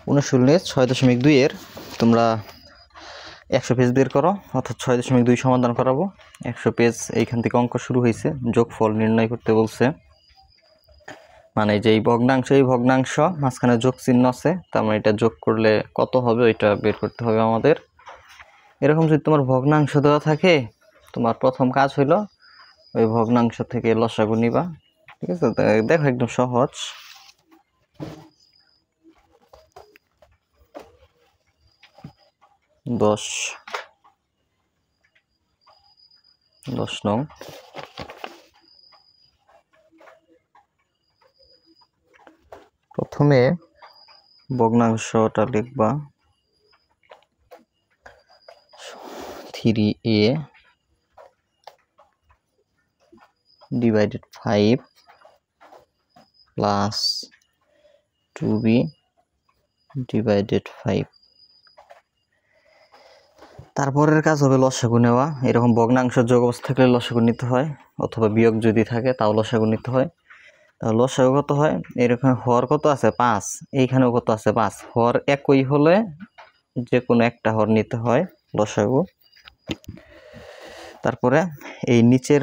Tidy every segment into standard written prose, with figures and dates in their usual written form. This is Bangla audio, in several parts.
অনুশীলনী 6.2 এর তোমরা 100 পেজ বের করো, অর্থাৎ 6.2 সমাধান করাবো। 100 পেজ এইখান থেকে অঙ্ক শুরু হয়েছে, যোগফল নির্ণয় করতে বলছে। মানে যে এই ভগ্নাংশ মাঝখানে যোগ চিহ্ন আছে, তার মানে এটা যোগ করলে কত হবে ওইটা বের করতে হবে আমাদের। এরকম যদি তোমার ভগ্নাংশ দেওয়া থাকে, তোমার প্রথম কাজ হইলো ওই ভগ্নাংশ থেকে লসাগু নিবা। ঠিক আছে, দেখো একদম সহজ। দশ নং প্রথমে ভগ্নাংশটা লিখবা 3a divided 5 plus 2b divided 5। তারপরের কাজ হবে লসাগু নেওয়া। এরকম ভগ্নাংশ যোগ অবস্থা থাকলে লসাগু নিতে হয়, অথবা বিয়োগ যদি থাকে তাও লসাগু নিতে হয়। তাহলে লসাগু কত হয়? এরকম হর কত আছে? 5। এইখানেও কত আছে? 5। হর একই হলে যে কোনো একটা হর নিতে হয় লসাগু। তারপরে এই নিচের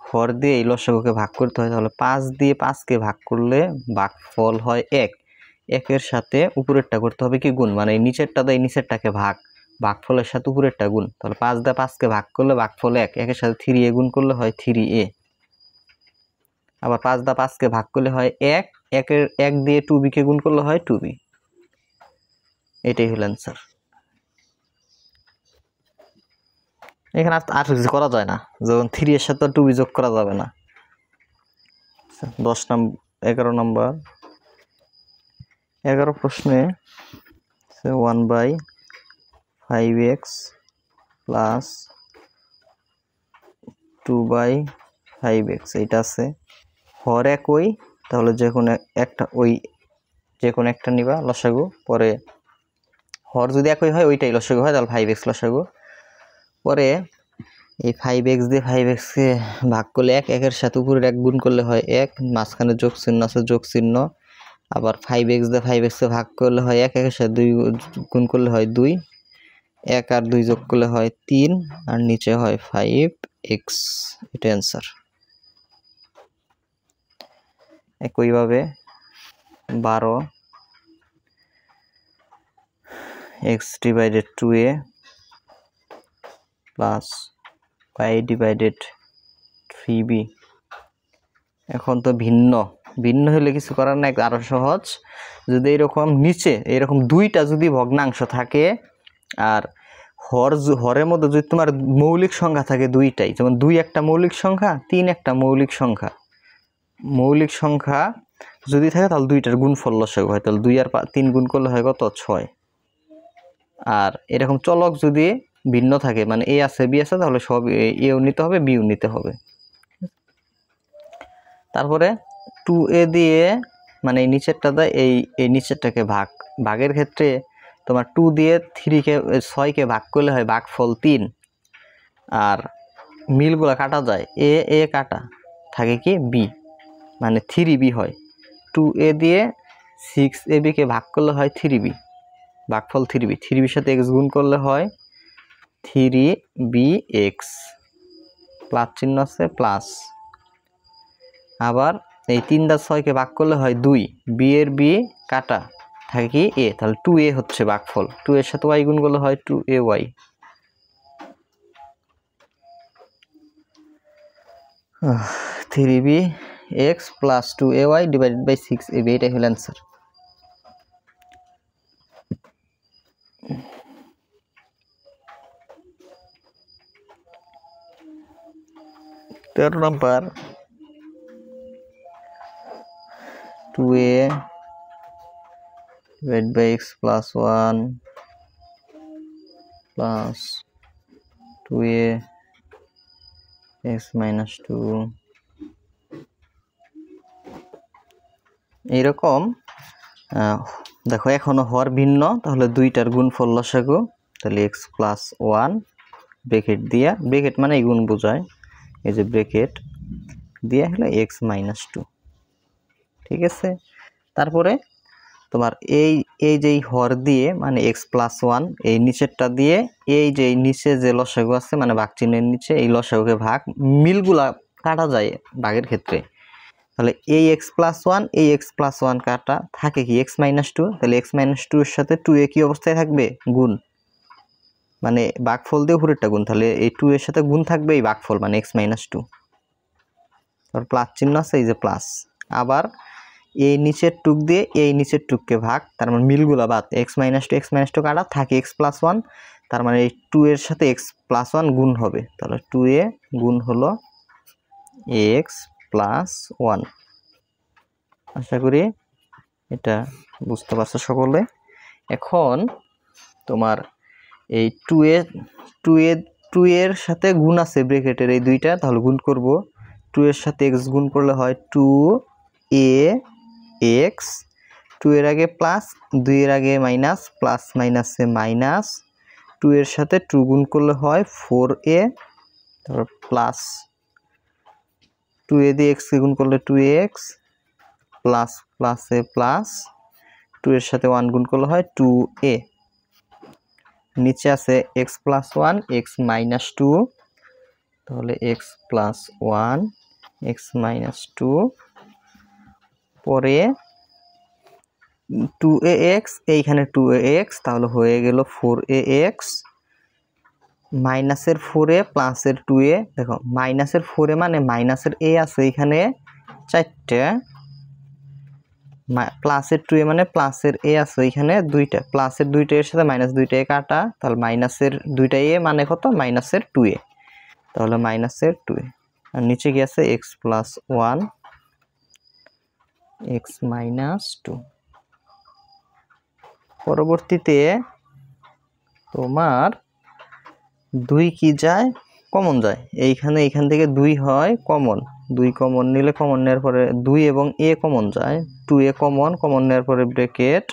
হর দিয়ে এই লসাগুকে ভাগ করতে হয়। তাহলে 5 দিয়ে 5কে ভাগ করলে ভাগফল হয় 1। 1-এর সাথে উপরেরটা করতে হবে কি? গুণ। মানে এই নিচেরটা দিয়ে নিচেরটাকে ভাগফলের সাথে উপরেরটা গুণ। তাহলে 5 দিয়ে 5কে ভাগ করলে ভাগফল 1। 1-এর সাথে 3a গুণ করলে হয় 3a। আবার 5 দিয়ে 5কে ভাগ করলে হয় 1। 1 দিয়ে 2b কে গুণ করলে হয় 2b। এটাই হলো অ্যান্সার। এখানে আর কিছু করা যায় না, যখন 3 এর সাথে 2b যোগ করা যাবে না। 11 নম্বর 11 প্রশ্নে 1/5x প্লাস 2/5x এইটা আছে। হর একই, তাহলে যে কোনো একটা নিবা লসাগু। পরে হর যদি একই হয় ওইটাই লসাগু হয়, তাহলে 5x লসাগু। পরে এই 5x দিয়ে 5x কে ভাগ করলে 1। 1-এর সাথে উপরের 1 গুণ করলে হয় 1। মাঝখানে যোগ চিহ্ন আছে, যোগ চিহ্ন। আবার 5x দিয়ে 5x কে ভাগ করলে হয় 1। 1-এর সাথে 2 গুণ করলে হয় 2। 1 আর 2 যোগ করলে হয় 3, আর নিচে হয় 5x। এটা অ্যান্সার। একইভাবে 12x divided 2a plus y divided 3b। এখন তো ভিন্ন হলে কিছু করার নাই, আরো সহজ। যদি এরকম দুইটা যদি ভগ্নাংশ থাকে, আর হরের মধ্যে যদি তোমার মৌলিক সংখ্যা থাকে দুইটাই, যেমন 2 একটা মৌলিক সংখ্যা, 3 একটা মৌলিক সংখ্যা যদি থাকে, তাহলে দুইটার গুণফল লসাগু হয়। তাহলে 2 আর 3 গুণ করলে হয় কত? 6। আর এরকম চলক যদি ভিন্ন থাকে, মানে এ আছে বি আছে, তাহলে সব এও নিতে হবে বিও নিতে হবে। তারপরে 2a দিয়ে, মানে এই নিচেরটা দেয় এই নিচেরটাকে ভাগের ক্ষেত্রে তোমার 2 দিয়ে 6কে ভাগ করলে হয় ভাগফল 3। আর মিলগুলা কাটা যায়, এ কাটা থাকে কি? বি, মানে 3b হয়। 2a দিয়ে 6ab কে ভাগ করলে হয় 3b, ভাগফল 3b। 3bর সাথে x গুণ করলে হয় 3bx, প্লাস চিহ্ন আছে, প্লাস। আবার এই 3 দিয়ে 6কে ভাগ করলে হয় 2, বি এর বি কাটা থাকে কি? এ। তাহলে 2a হচ্ছে ভাগফল। 2 এর সাথে y গুণ করলে হয় 2ay। 3bx plus 2ay divided by 6ab, এটাই হলো অ্যান্সার। তেরো নম্বর 2a divided by x plus 1 plus 2a x minus 2। এইরকম দেখো এখনো হর ভিন্ন, তাহলে দুইটার গুণফল লসাগু। তাহলে x plus 1 ব্র্যাকেট দিয়া, ব্র্যাকেট মানে এই গুণ বোঝায়, এই যে ব্র্যাকেট দিয়ে হলো x minus 2। ঠিক আছে। তারপরে তোমার এই এই যে হর দিয়ে মানে x+1 এই নিচেরটা দিয়ে এই যে নিচে যে লসাগু আছে মানে ভাগ চিহ্নের নিচে এই লসাগুকে ভাগ মিলগুলা কাটা যায় ভাগের ক্ষেত্রে। তাহলে এই x+1 এই x+1 কাটা থাকে কি x-2, তাহলে x-2 এর সাথে 2a কি অবস্থায় থাকবে গুণ, মানে ভাগফল দিয়ে উপরেরটা গুণ, তাহলে এই 2 এর সাথে গুণ থাকবে এই ভাগফল মানে x-2, তারপর প্লাস চিহ্ন আছে এই যে প্লাস, আবার এই নিচের টুক দিয়ে এই নিচের টুককে ভাগ, তার মানে মিলগুলা বাদ x-2 কাটা থাকে x+1, তার মানে এই 2 এর সাথে x+1 গুণ হবে, তাহলে 2a গুণ হলো x+1। আশা করি এটা বুঝতে পারছো সকলে। এখন তোমার এই 2 এর সাথে গুণ আছে ব্র্যাকেটের এই দুইটা, তাহলে গুণ করব, 2 এর সাথে x গুণ করলে হয় 2ax, 2 এর আগে প্লাস, 2 এর আগে মাইনাস, প্লাস মাইনাসে মাইনাস, 2 এর সাথে 2 গুণ করলে হয় 4a, তারপর প্লাস 2a দিয়ে x কে গুণ করলে 2ax, প্লাস প্লাসে প্লাস, 2 এর সাথে 1 গুণ করলে হয় 2a, নিচে আছে x+1 x-2, তাহলে x+1 x-2 পরে 2ax, এইখানে 2ax, তাহলে হয়ে গেল 4ax, মাইনাসের 4a প্লাসের 2a, দেখো মাইনাসের 4a মানে মাইনাসের a আছে এখানে 4টে, প্লাসের 2a মানে প্লাসের a আছে এখানে 2টা, প্লাসের 2টা এর সাথে মাইনাস 2টা এ কাটা, তাহলে মাইনাসের 2টা a মানে কত মাইনাসের 2a, তাহলে মাইনাসের 2a, আর নিচে কি আছে x+1 x-2। পরবর্তীতে তোমার 2 কি যায় কমন যায়, এইখান থেকে 2 হয় কমন, 2 কমন নিলে, কমন নেওয়ার পরে 2 এবং a কমন যায়, 2a কমন নেওয়ার পরে ব্র্যাকেট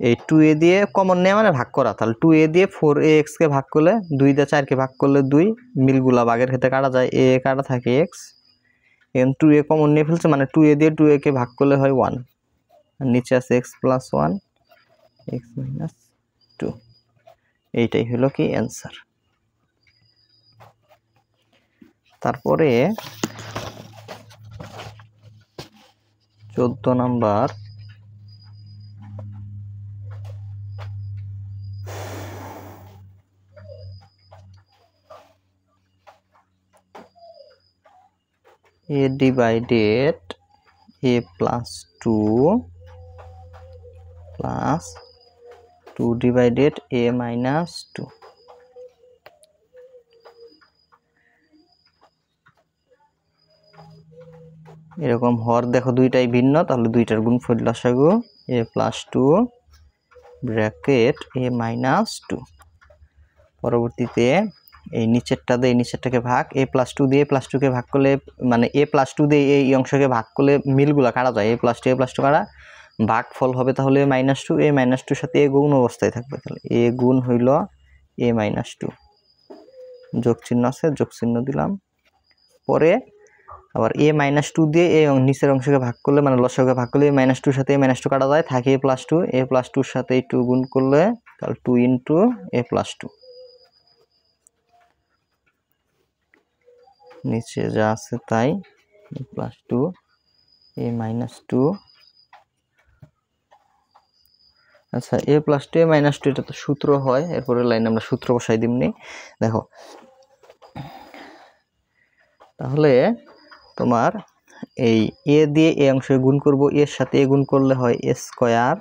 এই 2a দিয়ে কমন নেওয়া মানে ভাগ করা, তাহলে 2a দিয়ে 4ax কে ভাগ করলে, 2 দিয়ে 4 কে ভাগ করলে 2, মিলগুলা ভাগের ক্ষেত্রে কাটা যায়, a কাটা থাকে x, এখন 2a কমন নিয়ে ফেলছে মানে 2a দিয়ে 2a কে ভাগ করলে হয় 1, আর নিচে আছে x+1 x-2, এইটাই হলো কি অ্যান্সার। তারপরে 14 number, a divided a+2 plus 2 divided a-2, এরকম হর দেখো দুইটাই ভিন্ন, তাহলে দুইটার গুণফল লসাগু a+2 ব্র্যাকেট a-2। পরবর্তীতে এই নিচেরটা দিয়ে এই নিচেরটাকে ভাগ, a+2 দিয়ে a+2 কে ভাগ করলে মানে a+2 দিয়ে এই অংশকে ভাগ করলে মিলগুলা কাটা যায়, a+2 কাটা, ভাগফল হবে তাহলে a-2, a-2 সাথে a গুণ অবস্থায় থাকবে, তাহলে a গুণ হইল a-2, যোগ চিহ্ন আছে যোগ চিহ্ন দিলাম। পরে আবার a-2 দিয়ে এই নিচের অংশকে ভাগ করলে মানে লসাগুকে ভাগ করলে a-2 সাথে a-2 কাটা যায়, থাকে a+2, a+2 সাথে 2 গুণ করলে তাহলে 2 ইন্টু a+2, নিচে যা আছে তাই a+2 a-2, আচ্ছা a+2 a-2 এটা তো সূত্র হয়, এরপরে লাইন আমরা সূত্র বসাই দিমনি। দেখো তাহলে তোমার এই a দিয়ে এই অংশে গুণ করব, এর সাথে a গুণ করলে হয় a স্কয়ার,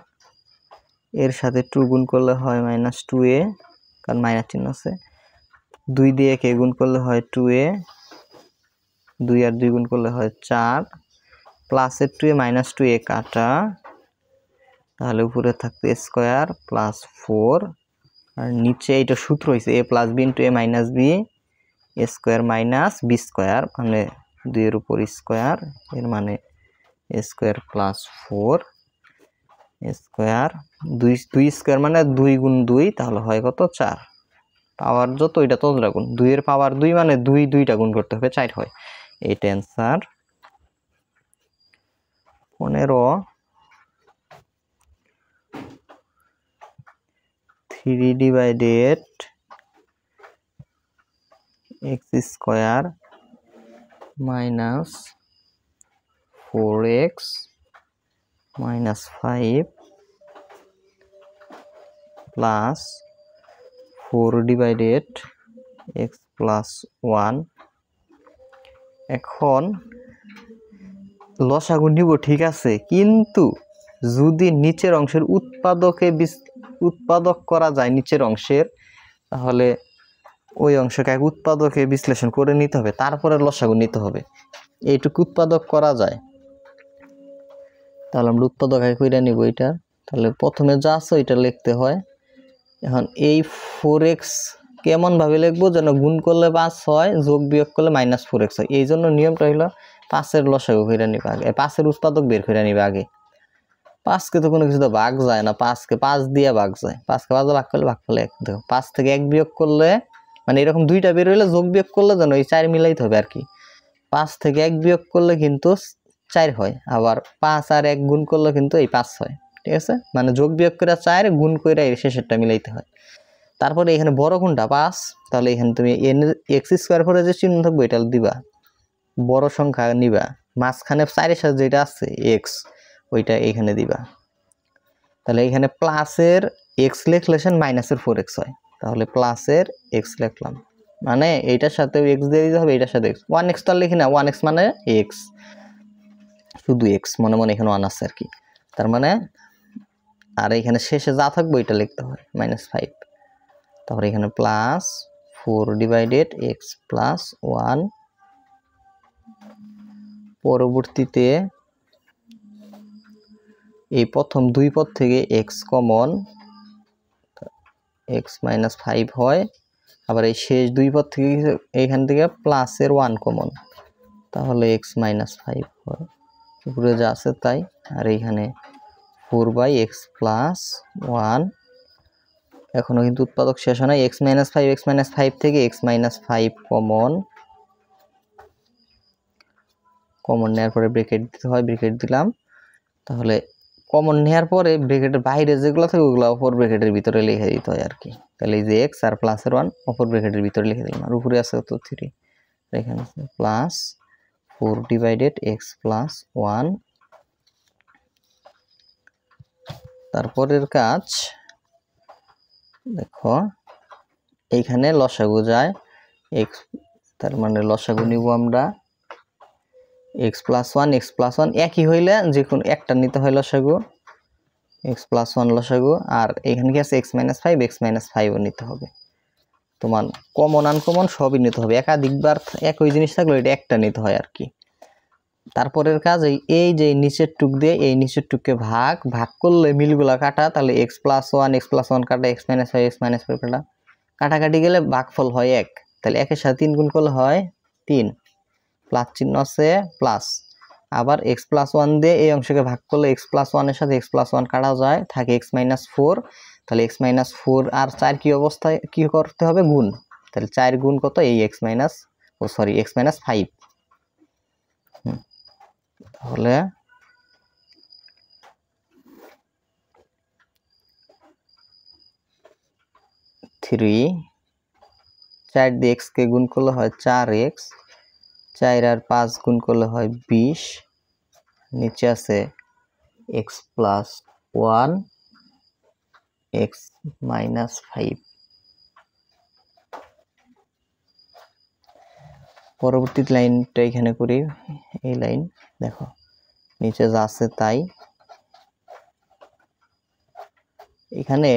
এর সাথে 2 গুণ করলে হয় -2a, কারণ মাইনাস চিহ্ন আছে, 2 দিয়ে কে গুণ করলে হয় 2a, 2 আর 2 গুণ করলে হয় 4, প্লাসের 2a -2a কাটা, তাহলে উপরে থাকবে a স্কয়ার প্লাস 4, আর নিচে এটা সূত্র হইছে a plus b into a minus b, a square minus b square মানে 2 এর উপর স্কয়ার, এর মানে a square plus 4 a square, 2 square মানে 2 গুণ 2, তাহলে হয় কত 4, পাওয়ার যত এটা ততটা গুণ, 2 এর পাওয়ার 2 মানে 2টা গুণ করতে হবে 4 হয়, এইটা answer. 15 3 divided x square minus 4x minus 5 plus 4 divided x plus 1। এখন লসাগু নিব, ঠিক আছে, কিন্তু যদি নিচের অংশের উৎপাদক করা যায় নিচের অংশের, তাহলে ওই অংশকে এক উৎপাদকে বিশ্লেষণ করে নিতে হবে, তারপরে লসাগু নিতে হবে। এইটুকু উৎপাদক করা যায়, তাহলে আমরা উৎপাদক আগে কইরা নিব এটা। তাহলে প্রথমে যা আছে ওইটা লিখতে হয়। এখন এই 4x কেমন ভাবে লিখবো, যেন গুণ করলে 5 হয়, যোগ বিয়োগ করলে -4x হয়। এই জন্য নিয়মটা হলো 5-এর লসাগু কইরা নিবা আগে, 5-এর উৎপাদক বের করে নিবা আগে। 5কে তো কোনো কিছু তো ভাগ যায় না, 5কে 5 দিয়ে ভাগ যায়, 5কে 5 ভাগ করলে ভাগফল 1। দেখো 5 থেকে 1 বিয়োগ করলে, মানে এরকম দুইটা বের হইলে যোগ বিয়োগ করলে যেন এই 4 মিলাইতে হবে আর কি। 5 থেকে 1 বিয়োগ করলে কিন্তু 4 হয়, আবার 5 আর 1 গুণ করলে কিন্তু এই 5 হয়, ঠিক আছে। মানে যোগ বিয়োগ করে 4 গুণ করে এই শেষেরটা মিলাইতে হয়। তারপরে এখানে বড় কোনটা 5, তাহলে এখানে তুমি x স্কয়ার করে যে চিহ্ন থাকবে এটা দিবা, বড় সংখ্যা নিবা, মাঝখানে 4-এর সাথে যেটা আছে x ওইটা এখানে দিবা। তাহলে এখানে প্লাসের x লিখলে মাইনাসের 4x হয়, তাহলে প্লাসের x লিখলাম, মানে এইটার সাথে x দিয়ে দিতে হবে, এইটার সাথে x। 1x তো লিখি না, 1x মানে x, শুধু x, মনে মনে এখানে 1 আছে আর কি। তার মানে আর এখানে শেষে যা থাকবে ওইটা লিখতে হয়, -5। তারপরে এখানে প্লাস 4 ডিভাইডেড x প্লাস 1। পরবর্তীতে এই প্রথম দুই পদ থেকে x কমন, x -5 হয়, আবার এই শেষ দুই পদ থেকে এইখান থেকে প্লাসের 1 কমন, তাহলে x -5 হয়, উপরে যা আছে তাই। আর এইখানে 4/x প্লাস 1। এখনো কিন্তু উৎপাদক শেষ হয় না, x -5 থেকে x -5 কমন নেওয়ার পরে ব্র্যাকেট দিতে হয়, ব্র্যাকেট দিলাম। তাহলে কমন নেওয়ার পরে ব্র্যাকেটের বাইরে যেগুলো থাকে ওগুলো অপর ব্র্যাকেটের ভিতরে লিখে দিতে হয় আর কি। তাহলে এই যে x আর প্লাসের 1 অপর ব্র্যাকেটের ভিতরে লিখে দিলাম, আর উপরে আছে তো 3, এখানে প্লাস 4 ডিভাইডেড x প্লাস 1। তারপরের কাজ দেখো, এইখানে লসাগু যায় x, তার মানে লসাগু নিব আমরা x প্লাস 1 একই হইলে যে কোনো একটা নিতে হয় লসাগু, x প্লাস 1 লসাগু। আর এখানে কি আছে x -5 ও নিতে হবে। তোমার কমন আনকমন সবই নিতে হবে, একাধিকবার একই জিনিস থাকলে এটা একটা নিতে হয় আর কি। তারপরের কাজ এই যে নিচের টুক দিয়ে এই নিচের টুককে ভাগ করলে মিলগুলা কাটা, তাহলে x প্লাস 1 কাটা, x -5 কাটা, কাটাকাটি গেলে ভাগফল হয় 1। তাহলে 1-এর সাথে 3 গুণ করলে হয় 3, প্লাস চিহ্ন আছে প্লাস। আবার x প্লাস 1 দিয়ে এই অংশকে ভাগ করলে x প্লাস 1-এর সাথে x প্লাস 1 কাটা যায়, থাকে x -4। তাহলে x -4 আর 4 কি অবস্থায় কি করতে হবে, গুণ। তাহলে 4 গুণ কত, এই x -5। তাহলে 3, 4 দিয়ে x কে গুণ করলে হয় 4x, 4 আর 5 গুণ করলে হয় 20, নিচে আছে x প্লাস 1 x -5। পরবর্তী লাইনটা এখানে করি, এই লাইন দেখো নিচে যা আছে তাই। এখানে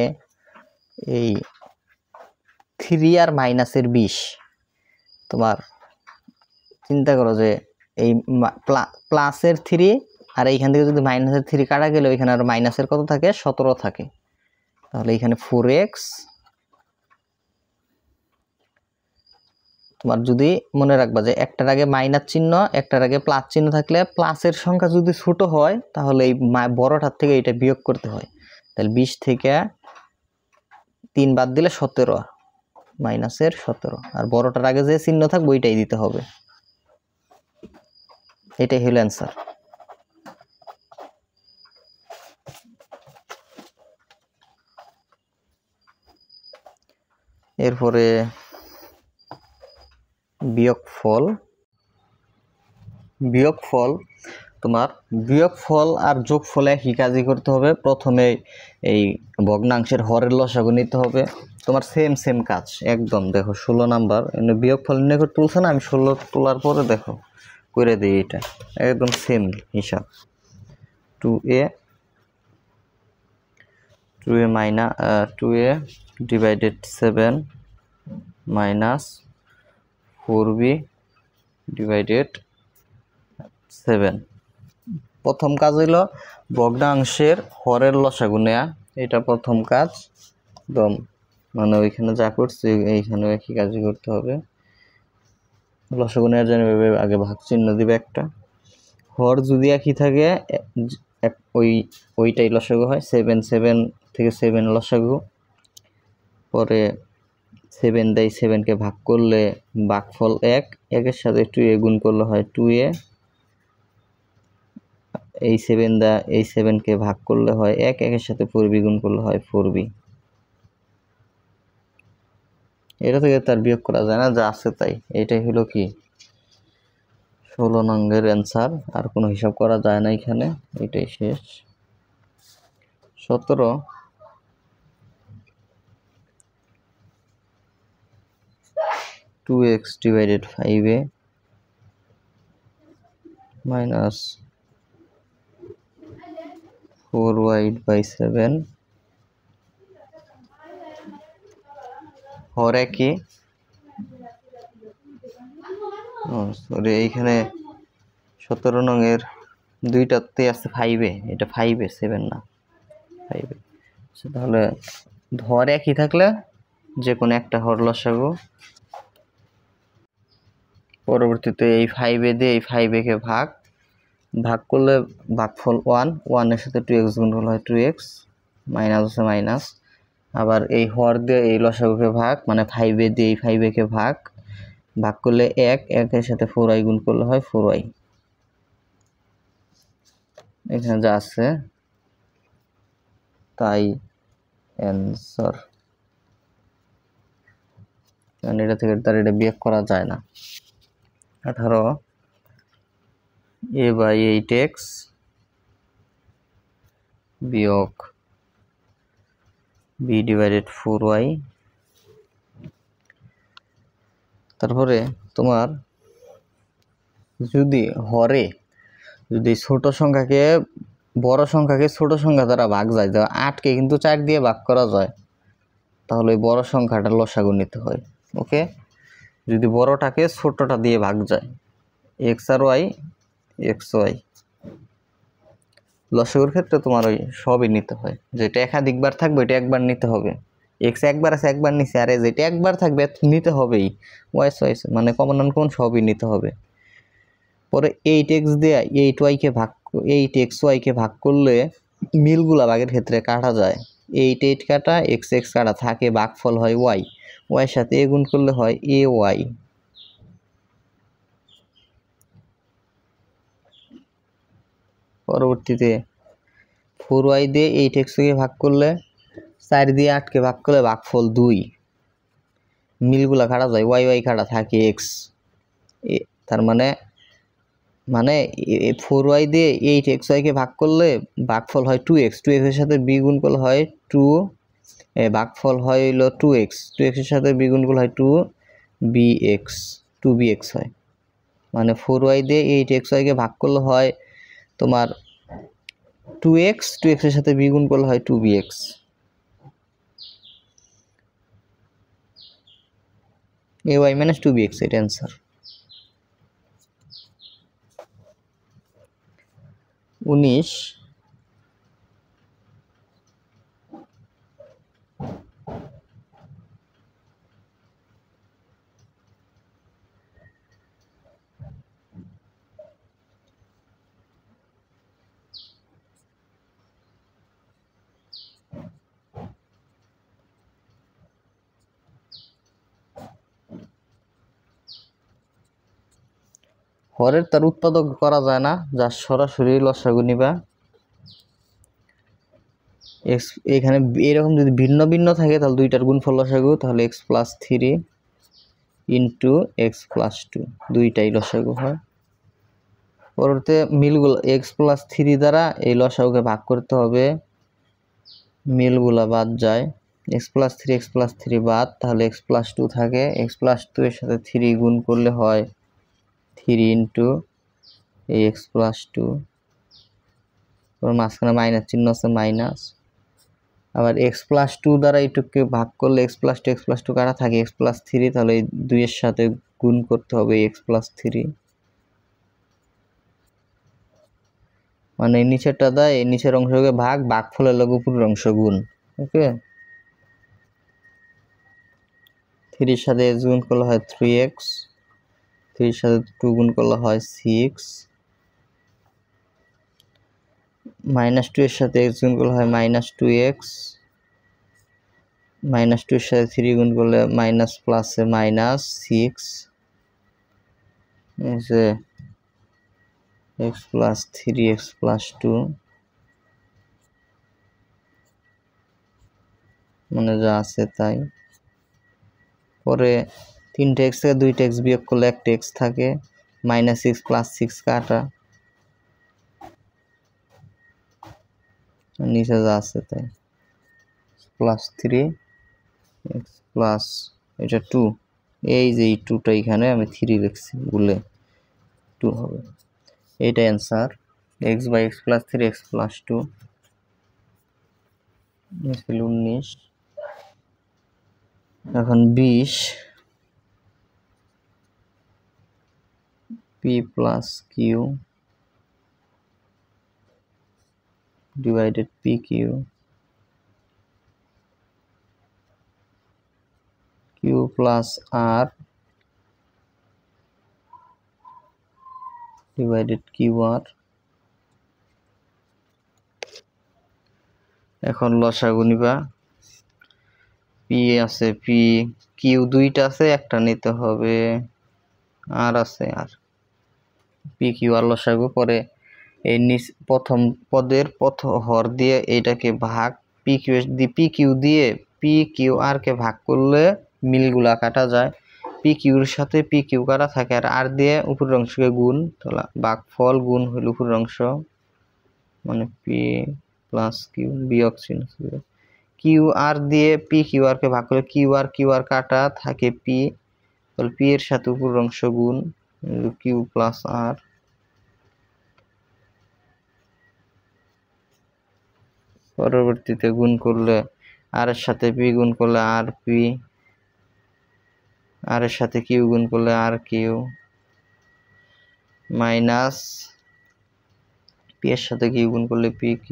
এই 3 আর মাইনাসের 20, তোমার চিন্তা করো যে এই প্লাসের 3 আর এইখান থেকে যদি মাইনাসের 3 কাটা গেলে ওইখানে আর মাইনাসের কত থাকে, 17 থাকে। তাহলে এখানে 4x, তোমার যদি মনে রাখবা যে একটার আগে মাইনাস চিহ্ন একটার আগে প্লাস চিহ্ন থাকলে প্লাসের সংখ্যা যদি ছোট হয় তাহলে এই বড়টার থেকে এটা বিয়োগ করতে হয়। তাহলে 20 থেকে 3 বাদ দিলে 17, মাইনাসের 17, আর বড়টার আগে যে চিহ্ন থাকবে ওইটাই দিতে হবে। এটাই হলো অ্যান্সার। এরপরে বিয়োগফল। বিয়োগফল তোমার বিয়োগফল আর যোগফল একই কাজই করতে হবে। প্রথমে এই ভগ্নাংশের হরের লসাগু নিতে হবে। তোমার সেম কাজ একদম। দেখো 16 নাম্বার বিয়োগফল নির্ণয় করতে বলছে না, আমি 16 তোলার পরে দেখো করে দিই, এটা একদম সেম হিসাব। 2a divided 7 minus 4b divided 7। প্রথম কাজ হইল ভগ্নাংশের হরের লসাগু নেয়া, এটা প্রথম কাজ একদম। মানে ওইখানে যা করছি এইখানেও একই কাজই করতে হবে। লসাগু নেওয়ার জন্য আগে ভাগ চিহ্ন দিবে একটা। হর যদি একই থাকে ওইটাই লসাগু হয়। 7 থেকে 7 লসাগু। পরে 7 দেয়, 7কে ভাগ করলে ভাগফল 1, 1-এর সাথে 2a গুণ করলে হয় 2a। এই 7 দা এই 7কে ভাগ করলে হয় 1, 1-এর সাথে 4b গুণ করলে হয় 4b। এটা থেকে তার বিয়োগ করা যায় না, যা আছে তাই। এটাই হলো কি 16 নংয়ের অ্যান্সার। আর কোনো হিসাব করা যায় না এখানে, এটাই শেষ। 17 2x divided 5a minus 4y by 7 হর একই। সরি, এইখানে 17 নংয়ের দুইটাতে আছে 5a, এটা 5a 7 না 5a। তাহলে হর একই থাকলে যে কোনো একটা হর লসাগু। পরবর্তীতে এই 5a দিয়ে এই 5a কে ভাগ করলে ভাগফল 1, 1-এর সাথে 2x গুণ করলে হয় 2x, মাইনাস আছে মাইনাস। আবার এই হর দিয়ে এই লসাগুকে ভাগ, মানে 5a দিয়ে এই 5a কে ভাগ করলে 1, 1-এর সাথে 4y গুণ করলে হয় 4y। এখানে যা আছে তাই অ্যান্সার। কারণ এটা থেকে তার এটা বিয়োগ করা যায় না। 18 a বাই 8x বিয়োগ b ডিভাইডেড 4y। তারপরে তোমার যদি হরে ছোট সংখ্যাকে বড় সংখ্যাকে ছোট সংখ্যা দ্বারা ভাগ যায়, 8কে কিন্তু 4 দিয়ে ভাগ করা যায়, তাহলে ওই বড় সংখ্যাটা লসাগু নিতে হয়। ওকে, যদি বড়টাকে ছোটটা দিয়ে ভাগ যায়, x আর y লসাগুর ক্ষেত্রে তোমার ওই সবই নিতে হয়। যেটা একাধিকবার থাকবে এটা একবার নিতে হবে। x একবার আছে একবার নিচে, আর যেটা একবার থাকবে নিতে হবেই। y মানে কমন আনকমন সবই নিতে হবে। পরে 8x দিয়ে 8xy কে ভাগ করলে মিলগুলা ভাগের ক্ষেত্রে কাটা যায়। 8 কাটা x কাটা থাকে, ভাগফল হয় y, এর সাথে a গুণ করলে হয় ay। পরবর্তীতে 4y দিয়ে 8x কে ভাগ করলে 4 দিয়ে 8কে ভাগ করলে ভাগফল 2, মিলগুলা কাটা যায়, y কাটা থাকে x। তার মানে 4y দিয়ে 8xy কে ভাগ করলে ভাগফল হয় 2x, 2x এর সাথে b গুণ করলে হয় 2, ভাগফল হয় হলো 2x, 2x এর সাথে b গুণ করলে হয় 2bx হয়। মানে 4y দিয়ে 8xy কে ভাগ করলে হয় তোমার 2x, 2x এর সাথে b গুণ করলে হয় 2bx। ay মাইনাস 2bx, এটা অ্যান্সার। 19 হরের তার উৎপাদক করা যায় না, যা সরাসরি লসাগু নিবা। এক্স এখানে এরকম যদি ভিন্ন ভিন্ন থাকে তাহলে দুইটার গুণফল লসাগু, তাহলে x plus 3 into x plus 2 দুইটাই লসাগু হয়। পরবর্তীতে মিলগুলো এক্স প্লাস 3 দ্বারা এই লসাগুকে ভাগ করতে হবে, মিলগুলা বাদ যায়, এক্স প্লাস 3 বাদ, তাহলে এক্স প্লাস 2 থাকে, এক্স প্লাস 2 এর সাথে 3 গুণ করলে হয় 3 ইন্টু এই এক্স প্লাস 2, মাঝখানে মাইনাস চিহ্ন আছে মাইনাস, আবার এক্স প্লাস 2 দ্বারা এইটুকুকে ভাগ করলে এক্স প্লাস 2 কাটা থাকে এক্স প্লাস 3, তাহলে এই 2 এর সাথে গুণ করতে হবে এক্স প্লাস 3, মানে এই নিচেরটা দেয় এই নিচের অংশকে ভাগফলের লগে উপরের অংশ গুণ। ওকে, 3 এর সাথে x গুণ করলে হয় 3x, 3 এর সাথে 2 গুণ করলে হয় 6, -2 এর সাথে x গুণ করলে হয় -2x, -2 এর সাথে 3 গুণ করলে মাইনাস প্লাসে -6, এই যে x প্লাস 3x প্লাস 2 মানে যা আছে তাই। পরে 3টা x থেকে 2টা x বিয়োগ করলে একটা x থাকে, -6 প্লাস 6 কাটা, নিচে যা আছে তাই, প্লাস 3x প্লাস এটা 2, এই যে এই 2টা এখানে আমি 3 লিখছি ভুলে, 2 হবে, এটা answer x by x plus 3x plus 2 ছিল 19। এখন 20 p plus q divided pq, q plus r divided qr। এখন লসাগু নিবা, p আছে p, q দুইটা আছে একটা নিতে হবে, r আছে r, p q r লসাগু। পরে এই প্রথম পদের হর দিয়ে এইটাকে ভাগ p q দিয়ে p q r কে ভাগ করলে মিলগুলা কাটা যায়, p q এর সাথে p q কাটা থাকে, আর r দিয়ে উপরের অংশকে গুণ, তাহলে ভাগফল গুণ হইল উপরের অংশ, মানে p প্লাস q বিয়োগ চিহ্ন, q r দিয়ে p q r কে ভাগ করলে q r কাটা থাকে p, তাহলে p এর সাথে উপরের অংশ গুণ q প্লাস r। পরবর্তীতে গুণ করলে r এর সাথে p গুণ করলে r p, r এর সাথে q গুণ করলে r q, মাইনাস p এর সাথে q গুণ করলে p q,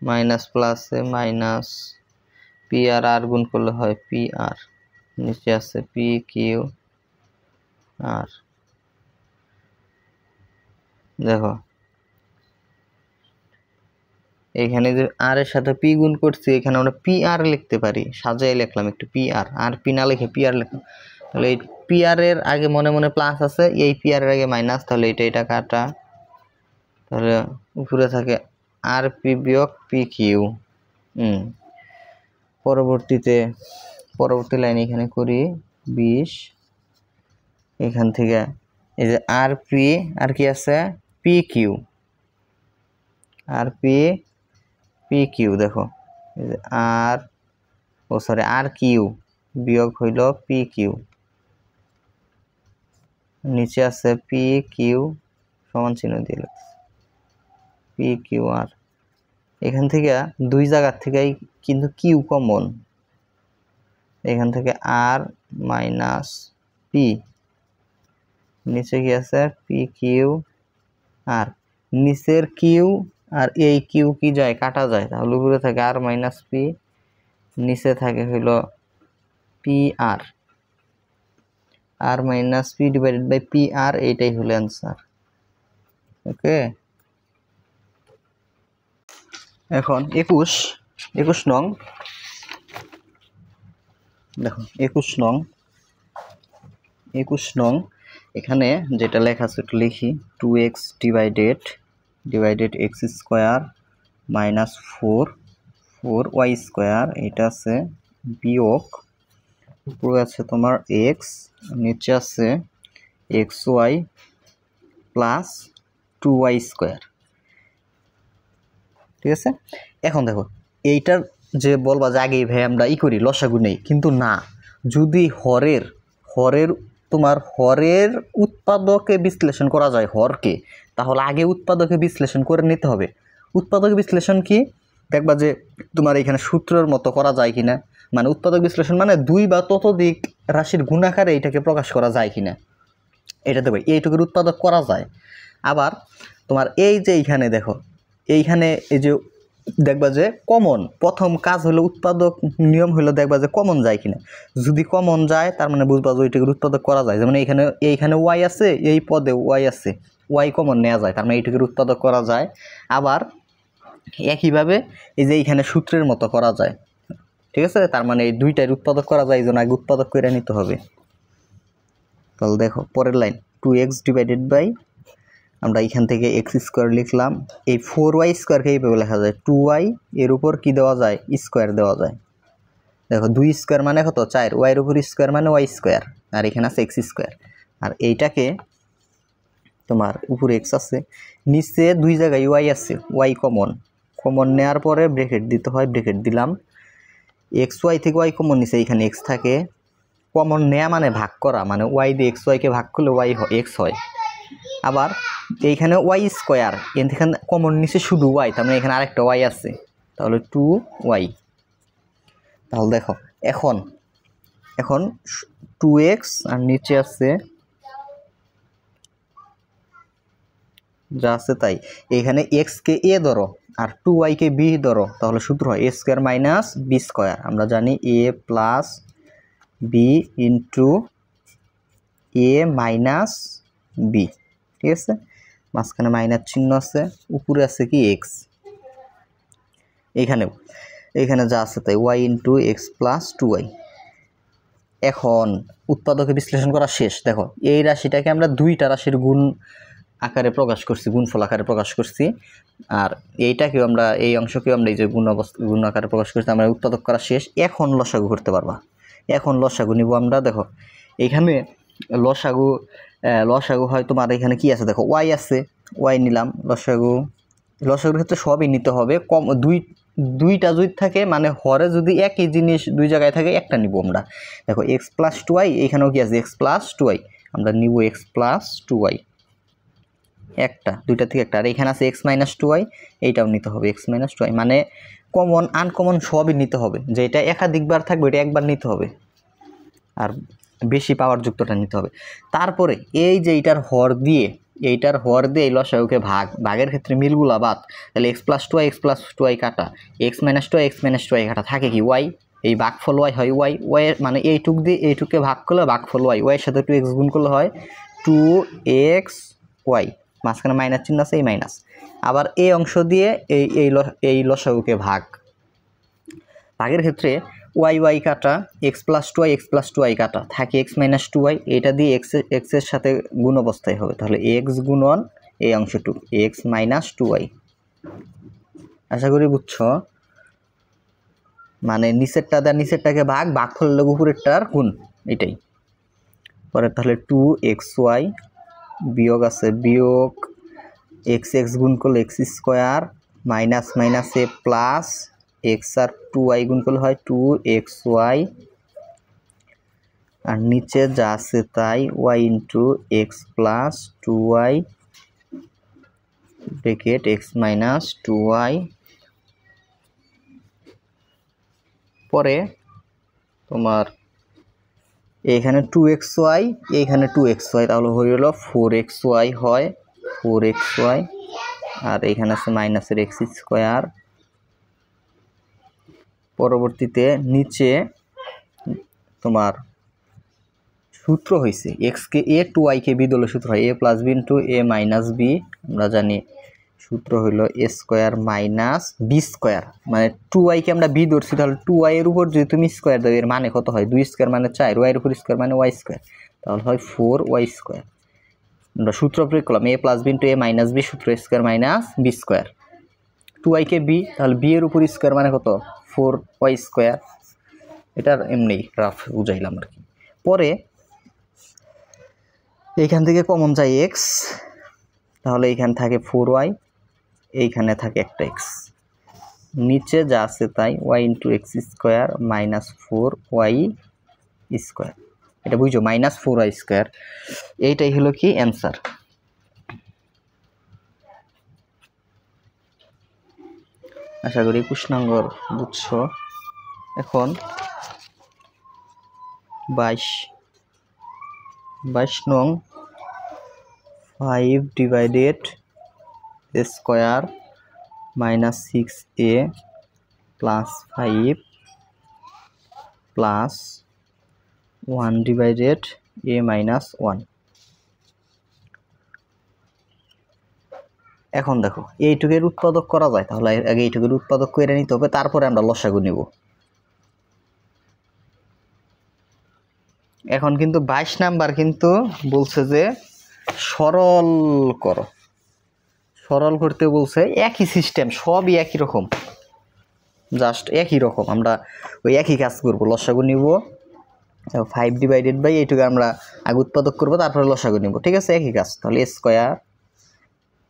মাইনাস প্লাসে মাইনাস p আর r গুণ করলে হয় p r, নিচে আছে p q r। দেখো এখানে যে r এর সাথে p গুণ করছি, এখানে আমরা p r লিখতে পারি, সাজাই লিখলাম একটু p r, আর p না লিখে p r লিখলাম, তাহলে এই p r এর আগে মনে মনে প্লাস আছে, এই p r এর আগে মাইনাস, তাহলে এটা কাটা, তাহলে উপরে থাকে r p বিয়োগ p q। পরবর্তী লাইন এখানে করি 20, এখান থেকে এই যে আর পি আর কি আছে পি কিউ, আর পি কিউ, দেখো এই যে আর কিউ বিয়োগ হইল পি কিউ, নিচে আছে পি কিউ সমান চিহ্ন দিল পি কিউ আর, এখান থেকে দুই জায়গার থেকেই কিন্তু কিউ কমন, এখান থেকে আর মাইনাস পি, নিচে কি আছে পি কিউ আর, নিচের কিউ আর এই কিউ কি যায় কাটা যায়, তাহলে উপরে থাকে আর মাইনাস পি, নিচে থাকে হইল P R, R minus P divided by P R, এইটাই হলো অ্যান্সার। ওকে, এখন 21 নং, দেখো 21 নং এখানে যেটা লেখা আছে একটু লিখি, 2x divided x square minus 4 4y² এটা আছে বিয়োগ উপরে আছে তোমার x, নিচে আছে xy প্লাস 2y²। ঠিক আছে, এখন দেখো এইটার যে বলবা যে আগেই ভাই আমরা করি লসাগু নেই, কিন্তু না, যদি হরের তোমার হরের উৎপাদকে বিশ্লেষণ করা যায় হরকে, তাহলে আগে উৎপাদকে বিশ্লেষণ করে নিতে হবে। উৎপাদক বিশ্লেষণ কি দেখবা যে তোমার এখানে সূত্রের মতো করা যায় কিনা, মানে উৎপাদক বিশ্লেষণ মানে দুই বা ততোধিক রাশির গুণাকারে এইটাকে প্রকাশ করা যায় কিনা, এটা দেবে এইটুকুর উৎপাদক করা যায়। আবার তোমার এই যে এইখানে দেখো, এইখানে এই যে দেখবা যে কমন, প্রথম কাজ হলো উৎপাদক নিয়ম হলো দেখবা যে কমন যায় কিনা, যদি কমন যায় তার মানে বুঝবা যে ওইটুকুর উৎপাদক করা যায়। যেমন এইখানে ওয়াই আছে, এই পদে ওয়াই আছে, ওয়াই কমন নেওয়া যায়, তার মানে এইটুকুর উৎপাদক করা যায়। আবার একইভাবে এই যে এইখানে সূত্রের মতো করা যায়। ঠিক আছে, তার মানে এই দুইটার উৎপাদক করা যায়, এই জন্য আগে উৎপাদক করে নিতে হবে। তাহলে দেখো পরের লাইন 2x ডিভাইডেড বাই, আমরা এখান থেকে x² লিখলাম, এই 4y² এইভাবে লেখা যায় 2y, এর উপর কি দেওয়া যায় স্কোয়ার দেওয়া যায়। দেখো 2² মানে কত 4, y এর উপর স্কোয়ার মানে y², আর এখানে আছে x²। আর এইটাকে তোমার উপরে x আছে, নিচে দুই জায়গায় y আছে, y কমন নেওয়ার পরে ব্র্যাকেট দিতে হয়, ব্র্যাকেট দিলাম। xy থেকে y কমন নিচে, এখানে x থাকে, কমন নেয়া মানে ভাগ করা, মানে y দিয়ে xy-কে ভাগ করলে x হয়। আবার এইখানে y², এখানে কমন নিচে শুধু y, তার মানে এখানে আরেকটা y আছে, তাহলে 2y। তাহলে দেখো এখন 2x আর নিচে আছে যা আছে তাই, এখানে x কে a ধরো আর 2y কে b ধরো, তাহলে সূত্র হয় a² মাইনাস b²। আমরা জানি a plus b into a minus b। ঠিক আছে, মাঝখানে মাইনাস চিহ্ন আছে, উপরে আছে কি x, এখানে যা আছে তাই y into x plus 2y। এখন উৎপাদকে বিশ্লেষণ করা শেষ। দেখো এই রাশিটাকে আমরা দুইটা রাশির গুণ আকারে প্রকাশ করছি, গুণফল আকারে প্রকাশ করছি, আর এইটাকেও আমরা, এই অংশকেও আমরা এই যে গুণ আকারে প্রকাশ করছি। আমরা উৎপাদক করা শেষ, এখন লসাগু করতে পারবা। এখন লসাগু নিব আমরা। দেখো এইখানে লসাগু হয় তোমার, এখানে কি আছে দেখো ওয়াই আছে, ওয়াই নিলাম। লসাগুর ক্ষেত্রে সবই নিতে হবে, কম দুইটা যদি থাকে, মানে হরে যদি একই জিনিস দুই জায়গায় থাকে একটা নিব আমরা। দেখো x প্লাস 2y, এইখানেও কি আছে x প্লাস 2y, আমরা নিব x প্লাস 2y, একটা দুইটা থেকে একটা। আর এখানে আছে x মাইনাস 2y, এইটাও নিতে হবে x মাইনাস 2y, মানে কমন আনকমন সবই নিতে হবে, যে এটা একাধিকবার থাকবে এটা একবার নিতে হবে, আর বেশি পাওয়ার যুক্তটা নিতে হবে। তারপরে এই যে এইটার হর দিয়ে এই লসাগুকে ভাগের ক্ষেত্রে মিলগুলা বাদ, তাহলে x প্লাস 2y কাটা, x মাইনাস 2y কাটা, থাকে কি y, এই ভাগফল y হয় y এর মানে এইটুক দিয়ে এইটুকে ভাগ করলে ভাগফল y এর সাথে 2x গুণ করলে হয় 2xy, মাঝখানে মাইনাস চিহ্ন আছে, এই মাইনাস। আবার এই অংশ দিয়ে এই লসাগুকে ভাগের ক্ষেত্রে y কাটা, x প্লাস 2y কাটা, থাকে x মাইনাস 2y, এটা দিয়ে x এর সাথে গুণ অবস্থায় হবে, তাহলে x গুণন এই অংশটুকু x মাইনাস 2y। আশা করি বুঝছো, মানে নিচেরটাকে ভাগ করলে উপরেরটার গুণ, এটাই। পরে তাহলে 2xy বিয়োগ আছে, বিয়োগ x গুণ করলে x² মাইনাস মাইনাসে প্লাস x আর 2y গুণ করলে হয় 2xy, আর নিচে যা আছে তাই y into x plus 2y bracket x minus 2y। পরে তোমার এইখানে 2xy, এইখানে 2xy, তাহলে হয়ে গেল 4xy হয় 4xy, আর এইখানে আছে মাইনাসের x²। পরবর্তীতে নিচে তোমার সূত্র হয়েছে x K a 2y K b দলে সূত্র হয় a plus b into a minus b। আমরা জানি সূত্র হইল a² মাইনাস b², মানে 2y কে আমরা b ধরছি, তাহলে 2y এর উপর যদি তুমি স্কোয়ার দাও, এর মানে কত হয় 2² মানে 4, y এর উপর স্কোয়ার মানে y², তাহলে হয় 4y²। আমরা সূত্র প্রয়োগ করলাম a plus b into a minus b, সূত্র a² মাইনাস b²। 2y কে b, তাহলে b এর উপর স্কোয়ার মানে কত 4y স্কোয়ার। এটার এমনি রাফ বুঝাইলাম আর কি। পরে এইখান থেকে কমন যায় x, তাহলে এইখানে থাকে 4y, এইখানে থাকে একটা x, নিচে যা আছে তাই y into x square minus 4y square. এটা বুঝছো, মাইনাস 4y স্কোয়ার। এইটাই হলো কি অ্যান্সার। আশা করি 21 নম্বর বুঝছো। এখন 22 নং 5 divided square minus 6a plus 5 plus 1 divided a minus 1। এখন দেখো এইটুকের উৎপাদক করা যায়, তাহলে আগে এইটুকের উৎপাদক করে নিতে হবে, তারপরে আমরা লসাগু নিব। এখন কিন্তু 22 নাম্বার কিন্তু বলছে যে সরল করো, সরল করতে বলছে। একই সিস্টেম, সবই একই রকম, জাস্ট একই রকম। আমরা ওই একই কাজ করব, লসাগু নিব 5 ডিভাইডেড বাই এইটুকু আমরা আগে উৎপাদক করব, তারপরে লসাগু নিব, ঠিক আছে, একই কাজ। তাহলে স্কোয়ার।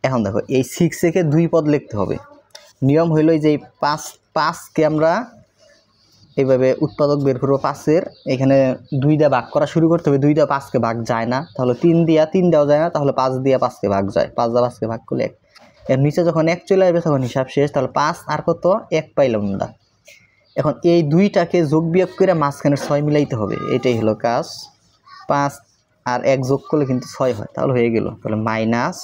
এখন দেখো এই 6 থেকে 2 পদ লিখতে হবে। নিয়ম হইল যে 5কে আমরা এইভাবে উৎপাদক বের করবো 5-এর, এখানে 2 দিয়ে ভাগ করা শুরু করতে হবে। 2 দিয়ে 5কে ভাগ যায় না, তাহলে 3 দেওয়া যায় না, তাহলে 5 দিয়ে 5কে ভাগ যায়। 5 দিয়ে 5কে ভাগ করলে 1। এর নিচে যখন 1 চলে আসবে তখন হিসাব শেষ। তাহলে 5 আর কত 1 পাইলাম আমরা। এখন এই 2টাকে যোগ বিয়োগ করে মাঝখানের 6 মিলাইতে হবে, এটাই হলো কাজ। 5 আর 1 যোগ করলে কিন্তু 6 হয়, তাহলে হয়ে গেল। তাহলে মাইনাস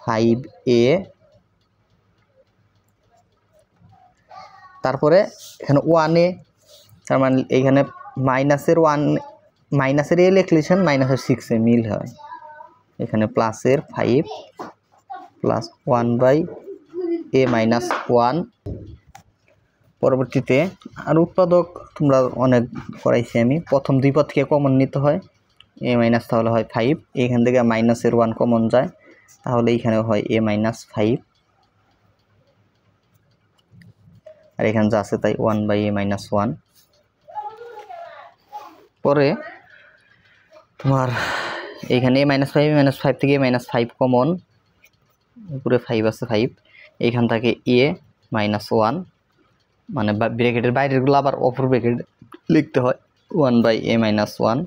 5a, তারপরে এখানে 1a, তার মানে এইখানে মাইনাসের 1 মাইনাসের a লিখলেছেন, মাইনাসের 6a মিল হয়। এখানে প্লাসের 5 প্লাস 1/a মাইনাস 1। পরবর্তীতে আর উৎপাদক তোমরা অনেক করাইছি আমি। প্রথম 2 পদ থেকে কমন নিতে হয়, a মাইনাস তাহলে হয় 5, এখান থেকে মাইনাসের 1 কমন যায়, তাহলে এইখানে হয় a মাইনাস 5, আর এখানে যা আছে তাই 1/a মাইনাস 1। পরে তোমার এইখানে a মাইনাস 5 থেকে a মাইনাস 5 কমন, উপরে 5 আছে 5, এইখান থেকে a মাইনাস 1, মানে ব্র্যাকেটের বাইরেরগুলো আবার অপর ব্র্যাকেট লিখতে হয়, 1/a মাইনাস 1।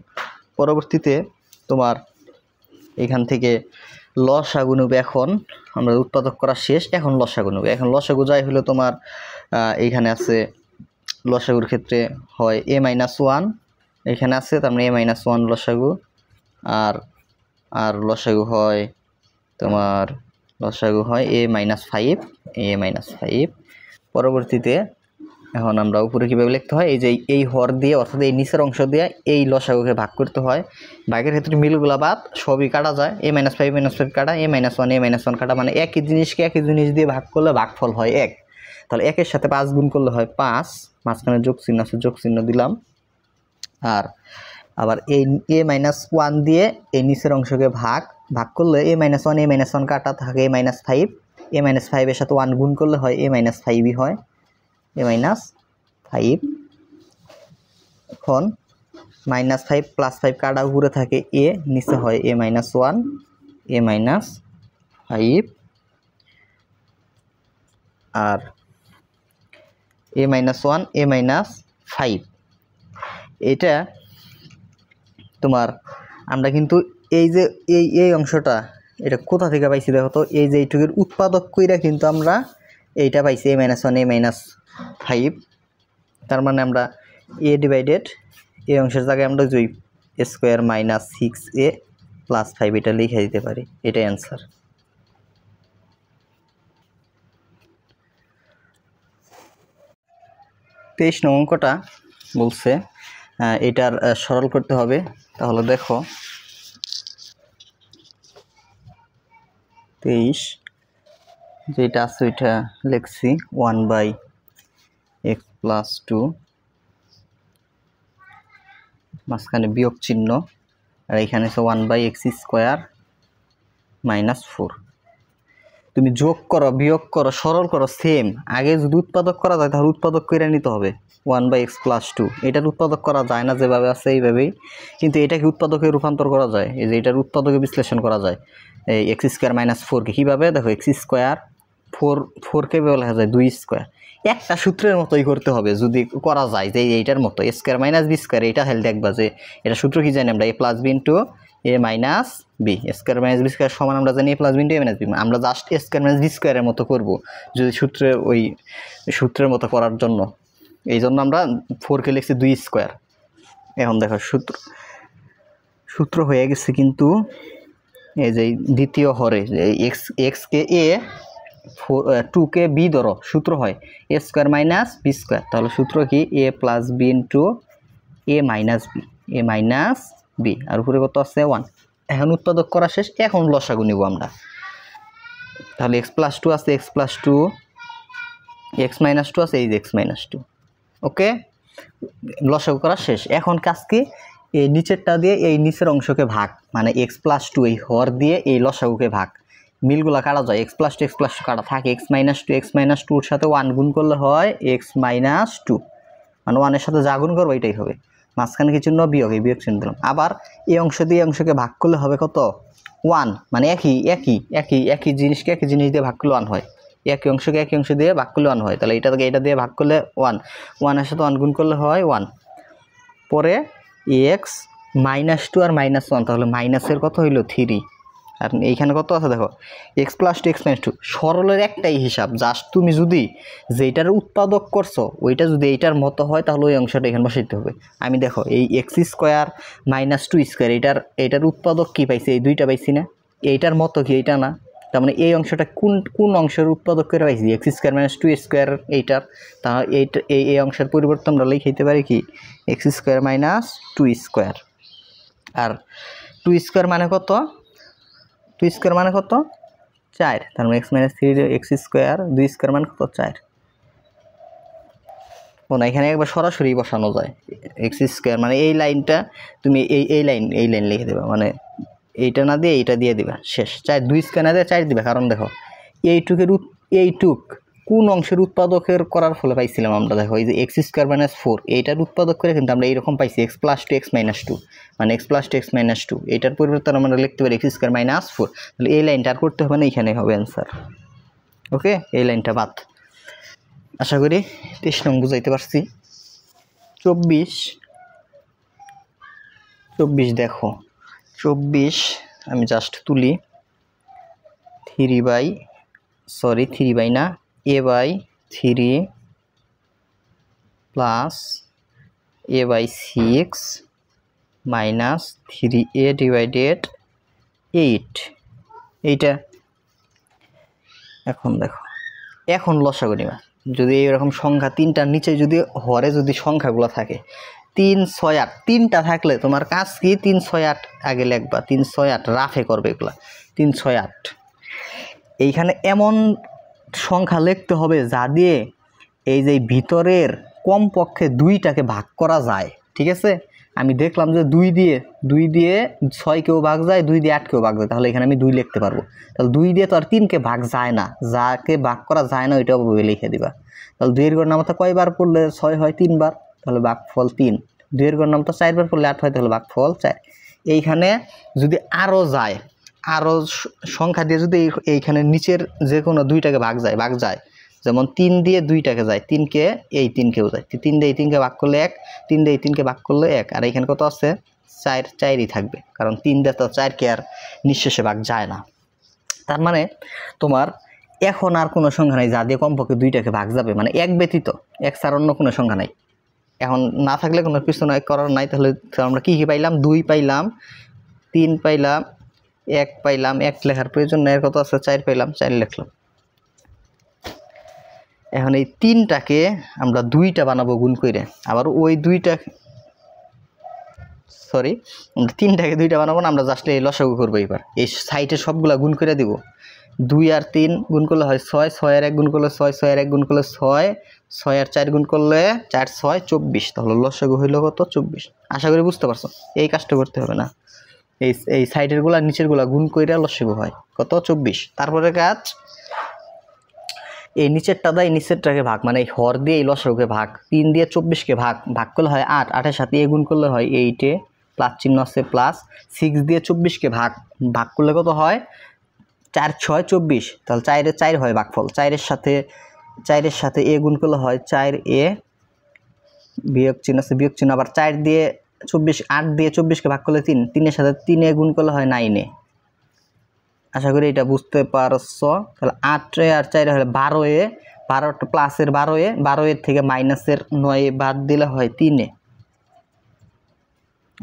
পরবর্তীতে তোমার এখান থেকে লসাগু নেবে। এখন আমরা উৎপাদক করা শেষ, এখন লসাগু নেবে। এখন লসাগু যাই হলো তোমার এইখানে আছে, লসাগুর ক্ষেত্রে হয় a মাইনাস 1, এখানে আছে, তার মানে a মাইনাস 1 লসাগু। আর লসাগু হয় তোমার a মাইনাস 5। পরবর্তীতে এখন আমরা উপরে কীভাবে লিখতে হয়, এই যে এই হর দিয়ে, অর্থাৎ এই নিচের অংশ দিয়ে এই লসাগুকে ভাগ করতে হয়। ভাগের ক্ষেত্রে মিলগুলা বাদ সবই কাটা যায়, a মাইনাস 5 কাটা, a মাইনাস 1 কাটা, মানে একই জিনিসকে একই জিনিস দিয়ে ভাগ করলে ভাগফল হয় 1। তাহলে 1-এর সাথে 5 গুণ করলে হয় 5, মাঝখানে যোগ চিহ্ন আছে, যোগ চিহ্ন দিলাম। আর আবার এই a মাইনাস 1 দিয়ে এই নিচের অংশকে ভাগ করলে a মাইনাস 1 কাটা থাকে a মাইনাস 5, a মাইনাস 5-এর সাথে 1 গুণ করলে হয় a মাইনাস 5ই হয়, a মাইনাস 5। এখন মাইনাস 5 প্লাস 5 কাটা উপরে থাকে a, নিচে হয় a মাইনাস 1, a মাইনাস 5, আর a মাইনাস 1, a মাইনাস 5। এটা তোমার আমরা কিন্তু এই যে এই অংশটা, এটা কোথা থেকে পাইছি দেখো তো, এই যে এইটুকুর উৎপাদক কইরা কিন্তু আমরা এইটা পাইছি a মাইনাস 1, a মাইনাস 5। তার মানে আমরা a ডিভাইডেড এই অংশের জায়গায় আমরা যে স্কোয়ার মাইনাস 6a প্লাস 5 এটা লিখে দিতে পারি, এটাই অ্যান্সার। তেইশ নং অঙ্কটা বলছে এটার সরল করতে হবে। তাহলে দেখো 23 যেটা আছে ওইটা লিখছি 1/x প্লাস 2, মাঝখানে বিয়োগ চিহ্ন, আর এখানে আছে 1/x স্কোয়ার মাইনাস 4। তুমি যোগ করো বিয়োগ করো সরল করো সেম। আগে যদি উৎপাদক করা যায় তাহলে উৎপাদক করে নিতে হবে 1/x+2। এটার উৎপাদক করা যায় না যেভাবে আছে এইভাবেই, কিন্তু এটাকে উৎপাদকে রূপান্তর করা যায়। এই যে এটার উৎপাদকে বিশ্লেষণ করা যায় এই x² - 4কে কীভাবে দেখো, x² 4কে লেখা যায় 2²। একটা সূত্রের মতোই করতে হবে যদি করা যায় যে এইটার মতো a² - b²। এটা হেল দেখবা যে এটা সূত্র কি জানি আমরা, a + b * a - b। a² - b² সমান আমরা জানি a + b * a - b। আমরা জাস্ট a² - b² এর মতো করব যদি ওই সূত্রের মতো করার জন্য। এই জন্য আমরা 4কে লিখছি 2²। এখন দেখো সূত্র হয়ে গেছে, কিন্তু এই যে দ্বিতীয় হরে x কে a 2কে b ধরো, সূত্র হয় a² - b²। তাহলে সূত্র কি a + b * a - b, আর উপরে কত আছে 1। এখন উৎপাদক করা শেষ, এখন লসাগু নিব আমরা। তাহলে x+2 আছে, x+2 x - 2 আছে, এই যে x - 2। ওকে, লসাগু করা শেষ। এখন কাজ কি, এই নিচেরটা দিয়ে এই নিচের অংশকে ভাগ, মানে x+2 এই হর দিয়ে এই লসাগুকে ভাগ। মিলগুলা কাটা যায়, x+2 x+2 কাটা থাকে, x - 2 এর সাথে 1 গুণ করলে হয় x - 2, মানে 1 এর সাথে যা গুণ করবো এটাই হবে। মাঝখানে কি চিহ্ন, বিয়োগ, এই বিয়োগ চিহ্ন দিলাম। আবার এই অংশ দিয়ে অংশকে ভাগ করলে হবে কত, 1, মানে একই জিনিসকে একই জিনিস দিয়ে ভাগ করলে 1 হয়। একই অংশকে একই অংশ দিয়ে ভাগ করলে 1 হয়। তাহলে এটা দিয়ে ভাগ করলে 1 এর সাথে 1 গুণ করলে হয় 1। পরে x - 2 আর -1, তাহলে মাইনাসের কত হইল 3। আর এইখানে কত আছে দেখো, x+2 x - 2 সরলের একটাই হিসাব, জাস্ট তুমি যদি যেটার উৎপাদক করছো ওইটা যদি এইটার মতো হয় তাহলে ওই অংশটা এখানে বসাইতে হবে। আমি দেখো এই x² - 2² এইটার উৎপাদক কি পাইছি, এই দুইটা পাইছি না, এইটার মতো কি এইটা না, তার মানে এই অংশটা কোন অংশের উৎপাদক করে পাইছি, x² - 2² এইটার। তাহলে এই অংশের পরিবর্তন আমরা লিখতে পারি কি x² - 2²। আর 2² মানে কত, 2² মানে কত 4। তার মানে x - 3 x² 2² মানে কত 4। না, এখানে একবার সরাসরি বসানো যায় x² মানে এই লাইনটা তুমি এই লাইন লিখে দেবা, মানে এইটা না দিয়ে এইটা দিয়ে দিবা, শেষ। 4 2² না দিয়ে 4 দিবা, কারণ দেখো এইটুক কোন অংশের উৎপাদকের করার ফলে পাইছিলাম আমরা, দেখো এই যে x² - 4 এইটার উৎপাদক করে কিন্তু আমরা এইরকম পাইছি x+2 x - 2, মানে x+2 x - 2। এইটার পরিবর্তে আমরা লিখতে পারি x² - 4। তাহলে এই লাইনটা আর করতে হবে না, এইখানে হবে অ্যান্সার। ওকে, এই লাইনটা বাদ। আশা করি 23 নং বুঝাইতে পারছি। 24 দেখো, 24 আমি জাস্ট তুলি 3 না, a/3 plus a/6 minus 3a/8 এইটা। এখন দেখো, এখন লসাগু নিবা। যদি এরকম সংখ্যা তিনটার নিচে যদি হরে যদি সংখ্যাগুলো থাকে 3 6 8, তিনটা থাকলে তোমার কাজ কি 3 6 8 আগে লিখবা, 3 6 8 রাফে করবে এগুলা 3 6 8। এইখানে এমন সংখ্যা লিখতে হবে যা দিয়ে এই যে ভিতরের কমপক্ষে 2টাকে ভাগ করা যায়, ঠিক আছে। আমি দেখলাম যে 2 দিয়ে 6কেও ভাগ যায়, 2 দিয়ে 8কেও ভাগ যায়, তাহলে এখানে আমি 2 লিখতে পারবো। তাহলে 2 দিয়ে তো আর 3কে ভাগ যায় না, যাকে ভাগ করা যায় না ওইটাও লিখে দিবা। তাহলে 2 এর গড় নামতা কয়বার পড়লে 6 হয়, 3 বার, তাহলে ভাগফল 3। 2 এর গড় নামতা 4 বার পড়লে 8 হয়, তাহলে ভাগফল 4। এইখানে যদি আরও যায়, আরও সংখ্যা দিয়ে যদি এইখানে নিচের যে কোনো 2টাকে ভাগ যায়, যেমন 3 দিয়ে 2টাকে যায়, 3কে এই 3কেও যায়, 3 দিয়ে এই 3কে ভাগ করলে 1, 3 দিয়ে এই 3কে ভাগ করলে 1। আর এখানে কত আছে 4ই থাকবে, কারণ 3 দিয়ে তো 4কে আর নিঃশেষে ভাগ যায় না। তার মানে তোমার এখন আর কোনো সংখ্যা নাই যা দিয়ে কমপক্ষে 2টাকে ভাগ যাবে, মানে 1 ব্যতীত, 1 ছাড়া অন্য কোনো সংখ্যা নাই। এখন না থাকলে কোনো কিছু নাই করার নাই। তাহলে আমরা কি পাইলাম, 2 পাইলাম, 3 পাইলাম, 1 পাইলাম, 1 লেখার প্রয়োজন নেই, কত আছে 4 পাইলাম, 4 লিখলাম। এখন এই 3টাকে আমরা 2টা বানাবো গুণ করে, আবার ওই 3টাকে 2টা বানাবো না, আমরা জাস্ট এই লসাগু করবো। এবার এই সাইডে সবগুলা গুণ করে দিব। 2 আর 3 গুণ করলে হয় 6, 6 আর 1 গুণ করলে 6, 6 আর 1 গুণ করলে 6, 6 আর 4 গুণ করলে 4 6 24। তাহলে লসাগু হইল কত 24। আশা করি বুঝতে পারছো, এই কাজটা করতে হবে না। এই সাইডের গুলা নিচের গুলা গুণ করে লসাগু হয় কত 24। তারপরে কাজ এই নিচেরটা দেয় নিচেরটাকে ভাগ, মানে এই হর দিয়ে এই লসাগুকে ভাগ, 3 দিয়ে 24কে ভাগ করলে হয় 8, 8-এর সাথে এ গুণ করলে হয় 8, প্লাস চিহ্ন আছে প্লাস, 6 দিয়ে 24কে ভাগ করলে কত হয় 4 6 24, তাহলে 4-এর 4 হয় ভাগফল, 4-এর সাথে এ গুণ করলে হয় 4a, বিয়োগ চিহ্ন আছে বিয়োগ চিহ্ন, আবার 4 দিয়ে 24, 8 দিয়ে 24কে ভাগ করলে 3, 3-এর সাথে 3 গুণ করলে হয় 9। আশা করি এটা বুঝতে পারছো। তাহলে 8 আর 4 হলে 12, 12 প্লাসের 12 থেকে মাইনাসের 9 বাদ দিলে হয় 3,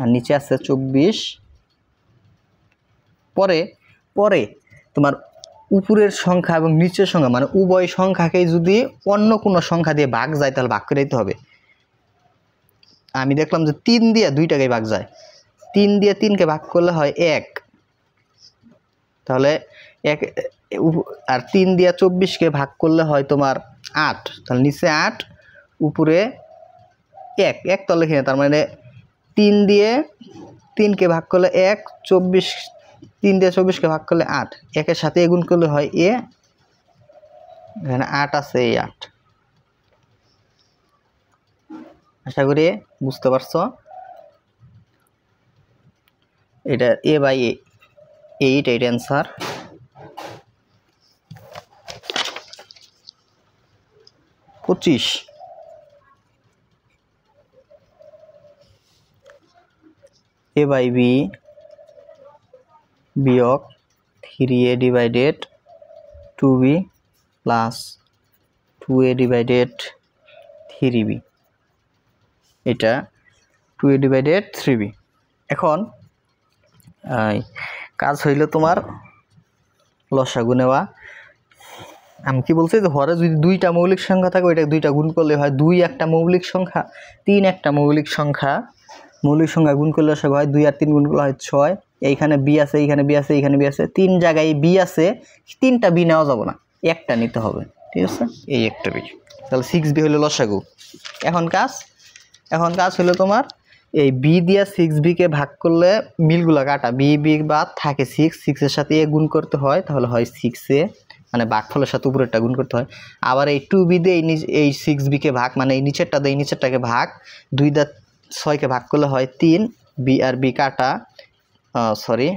আর নিচে আছে 24। পরে তোমার উপরের সংখ্যা এবং নিচের সংখ্যা মানে উভয় সংখ্যাকে যদি অন্য কোনো সংখ্যা দিয়ে ভাগ যায় তাহলে ভাগ করে দিতে হবে। আমি দেখলাম যে 3 দিয়ে 2টাকে ভাগ যায়, 3 দিয়ে 3কে ভাগ করলে হয় 1, তাহলে 1 আর 3 দিয়ে 24কে ভাগ করলে হয় তোমার 8, তাহলে নিচে 8 উপরে 1 তো লিখে, তার মানে 3 দিয়ে 3কে ভাগ করলে 1, 24, 3 দিয়ে 24কে ভাগ করলে 8, 1-এর সাথে গুণ করলে হয় এ, এখানে 8 আছে, এই 8। আশা করি বুঝতে পারছো। এটা a/8, এইট অ্যান্সার। পঁচিশ a/b বিয়োগ 3a divided 2b plus 2a divided 3b, এটা 2a ডিভাইডেড 3b। এখন কাজ হইল তোমার লসাগু নেওয়া। আমি কি বলছি যে হরে যদি 2টা মৌলিক সংখ্যা থাকে ওইটা 2টা গুণ করলে হয় 2 একটা মৌলিক সংখ্যা, 3 একটা মৌলিক সংখ্যা গুণ করলে লসাগু হয় 2 আর 3 গুণ করলে হয় 6। এইখানে বি আছে, এইখানে বি আছে, এইখানে বি আছে, 3 জায়গায় বি আছে, 3টা বি নেওয়া যাবে না, একটা নিতে হবে, ঠিক আছে, এই একটা বি। তাহলে 6b হলো লসাগু। এখন কাজ হলো তোমার এই বি দিয়ে 6b-কে ভাগ করলে মিলগুলো কাটা, বি বাদ থাকে 6-এর সাথে এ গুণ করতে হয়, তাহলে হয় 6a, মানে ভাগফলের সাথে উপরেরটা গুণ করতে হয়। আবার এই 2b দিয়ে এই 6b-কে ভাগ, মানে এই নিচেরটা দিয়ে এই নিচেরটাকে ভাগ, 2 দিয়ে 6-কে ভাগ করলে হয় 3, বি আর বি কাটা, সরি,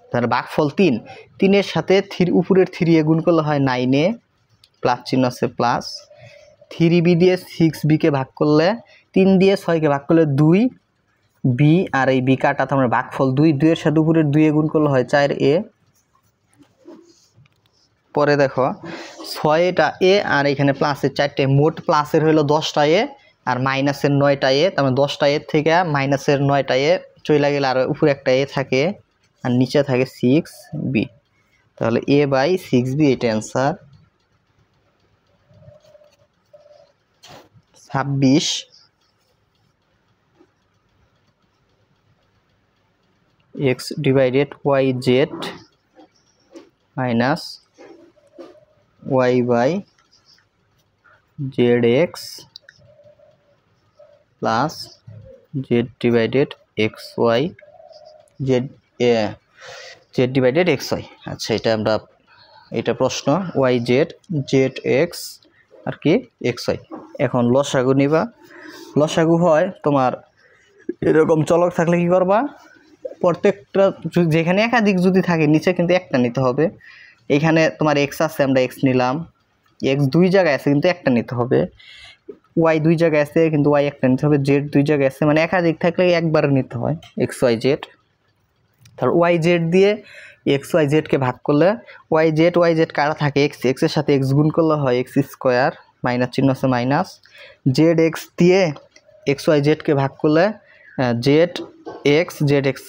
তাহলে ভাগফল 3, 3-এর সাথে উপরের 3 গুণ করলে হয় 9, প্লাস চিহ্ন আছে প্লাস, 3b দিয়ে 6b-কে ভাগ করলে, 3 দিয়ে 6-কে ভাগ করলে 2, বি আর এই বি কাটা, তার মানে ভাগফল 2, 2-এর সাথে উপরের 2 গুণ করলে হয় 4a। পরে দেখো 6টা এ আর এখানে প্লাসের 4টে, মোট প্লাসের হলো 10টা এ আর মাইনাসের 9টা এ, তার মানে 10টা এ থেকে মাইনাসের 9টা এ চলে গেলে আর উপরে একটা এ থাকে আর নিচে থাকে 6b, তাহলে a/6b, এটা answer. 26 x divided yz minus y/zx plus z divided xy, z divided xy। আচ্ছা, এটা প্রশ্ন yz, zx আর কি xy। এখন লসাগু নিবা। লসাগু হয় তোমার এরকম চলক থাকলে কি করবা, প্রত্যেকটা যেখানে একাধিক যদি থাকে নিচে কিন্তু একটা নিতে হবে। এখানে তোমার x আছে, আমরা x নিলাম, x 2 জায়গায় আছে কিন্তু একটা নিতে হবে, y 2 জায়গায় আছে কিন্তু y একটা নিতে হবে, z 2 জায়গায় আছে, মানে একাধিক থাকলে একবার নিতে হয় x y z। তাহলে yz দিয়ে xyz কে ভাগ করলে yz কারা থাকে, x এর সাথে x গুণ করলে হয় x স্কয়ার, মাইনাস চিহ্ন আছে মাইনাস, zx দিয়ে xyz কে ভাগ করলে zx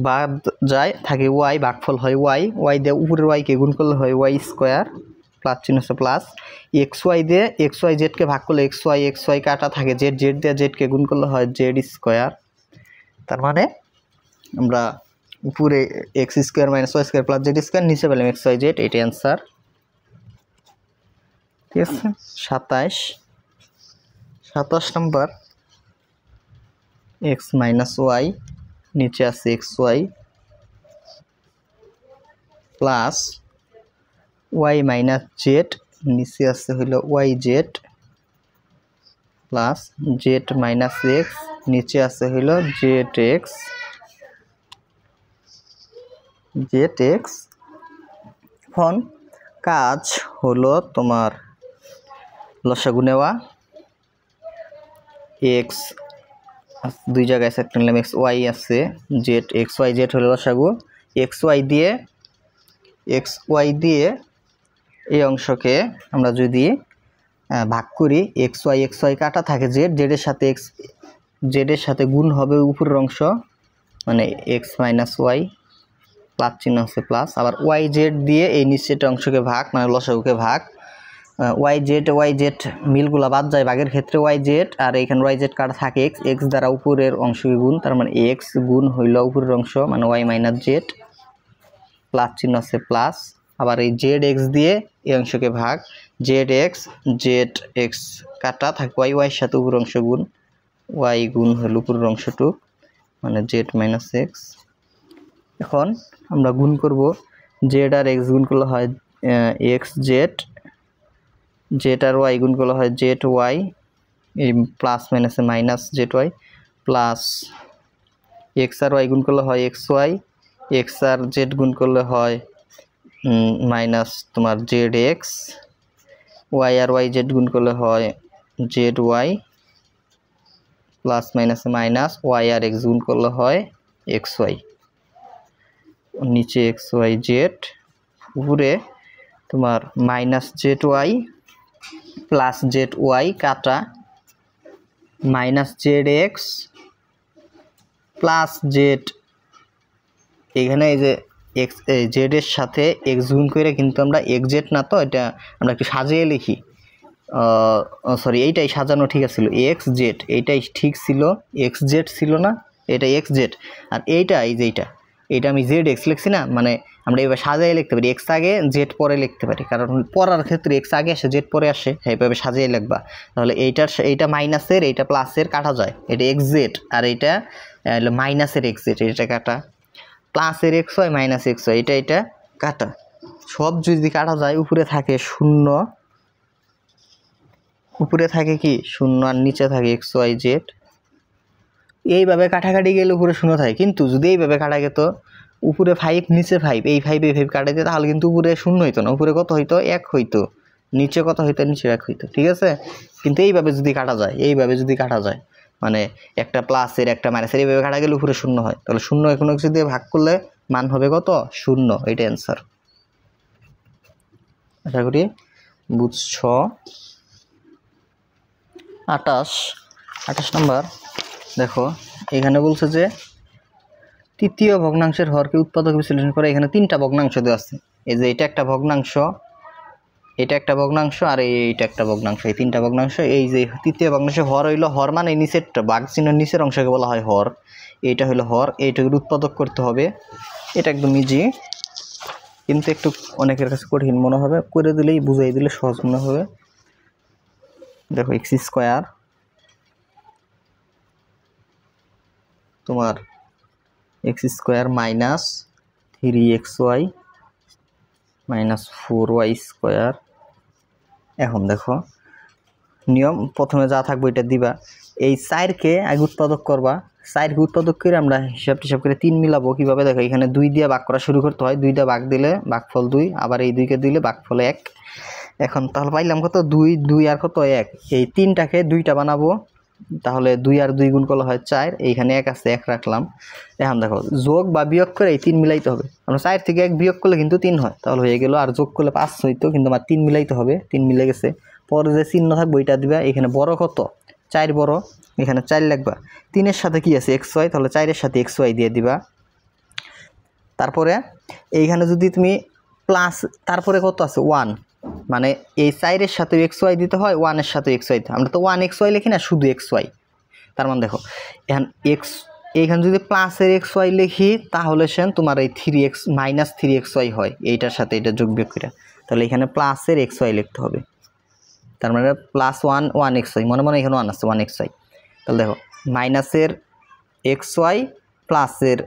বাদ যায়, থাকে y, ভাগফল হয় y দিয়ে উপরের y কে গুণ করলে হয় y স্কয়ার, প্লাস চিহ্ন আছে প্লাস, xy দিয়ে xyz কে ভাগ করলে xy কাটা থাকে z দিয়ে z কে গুণ করলে হয় z স্কয়ার। তার মানে আমরা উপরে x square minus y square plus z square, নিচে পেলাম xyz, এটা অ্যান্সার, ঠিক আছে। 27 নম্বর x মাইনাস y, নিচে আছে xy plus y minus z নিচে আছে হইলো Y Z plus Z minus X, নিচে আছে হইলো জেড এক্স এখন কাজ হলো তোমার লসাগু নেওয়া, এক্স দুই জায়গায় সেক্টর নিলাম, এক্স ওয়াই আছে, জেড এক্স ওয়াই জেড হলো লসাগু, এক্স ওয়াই দিয়ে এই অংশকে আমরা যদি ভাগ করি, এক্স ওয়াই কাটা থাকে জেডের সাথে জেডের সাথে গুণ হবে উপরের অংশ, মানে এক্স মাইনাস ওয়াই, প্লাস চিহ্ন আছে প্লাস, আবার ওয়াই জেড দিয়ে এই নিচের অংশকে ভাগ, মানে লসাগুকে ভাগ, ওয়াই জেড মিলগুলা বাদ যায় ভাগের ক্ষেত্রে, ওয়াই জেড আর এখানে ওয়াই জেড কাটা থাকে এক্স দ্বারা উপরের অংশকে গুণ, তার মানে এক্স গুণ হইল উপরের অংশ মানে ওয়াই মাইনাস জেড, প্লাস চিহ্ন আছে প্লাস, আবার এই জেড এক্স দিয়ে এই অংশকে ভাগ, জেড এক্স কাটা থাকে ওয়াইয়ের সাথে উপরের অংশ গুণ, ওয়াই গুণ হইল উপরের অংশটুক মানে জেড মাইনাস এক্স। এখন আমরা গুণ করব, জেড আর এক্স গুণ করলে হয় এক্স জেড আর ওয়াই গুণ করলে হয় জেড ওয়াই, এই প্লাস মাইনাসে minus Z Y, plus X আর ওয়াই গুণ করলে হয় এক্স ওয়াই, এক্স আর জেড গুণ করলে হয় মাইনাস তোমার জেড এক্স, ওয়াই আর ওয়াই জেড গুণ করলে হয় জেড ওয়াই, প্লাস মাইনাসে মাইনাস, ওয়াই আর এক্স গুণ করলে হয় এক্স ওয়াই, নিচে এক্স ওয়াই জেড, উপরে তোমার minus Z Y plus Z Y কাটা minus Z X plus Z, এখানে এই যে এক্স জেডের সাথে এক্স গুণ করে কিন্তু আমরা এক্স জেড না, তো এটা আমরা একটু সাজিয়ে লিখি, সরি এইটাই সাজানো ঠিক আছিল, এক্স জেড এইটাই ঠিক ছিল, এক্স জেড ছিল না, এটা এক্স জেড, আর এইটা এই যে এইটা আমি জেড এক্স লিখছি না, মানে আমরা এবার সাজিয়ে লিখতে পারি, এক্স আগে জেড পরে লিখতে পারি, কারণ পড়ার ক্ষেত্রে এক্স আগে আসে জেড পরে আসে, এইভাবে সাজিয়ে লিখবা, তাহলে এইটা মাইনাসের এইটা প্লাসের কাটা যায়, এটা এক্স জেড আর এইটা মাইনাসের এক্স জেড, এটা কাটা, প্লাসের X Y minus x Y এটা কাটা, সব যদি কাটা যায় উপরে থাকে শূন্য, উপরে থাকে কি শূন্য আর নিচে থাকে এক্স ওয়াই জেড, এইভাবে কাটাকাটি গেলে উপরে শূন্য থাকে, কিন্তু যদি এইভাবে কাটা যেত উপরে 5 নিচে 5, এই 5 এই 5 কাটাইতে, তাহলে কিন্তু উপরে শূন্য হইতো না, উপরে কত হইতো 1 হইতো, নিচে কত হইতো নিচে 1 হইতো, ঠিক আছে। কিন্তু এইভাবে যদি কাটা যায় মানে একটা প্লাসের একটা মাইনাসের এইভাবে কাটা গেলে উপরে শূন্য হয়, তাহলে শূন্য কোনো কিছু দিয়ে ভাগ করলে মান হবে কত শূন্য, এইটা অ্যান্সার। আশা করি বুঝছ। 28 নম্বর দেখো, এখানে বলছে যে তৃতীয় ভগ্নাংশের হরকে উৎপাদক বিশ্লেষণ করে, এখানে 3টা ভগ্নাংশ দেওয়া আছে, এই যে এটা একটা ভগ্নাংশ, এটা একটা ভগ্নাংশ আর এইটা একটা ভগ্নাংশ, এই 3টা ভগ্নাংশ, এই যে তৃতীয় ভগ্নাংশে হর হইলো, হর মানে নিচেরটা ভাগ চিহ্নের নিচের অংশকে বলা হয় হর, এইটা হইলো হর, এইটাকে উৎপাদক করতে হবে, এটা একদম ইজি, কিন্তু একটু অনেকের কাছে কঠিন মনে হবে, করে দিলেই বুঝাই দিলে সহজ মনে হবে। দেখো এক্স স্কোয়ার তোমার x square minus 3xy minus 4y square. এখন দেখো নিয়ম, প্রথমে যা থাকবে এটা দিবা, এই 4কে আগে উৎপাদক করবা, 4কে উৎপাদক করে আমরা হিসাব করে 3 মিলাবো, কিভাবে দেখো এখানে 2 দিয়ে ভাগ করা শুরু করতে হয়, 2 দিয়ে ভাগ দিলে ভাগফল 2, আবার এই 2কে দিলে ভাগফল 1, এখন তাহলে পাইলাম কত 2 আর কত 1, এই 3টাকে 2টা বানাবো, তাহলে 2 আর 2 গুণ করলে হয় 4, এইখানে 1 আছে 1 রাখলাম। এখন দেখো যোগ বা বিয়োগ করে এই 3 মিলাইতে হবে, আমরা 4 থেকে 1 বিয়োগ করলে কিন্তু 3 হয়, তাহলে হয়ে গেল, আর যোগ করলে 5 হইতো, কিন্তু আমার 3 মিলাইতে হবে, 3 মিলে গেছে, পরে যে চিহ্ন থাকবে ওইটা দিবা, এখানে বড় কত 4 বড়, এখানে 4 লিখবা, 3-এর সাথে কি আছে xy, তাহলে 4-এর সাথে xy দিয়ে দিবা, তারপরে এইখানে যদি তুমি প্লাস, তারপরে কত আছে 1, মানে এই 4-এর সাথে xy দিতে হয়, 1-এর সাথে xy দিতে হয়, আমরা তো 1xy লিখি না, শুধু xy, তার মানে দেখো এখন এইখানে যদি প্লাসের xy লিখি তাহলে সেন তোমার এই 3x মাইনাস 3xy হয়, এইটার সাথে এটা যোগ বিয়োগ করে, তাহলে এখানে প্লাসের xy লিখতে হবে, তার মানে প্লাস 1xy, মনে মনে এখানে 1 আছে 1xy, তাহলে দেখো মাইনাসের xy প্লাসের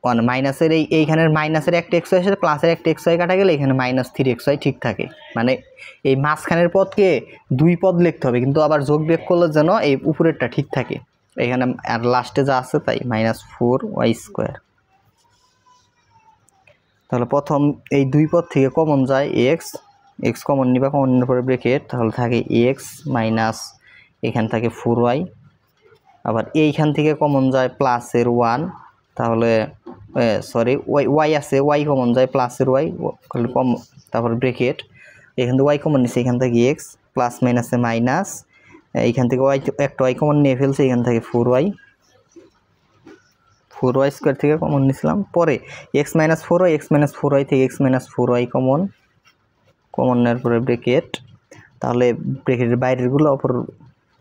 ওয়ান মাইনাসের এইখানের মাইনাসের একটা এক্স ওয়াই সাথে প্লাসের একটা এক্স ওয়াই কাটা গেলে এখানে -3 xy ঠিক থাকে। মানে এই মাঝখানের পদকে দুই পদ লিখতে হবে, কিন্তু আবার যোগ বিয়োগ করলে যেন এই উপরেরটা ঠিক থাকে। এখানে আর লাস্টে যা আছে তাই -4y²। তাহলে প্রথম এই দুই পদ থেকে কমন যায় এক্স কমন নিবা, কমন নেওয়ার পরে ব্রেকেট, তাহলে থাকে এক্স মাইনাস এখান থেকে 4y। আবার এইখান থেকে কমন যায় প্লাসের 1, তাহলে সরি ওয়াই আছে, ওয়াই কমন যায় প্লাসের ওয়াই কম, তারপর ব্রেকেট এখান থেকে ওয়াই কমন নিচ্ছে, এখান থেকে এক্স প্লাস মাইনাসে মাইনাস, এইখান থেকে ওয়াই একটা ওয়াই কমন নিয়ে ফেলছে, এখান থেকে 4y স্কোয়ার থেকে কমন নিয়েছিলাম। পরে এক্স মাইনাস 4y থেকে এক্স মাইনাস 4y কমন নেওয়ার পরে ব্রেকেট, তাহলে ব্রেকেটের বাইরেরগুলো অপর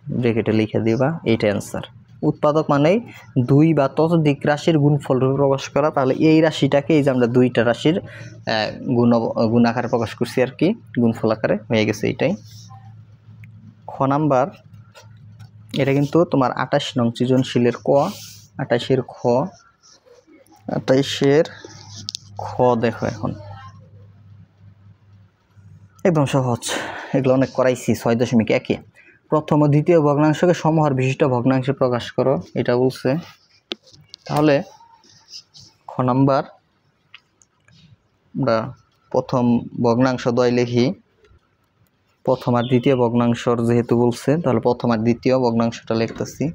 ব্রেকেটে লিখে দিবা, এইটা অ্যান্সার। উৎপাদক মানেই দুই বা ততোধিক রাশির গুণফল রূপে প্রকাশ করা। তাহলে এই রাশিটাকে এই যে আমরা দুইটা রাশির গুণ আকারে প্রকাশ করছি আর কি, গুণফল আকারে হয়ে গেছে এইটাই। খ নাম্বার, এটা কিন্তু তোমার 28 নং সৃজনশীলের ক, 28-এর খ, 28-এর খ দেখো এখন একদম সহজ, এগুলো অনেক করাইছি। 6.1-এ প্রথম ও দ্বিতীয় ভগ্নাংশকে সমহর বিশিষ্ট ভগ্নাংশে প্রকাশ করো, এটা বলছে। তাহলে খ নাম্বার আমরা প্রথম ভগ্নাংশ দ্বয় লিখি, প্রথম আর দ্বিতীয় ভগ্নাংশর যেহেতু বলছে, তাহলে প্রথম আর দ্বিতীয় ভগ্নাংশটা লিখতেছি।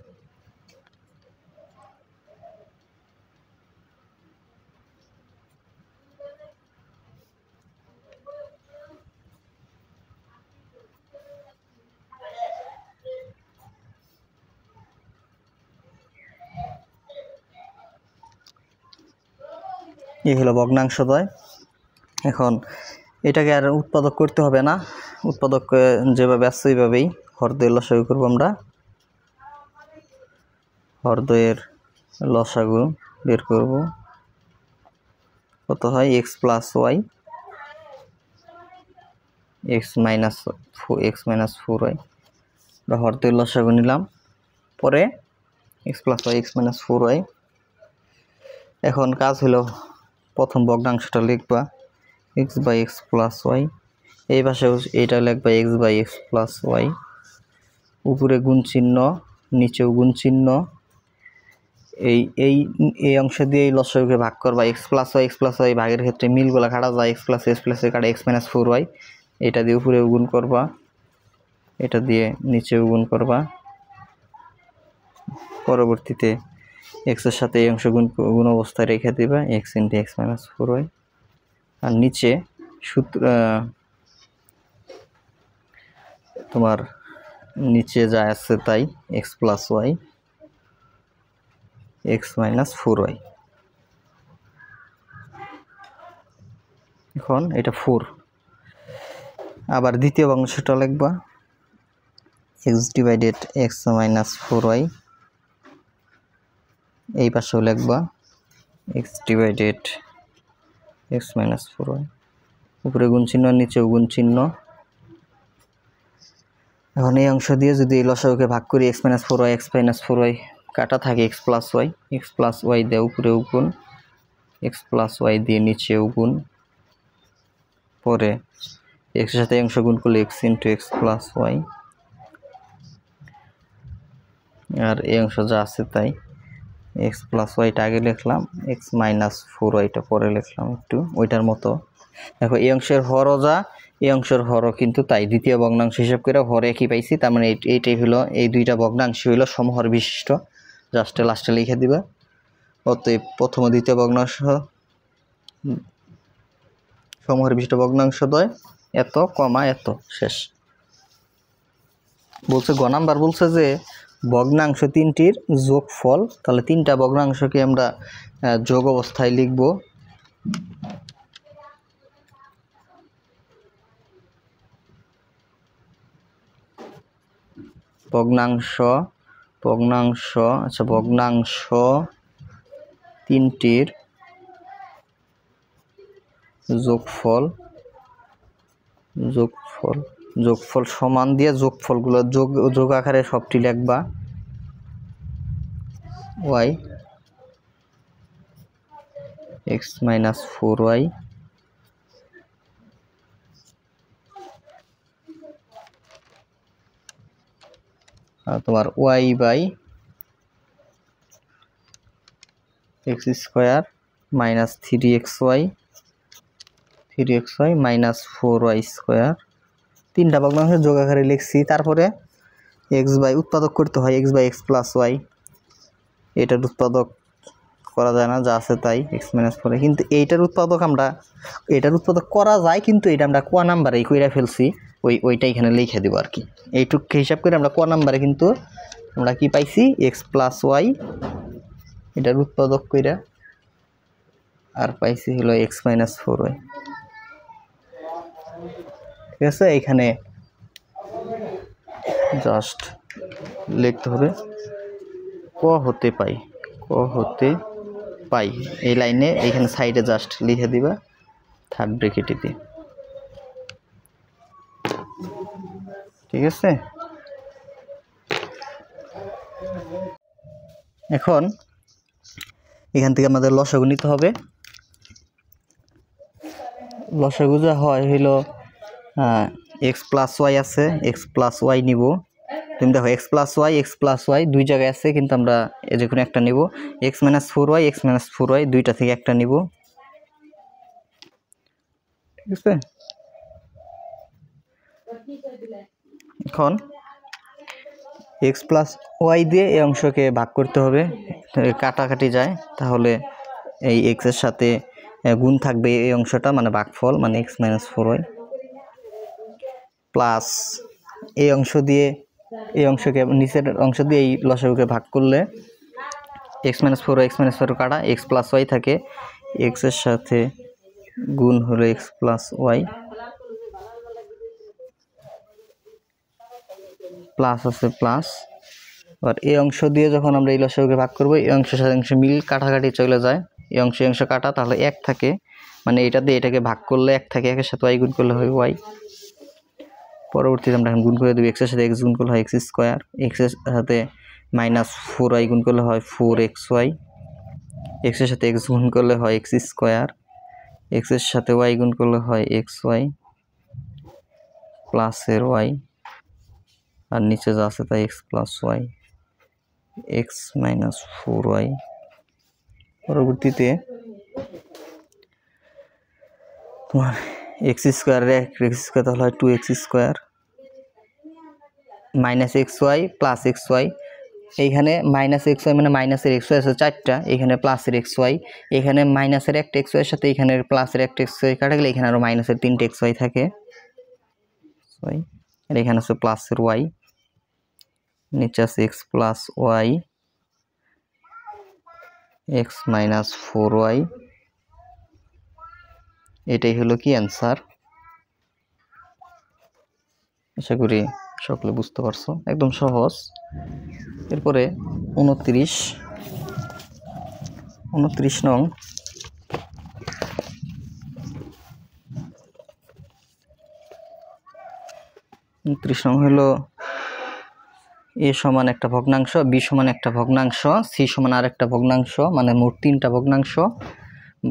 এই হলো ভগ্নাংশদ্বয়। এখন এটাকে আর উৎপাদক করতে হবে না, উৎপাদক যেভাবে আসছে ওইভাবেই হরদ্বয়ের লসাগু করবো আমরা। হরদ্বয়ের লসাগু বের করব, কত হয় X plus Y, x minus 4y, বা হরদ্বয়ের লসাগু নিলাম। পরে x plus Y x minus 4y। এখন কাজ হলো প্রথম ভগ্নাংশটা লিখবা X by X plus Y, এই পাশে এইটা লিখবা X by X plus Y, উপরে গুণ চিহ্ন নিচেও গুণ চিহ্ন। এই অংশ দিয়ে এই লসাগুকে ভাগ করবা, এক্স প্লাস ওয়াই ভাগের ক্ষেত্রে মিলগুলা কাটা যায়, এক্স প্লাস কাটা এক্স মাইনাস 4y, এটা দিয়ে উপরেও গুণ করবা, এটা দিয়ে নিচেও গুণ করবা। পরবর্তীতে এক্সের সাথে এই অংশ গুণ অবস্থায় রেখে দিবা, X into X minus 4y। আর নিচে সূত্র তোমার নিচে যা আছে তাই x plus Y x minus 4y। এখন এটা 4। আবার দ্বিতীয় ভগ্নাংশটা লিখবা x divided x minus 4y, এই পাশেও লিখবা x divided x minus 4y, উপরে গুণ চিহ্ন নিচেও গুণ চিহ্ন। এখন এই অংশ দিয়ে যদি এই লসাগুকে ভাগ করি, এক্স মাইনাস 4y কাটা থাকে এক্স প্লাস ওয়াই দিয়ে উপরেও গুণ, এক্স প্লাস ওয়াই দিয়ে নিচেও গুণ। পরে এক্সের সাথে এই অংশ গুণ করলে X into x plus Y, আর এই অংশ যা আছে তাই এক্স প্লাস ওয়াইটা আগে লিখলাম, এক্স মাইনাস 4yটা পরে লিখলাম একটু ওইটার মতো। দেখো এই অংশের হরও যা, এই অংশের হরও কিন্তু তাই, দ্বিতীয় ভগ্নাংশ হিসাব করে হর একই পাইছি। তার মানে এইটাই হলো, এই দুইটা ভগ্নাংশ হইলো সমহর বিশিষ্ট, জাস্ট লাস্টে লিখে দিবা। অতএব প্রথম ও দ্বিতীয় ভগ্নাংশ সমহর বিশিষ্ট ভগ্নাংশ দ্বয় এত কমা এত, শেষ। বলছে গ নাম্বার বলছে যে ভগ্নাংশ তিনটির যোগফল, তাহলে তিনটা ভগ্নাংশকে আমরা যোগ অবস্থায় লিখব। ভগ্নাংশ তিনটির যোগফল সমান দিয়ে যোগফলগুলো যোগ আকারে সবটি লিখবা, ওয়াই এক্স মাইনাস 4y আর তোমার y by X square minus 3xy minus 4y square. তিনটা ভগ্নাংশ যোগ আকারে লিখছি। তারপরে এক্স বাই উৎপাদক করতে হয়, X by X plus Y. এটার উৎপাদক করা যায় না, যা আছে তাই এক্স মাইনাস 4y। কিন্তু এটার উৎপাদক করা যায়, কিন্তু এটা আমরা ক নাম্বারেই কইরা ফেলছি, ওইটা এখানে লিখে দিব আর কি। এইটুকু হিসাব করে আমরা ক নাম্বারে কিন্তু আমরা কি পাইছি, এক্স প্লাস ওয়াই এটার উৎপাদক কইরা, আর পাইছি হলো এক্স মাইনাস 4y। ঠিক আছে, এখানে জাস্ট লিখতে হবে ক হতে পাই, এই লাইনে এইখানে সাইডে জাস্ট লিখে দিবা থার্ড ব্র্যাকেটে দিয়ে। ঠিক আছে, এখন এখান থেকে আমাদের লসাগু নিতে হবে। লসাগু যা হয় হইলো এক্স প্লাস ওয়াই আছে, এক্স প্লাস ওয়াই নিব। তুমি দেখো এক্স প্লাস ওয়াই দুই জায়গায় আছে, কিন্তু আমরা যে কোনো একটা নিব। এক্স মাইনাস 4y দুইটা থেকে একটা নিব। ঠিক আছে, এখন এক্স প্লাস ওয়াই দিয়ে এই অংশকে ভাগ করতে হবে, কাটাকাটি যায়, তাহলে এই এক্স এর সাথে গুণ থাকবে এই অংশটা, মানে ভাগফল, মানে এক্স মাইনাস 4y প্লাস এই অংশ দিয়ে এই অংশকে নিচের অংশ দিয়ে এই লসাগুকে ভাগ করলে এক্স মাইনাস 4y কাটা, এক্স প্লাস ওয়াই থাকে, এক্স এর সাথে গুণ হলো এক্স প্লাস ওয়াই প্লাস আছে প্লাস। আর এই অংশ দিয়ে যখন আমরা এই লসাগুকে ভাগ করবো, এই অংশের সাথে অংশ মিল কাটাকাটি চলে যায়, এই অংশ কাটা, তাহলে এক থাকে, মানে এটা দিয়ে এটাকে ভাগ করলে এক থাকে, একের সাথে ওয়াই গুণ করলে হয় ওয়াই। পরবর্তীতে আমরা এখন গুণ করে দেবো, এক্সের সাথে এক্স গুণ করলে হয় এক্স স্কোয়ার, এক্সের সাথে মাইনাস 4y গুণ করলে হয় 4xy, এক্সের সাথে এক্স গুণ করলে হয় এক্স স্কোয়ার, এক্সের সাথে ওয়াই গুণ করলে হয় xy প্লাসের ওয়াই, আর নিচে যা আছে তাই x plus Y x minus 4y। পরবর্তীতে তোমার এক্স স্কোয়ার তাহলে হয় 2x square minus xy plus xy। এইখানে মাইনাস xy মানে মাইনাসের xy আছে 4টা, এখানে প্লাসের xy, এখানে মাইনাসের একটা xy এর সাথে এখানে প্লাসের একটা xy কাটা গেলে এখানে আরো মাইনাসের 3টে xy থাকে, আর এখানে আছে প্লাসের y, নিচে আছে x plus Y x minus 4y। এটাই হলো কি অ্যান্সার। আশা করি সকলে বুঝতে পারছো, একদম সহজ। এরপরে 29 নং, 29 নং হলো এ সমান একটা ভগ্নাংশ, বি সমান একটা ভগ্নাংশ, সি সমান আর একটা ভগ্নাংশ, মানে মোট 3টা ভগ্নাংশ।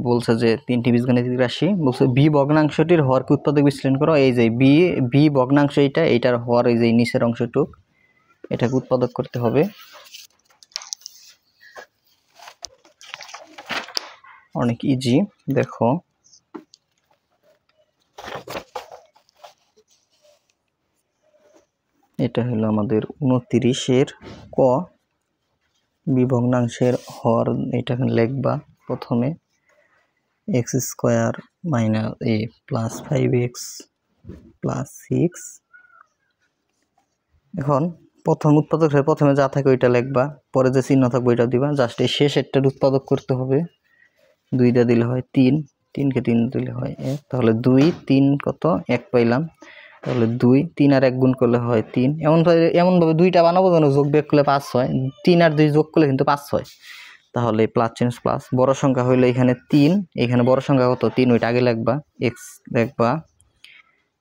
বলছে যে 3টি বীজগণিতিক রাশি, বলছে বি ভগ্নাংশটির হরকে উৎপাদক বিশ্লেষণ করো। এই যে বি ভগ্নাংশ এইটার হর এই যে নিচের অংশটুক, এটাকে উৎপাদক করতে হবে। অনেক ইজি, দেখো এটা হলো আমাদের 29-এর ক, বি ভগ্নাংশের হর এটা লিখবা প্রথমে x square minus plus 5x plus 6। এখন প্রথম উৎপাদক প্রথমে যা থাকে ওইটা লিখবা, পরে যে চিহ্ন থাকবে ওইটা দিবা, জাস্ট এই শেষেরটার উৎপাদক করতে হবে। 2টা দিলে হয় 3, 3কে 3 দিলে হয় 1, তাহলে 2 3 কত 1 পাইলাম, তাহলে 2 3 আর 1 গুণ করলে হয় 3। এমনভাবে 2টা বানাবো যেন যোগ বিয়োগ করলে 5 হয়, 3 আর 2 যোগ করলে কিন্তু 5 হয়, তাহলে প্লাস চেঞ্জ প্লাস। বড় সংখ্যা হইলে এখানে 3, এখানে বড় সংখ্যা কত 3, ওইটা আগে লিখবা, x লিখবা,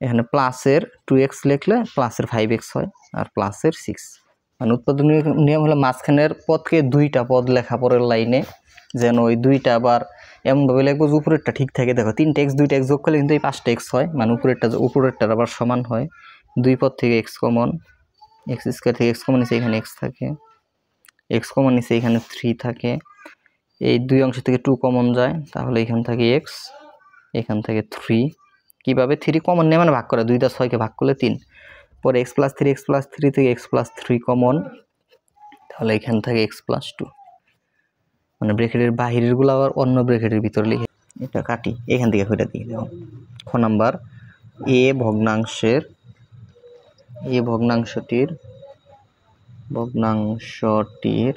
এখানে প্লাসের 2x লিখলে প্লাসের 5x হয়, আর প্লাসের 6। মানে উৎপাদক নিয়ম হলো মাঝখানের পদকে 2টা পদ লেখা পরের লাইনে, যেন ওই 2টা আবার এমনভাবে লিখবো যে উপরেরটা ঠিক থাকে। দেখো 3টা x 2টা x যোগ করলে কিন্তু এই 5টা x হয়, মানে উপরেরটার আবার সমান হয়। 2 পদ থেকে x কমন, x স্কয়ার থেকে x কমন নিচে এখানে x থাকে, x কমন নিচে এখানে 3 থাকে, এই 2 অংশ থেকে 2 কমন যায়, তাহলে এখান থেকে x, এখান থেকে 3। কিভাবে 3 কমন নেয় মানে ভাগ করা, 2 দ্বারা 6 কে ভাগ করলে 3, পরে x প্লাস 3 থেকে x প্লাস 3 কমন, তাহলে এখান থেকে x প্লাস 2, মানে ব্র্যাকেটের বাহিরের গুলো আবার অন্য ব্র্যাকেটের ভিতরে লিখে এটা কাটি, এখান থেকে কইটা দিয়ে দাও। খ নাম্বার a ভগ্নাংশটির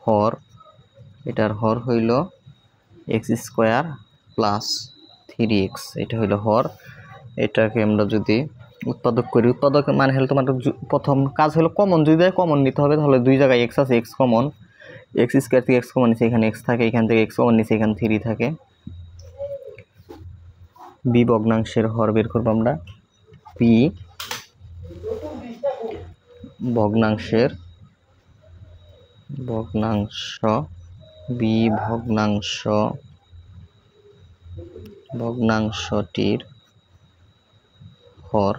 হর, এটার হর হইল x স্কয়ার প্লাস 3x, এটা হইল হর। এটাকে আমরা যদি উৎপাদক করি, উৎপাদক মানে হলো তোমার প্রথম কাজ হলো কমন, দুই জায়গায় কমন নিতে হবে, তাহলে দুই জায়গায় x আছে, x কমন, x স্কয়ার থেকে x কমন নিচে এখানে x থাকে, এখান থেকে x কমন নিচে এখানে 3 থাকে। b ভগ্নাংশের হর বের করব আমরা, b ভগ্নাংশের ভগ্নাংশটির হর,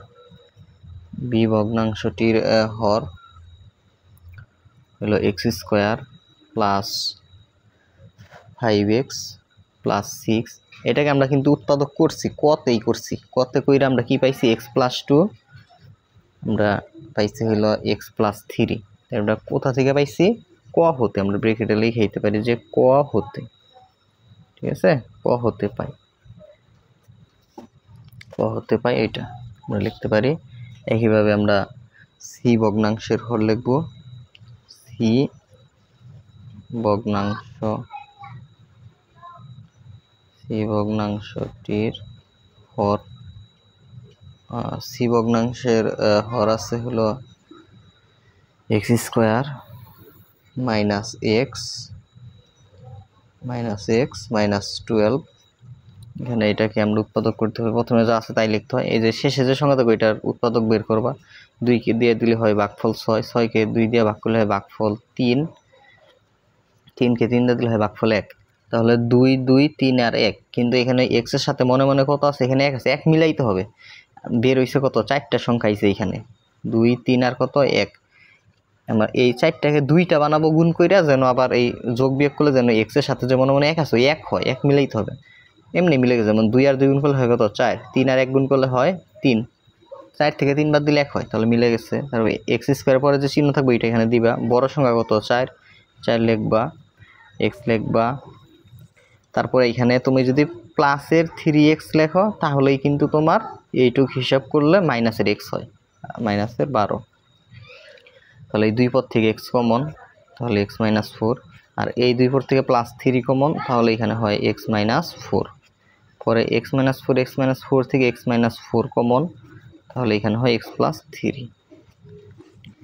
b ভগ্নাংশটির হর হলো x square plus 5x plus 6। এটাকে আমরা কিন্তু উৎপাদক করছি, কতেই করছি, কতে কইরা আমরা কি পাইছি x প্লাস 2, আমরা পাইছি হলো x প্লাস 3। আমরা কোথা থেকে পাইছি, ক হতে, আমরা ব্র্যাকেটে লিখে দিতে পারি যে ক হতে, ঠিক আছে, ক হতে পাই, এটা আমরা লিখতে পারি। একইভাবে আমরা c ভগ্নাংশের হর লিখব, c ভগ্নাংশটির হর, c ভগ্নাংশের হর আছে হলো x square minus x minus 12। এখানে এটাকে আমরা উৎপাদক করতে হবে, প্রথমে যা আছে তাই লিখতে হয়। এই যে শেষে যে সংখ্যা থাকবে এটার উৎপাদক বের করবা, 2 কে দিয়ে দিলে হয় ভাগফল 6, 6 কে 2 দিয়ে ভাগ করলে হয় ভাগফল 3, 3 কে 3 দিয়ে দিলে হয় ভাগফল 1, তাহলে 2 2 3 আর 1। কিন্তু এখানে x এর সাথে মনে মনে কত আছে, এখানে 1 আছে, 1 মিলাইতে হবে। বের হইছে কত, 4টা সংখ্যা আইছে এখানে, 2 3 আর কত 1। আমরা এই 4টাকে 2টা বানাবো গুণ কইরা, যেন আবার এই যোগ বিয়োগ করলে যেন x এর সাথে যে মনে মনে 1 আছে 1 হয়, 1 মিলাইতে হবে। এমনি মিলে গেছে, যেমন 2 আর 2 গুণ করলে হয় কত 4, 3 আর 1 গুণ করলে হয় 3, 4 থেকে 3 বাদ দিলে 1 হয়, তাহলে মিলে গেছে। তারপরে x স্কয়ার পরে যে চিহ্ন থাকবে এটা এখানে দিবা, বড় সংখ্যা কত 4, 4 লিখবা, x লিখবা। তারপরে এখানে তুমি যদি প্লাসের 3x লেখো তাহলেই কিন্তু তোমার এইটুক হিসাব করলে মাইনাসের x হয়, মাইনাসের 12। তাহলে এই 2 পদ থেকে x কমন, তাহলে x মাইনাস 4, আর এই 2 পদ থেকে প্লাস 3 কমন, তাহলে এখানে হয় x মাইনাস 4। পরে x মাইনাস 4 থেকে x মাইনাস 4 কমন, তাহলে এখানে হয় x প্লাস 3।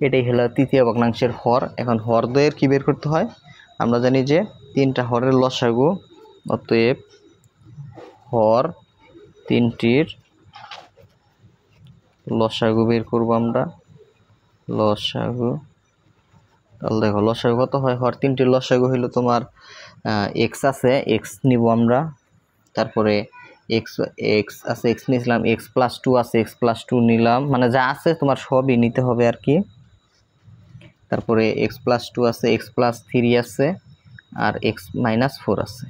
এটাই হলো তৃতীয় ভগ্নাংশের হর। এখন হর দ্বয়ের কি বের করতে হয়, আমরা জানি যে 3টা হরের লসাগু, অতএব হর 3টির লসাগু বের করব আমরা, লসাগু। তাহলে দেখো লসাগু কত হয়, হর 3টির লসাগু হইলো তোমার x আছে, x নিব আমরা, তারপরে x আছে, x নিলাম, x প্লাস 2 আছে, x প্লাস 2 নিলাম, মানে যা আছে তোমার সবই নিতে হবে আর কি। তারপরে x প্লাস 2 আছে, x প্লাস 3 আছে, আর x মাইনাস 4 আছে,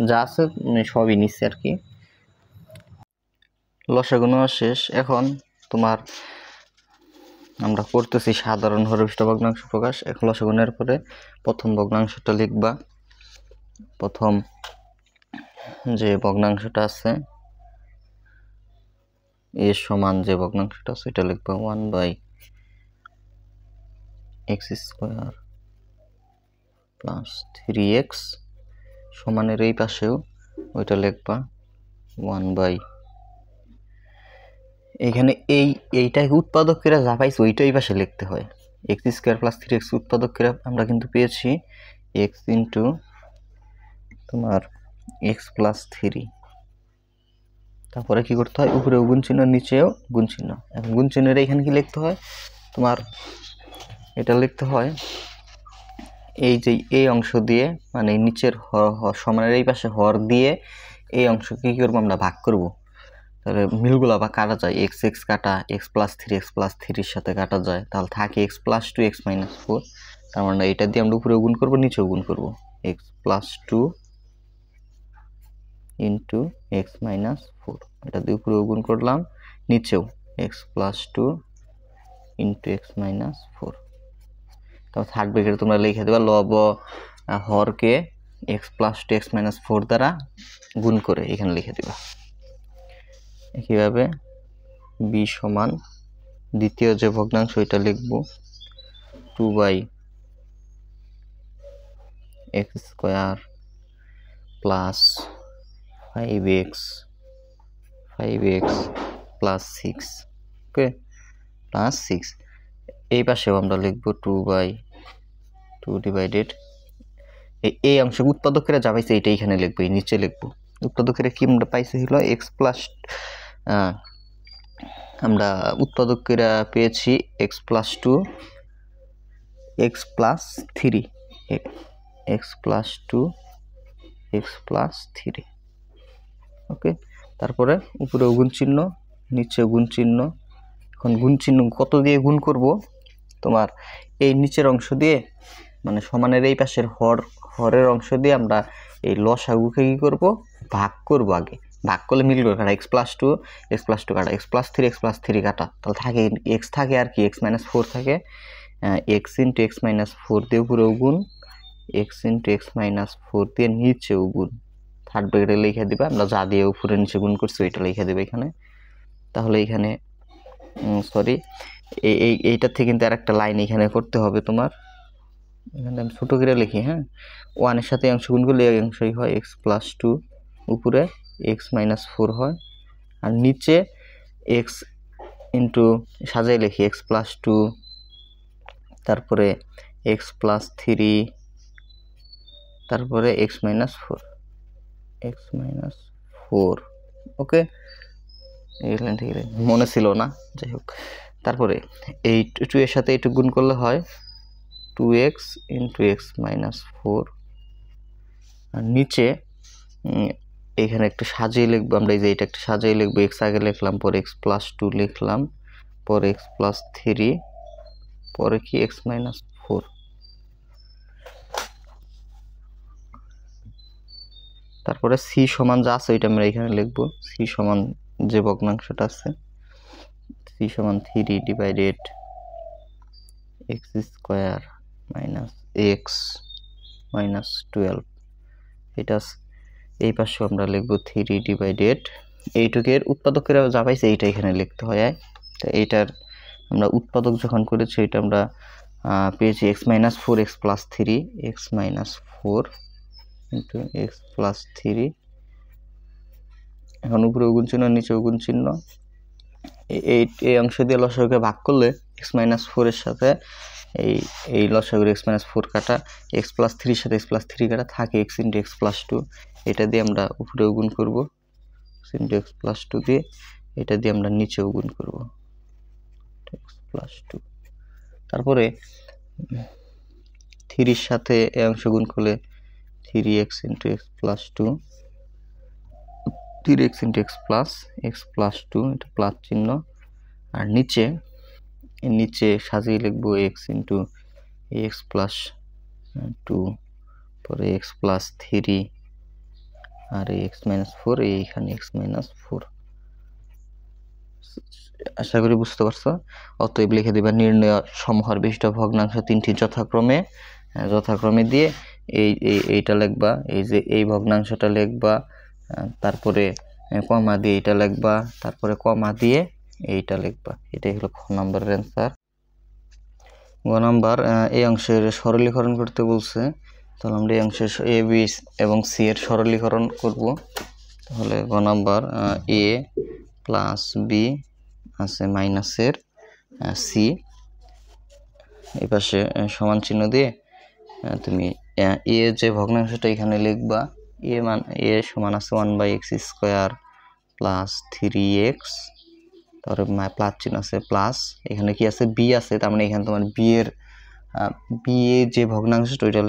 যা আছে সবই নিচ্ছে আর কি। লসাগু নেওয়া শেষ। এখন তোমার আমরা করতেছি সাধারণ হরবিষ্ট ভগ্নাংশ প্রকাশ। এখন লসাগু নেওয়ার পরে প্রথম ভগ্নাংশটা লিখবা, প্রথম যে ভগ্নাংশটা আছে a সমান যে ভগ্নাংশটা আছে এটা লিখবা 1/x স্কয়ার প্লাস 3x, সমানের এই পাশেও ওইটা লিখবা 1/, এখানে এইটাকে উৎপাদক করে যা পাইছি ওইটাই পাশে লিখতে হয়। x স্কয়ার প্লাস 3x উৎপাদক করে আমরা কিন্তু পেয়েছি x ইন্টু তোমার x প্লাস 3। তারপরে কি করতে হয়, উপরে গুণ চিহ্ন, নিচেও গুণ চিহ্ন। এখন গুণ চিহ্নের এখানে কি লিখতে হয়, তোমার এটা লিখতে হয় এই যে এই অংশ দিয়ে মানে নিচের সমানের এই পাশে হর দিয়ে এই অংশকে কি করবো আমরা ভাগ করব। তাহলে মিলগুলো আবার কাটা যায়, এক্স এক্স কাটা, এক্স প্লাস থ্রির সাথে কাটা যায়, তাহলে থাকে X plus two X minus four. তার মানে এটা দিয়ে আমরা উপরেও গুণ করবো নিচেও গুণ করবো, X plus two into X minus four. এটা দিয়ে উপরেও গুণ করলাম নিচেও X plus two into X minus four. তারপর থার্ড ব্র্যাকেটে তোমরা লিখে দেবা লব হরকে X plus two X minus four দ্বারা গুণ করে এখানে লিখে দেবা। একইভাবে বি সমান দ্বিতীয় যে ভগ্নাংশ এটা লিখব 2/x² প্লাস 5x প্লাস 6, ওকে, প্লাস 6। এই পাশেও আমরা লিখব 2/2 ডিভাইডেড এই অংশ উৎপাদকেরা যা পাইছে এইটা এখানে লিখবো, এই নিচে লিখবো। উৎপাদকেরা কি আমরা পাইছে হলো এক্স প্লাস, আমরা উৎপাদকেরা পেয়েছি X plus two X plus three, X plus two X plus three, okay. তারপরে উপরে গুণ চিহ্ন নিচে গুণ চিহ্ন। এখন গুণ চিহ্ন কত দিয়ে গুণ করব, তোমার এই নিচের অংশ দিয়ে মানে সমানের এই পাশের হরের অংশ দিয়ে আমরা এই লসাগুকে কি করব ভাগ করব। আগে ভাগ করলে মিলবে কাটা, এক্স প্লাস টু কাটা, এক্স প্লাস থ্রি কাটা, তাহলে থাকে এক্স থাকে আর কি এক্স মাইনাস ফোর থাকে, x into X minus four দিয়ে উপরেও গুণ, x into X minus four দিয়ে নিচেও গুণ। থার্ড ব্র্যাকেটে লিখে দিবা, আমরা যা দিয়ে উপরে নিচে গুণ করছি ওইটা লিখে দেবে এখানে। তাহলে এখানে সরি এইটার থেকে কিন্তু আর একটা লাইন এখানে করতে হবে তোমার, এখানে আমি ছোটো করে লিখি, হ্যাঁ। ওয়ানের সাথে অংশ গুণ করলে এই অংশই হয় এক্স প্লাস টু, উপরে এক্স মাইনাস ফোর হয়, আর নিচে এক্স ইন্টু সাজাই লিখি এক্স প্লাস টু, তারপরে এক্স প্লাস থ্রি, তারপরে এক্স মাইনাস ফোর, ওকে। ঠিক মনে ছিল না, যাই হোক। তারপরে এই টু এর সাথে এইটুকু গুণ করলে হয় 2x into X minus four, আর নিচে এখানে একটু সাজিয়ে লিখবো আমরা, এই যে এটা একটা সাজিয়ে লিখবো, এক্স আগে লিখলাম, পরে এক্স প্লাস টু লিখলাম, পরে এক্স প্লাস থ্রি, পরে কি এক্স মাইনাস ফোর। তারপরে সি সমান যা আছে ওইটা আমরা এখানে লিখবো, সি সমান যে ভগ্নাংশটা আছে সি সমান 3 divided x square minus x minus 12, এটা এই পাশে আমরা লিখবো 3 ডিভাইডেড এইটুকের উৎপাদকেরা যা পাইছে এইটা এখানে লিখতে হয়। তো এইটার আমরা উৎপাদক যখন করেছি এটা আমরা পেয়েছি x minus four x plus three, x minus four into x plus three. এখন উপরে গুণ চিহ্ন নিচে গুণ চিহ্ন, এই অংশ দিয়ে লসাগুকে ভাগ করলে এক্স মাইনাস ফোরের সাথে এই লসাগুর এক্স মাইনাস ফোর কাটা, এক্স প্লাস থ্রির সাথে এক্স প্লাস থ্রি কাটা, থাকে x into x plus two. এটা দিয়ে আমরা উপরেও গুণ করবো x into x plus two দিয়ে, এটা দিয়ে আমরা নিচেও গুণ করবো এক্স প্লাস টু। তারপরে থ্রির সাথে এই অংশ গুণ করলে 3x into x plus two, 3x into x plus two, এটা প্লাস চিহ্ন, আর নিচে সাজিয়ে লিখবো x into x plus two, পরে এক্স প্লাস থ্রি, আর এক্স মাইনাস ফোর, এইখানে এক্স মাইনাস ফোর। আশা করি বুঝতে পারছো। অতএব লিখে দিবা নির্ণয় সমহর বিশিষ্ট ভগ্নাংশ তিনটি যথাক্রমে দিয়ে এইটা লিখবা, এই যে এই ভগ্নাংশটা লিখবা, তারপরে কমা দিয়ে এইটা লিখবা, তারপরে কমা দিয়ে এইটা লিখবা। এটাই হলো খ নম্বরের অ্যান্সার। গ নম্বর, এই অংশের সরলীকরণ করতে বলছে, তাহলে আমরা এই অংশের এ বি এবং সি এর সরলীকরণ করব। তাহলে গ নম্বর, এ প্লাস বি আছে মাইনাসের সি, এই পাশে সমান চিহ্ন দিয়ে তুমি এ যে ভগ্নাংশটা এখানে লিখবা, এ সমান আছে 1/x² প্লাস 3x, তারপরে প্লাস চিহ্ন আছে প্লাস, এখানে কি আছে বি আছে, তার মানে এখানে তোমার বি এর বি এ যে ভগ্নাংশটা ওইটা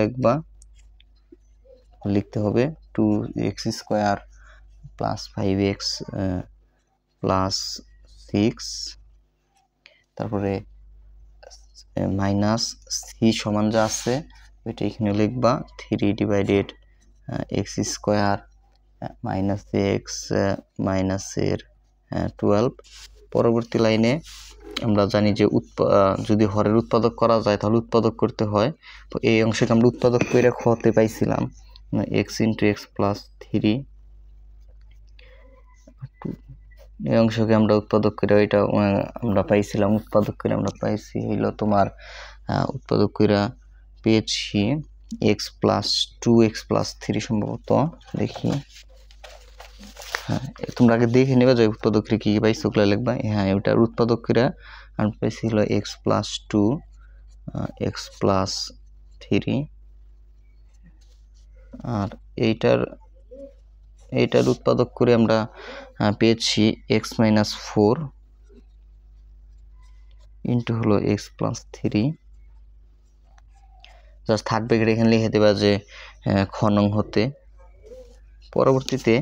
লিখতে হবে 2x square plus 5x plus 6, তারপরে মাইনাস সি সমান যা আছে ওইটা এখানে লিখবা 3 divided x square minus x মাইনাসের 12। পরবর্তী লাইনে আমরা জানি যে যদি হরের উৎপাদক করা যায় তাহলে উৎপাদক করতে হয়। তো এই অংশকে আমরা উৎপাদক করে খতে পাইছিলাম x ইন্টু এক্স প্লাস 3, এই অংশকে আমরা উৎপাদক করে ওইটা আমরা পাইছিলাম, উৎপাদক করে আমরা পাইছি হইল তোমার উৎপাদক করে পেয়েছি এক্স প্লাস 2x প্লাস 3 সম্ভবত, দেখি হ্যাঁ তোমরা আগে দেখে নেবে যে উৎপাদক করে কী পাইছো ওগুলো লিখবা। হ্যাঁ ওইটার উৎপাদক করে আমরা পাইছি হলো x প্লাস 2 x প্লাস 3, আর এইটার উৎপাদক করে আমরা পেয়েছি x মাইনাস 4 ইন্টু হলো x plus 3। Just third bracket এখানে লিখে দেবা যে খ নং হতে। পরবর্তীতে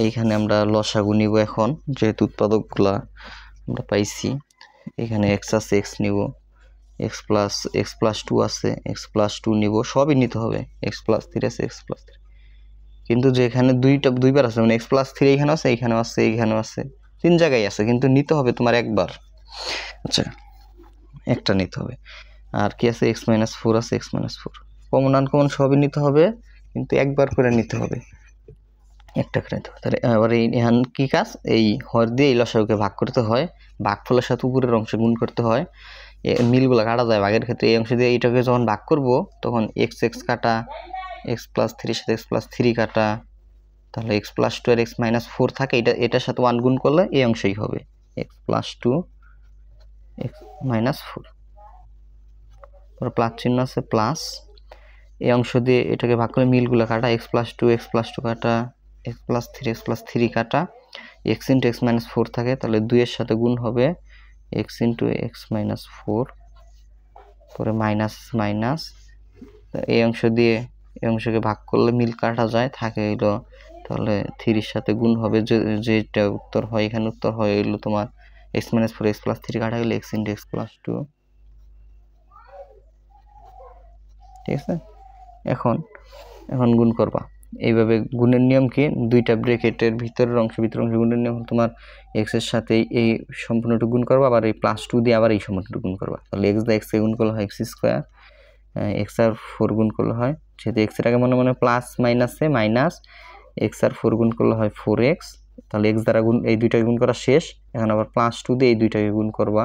এইখানে আমরা লসাগু নিব এখন, যেহেতু উৎপাদকগুলা আমরা পাইছি। এখানে x আছে x নিব, x প্লাস 2 আছে x প্লাস 2 নিব, সবই নিতে হবে। x প্লাস 3 আছে x প্লাস 3, কিন্তু যেখানে দুইবার আছে মানে x প্লাস 3 এখানে আছে এইখানেও আছে এইখানেও আছে, 3 জায়গায় আছে, কিন্তু নিতে হবে তোমার একবার। আচ্ছা একটা নিতে হবে। আর কি আছে x মাইনাস 4 আছে x মাইনাস 4, কমন আনকমন সবই নিতে হবে, কিন্তু একবার করে নিতে হবে, একটা করে নিতে হবে। তাহলে এবার এখান কি কাজ, এই হর দিয়ে এই লসাগুকে ভাগ করতে হয়, ভাগফলের সাথে উপরের অংশে গুণ করতে হয়, মিলগুলো কাটা যায় ভাগের ক্ষেত্রে। এই অংশ দিয়ে এইটাকে যখন ভাগ করব তখন এক্স কাটা, x প্লাস 3 সাথে x প্লাস 3 কাটা, তাহলে x প্লাস 2 আর x মাইনাস 4 থাকে, এটার সাথে 1 গুণ করলে এই অংশই হবে x প্লাস 2 x মাইনাস 4। তারপর প্লাস চিহ্ন আছে প্লাস, এই অংশ দিয়ে এটাকে ভাগ করে মিলগুলো কাটা, x প্লাস 2 কাটা, x প্লাস 3 কাটা, x ইন্টু x মাইনাস 4 থাকে, তাহলে 2 এর সাথে গুণ হবে x ইন্টু x মাইনাস 4, পরে মাইনাস মাইনাস, এই অংশ দিয়ে এই অংশকে ভাগ করলে মিল কাটা যায়, থাকে হইলো তাহলে 3 এর সাথে গুণ হবে, যেটা উত্তর হয় এখানে উত্তর হয় হইলো তোমার x মাইনাস 4 x প্লাস 3 কাটা গেলে x ইন্টু x প্লাস 2। ঠিক আছে, এখন গুণ করবা। এইভাবে গুণের নিয়ম কি, দুইটা ব্র্যাকেটের ভিতরের অংশ গুণের নিয়ম তোমার x এর সাথে এই সম্পূর্ণটুকু গুণ করবা, আবার এই প্লাস 2 দিয়ে আবার এই সম্পূর্ণটুকু গুণ করবা। তাহলে x দিয়ে x কে গুণ করলে হয় x স্কোয়ার, x আর 4 গুণ করলে হয়, যেহেতু x এর আগে মনে মনে প্লাস মাইনাসে মাইনাস, x আর 4 গুণ করলে হয় 4x। তাহলে x দ্বারা গুণ, এই দুইটাকে গুণ করা শেষ, এখন আবার প্লাস 2 দিয়ে এই দুইটাকে গুণ করবা,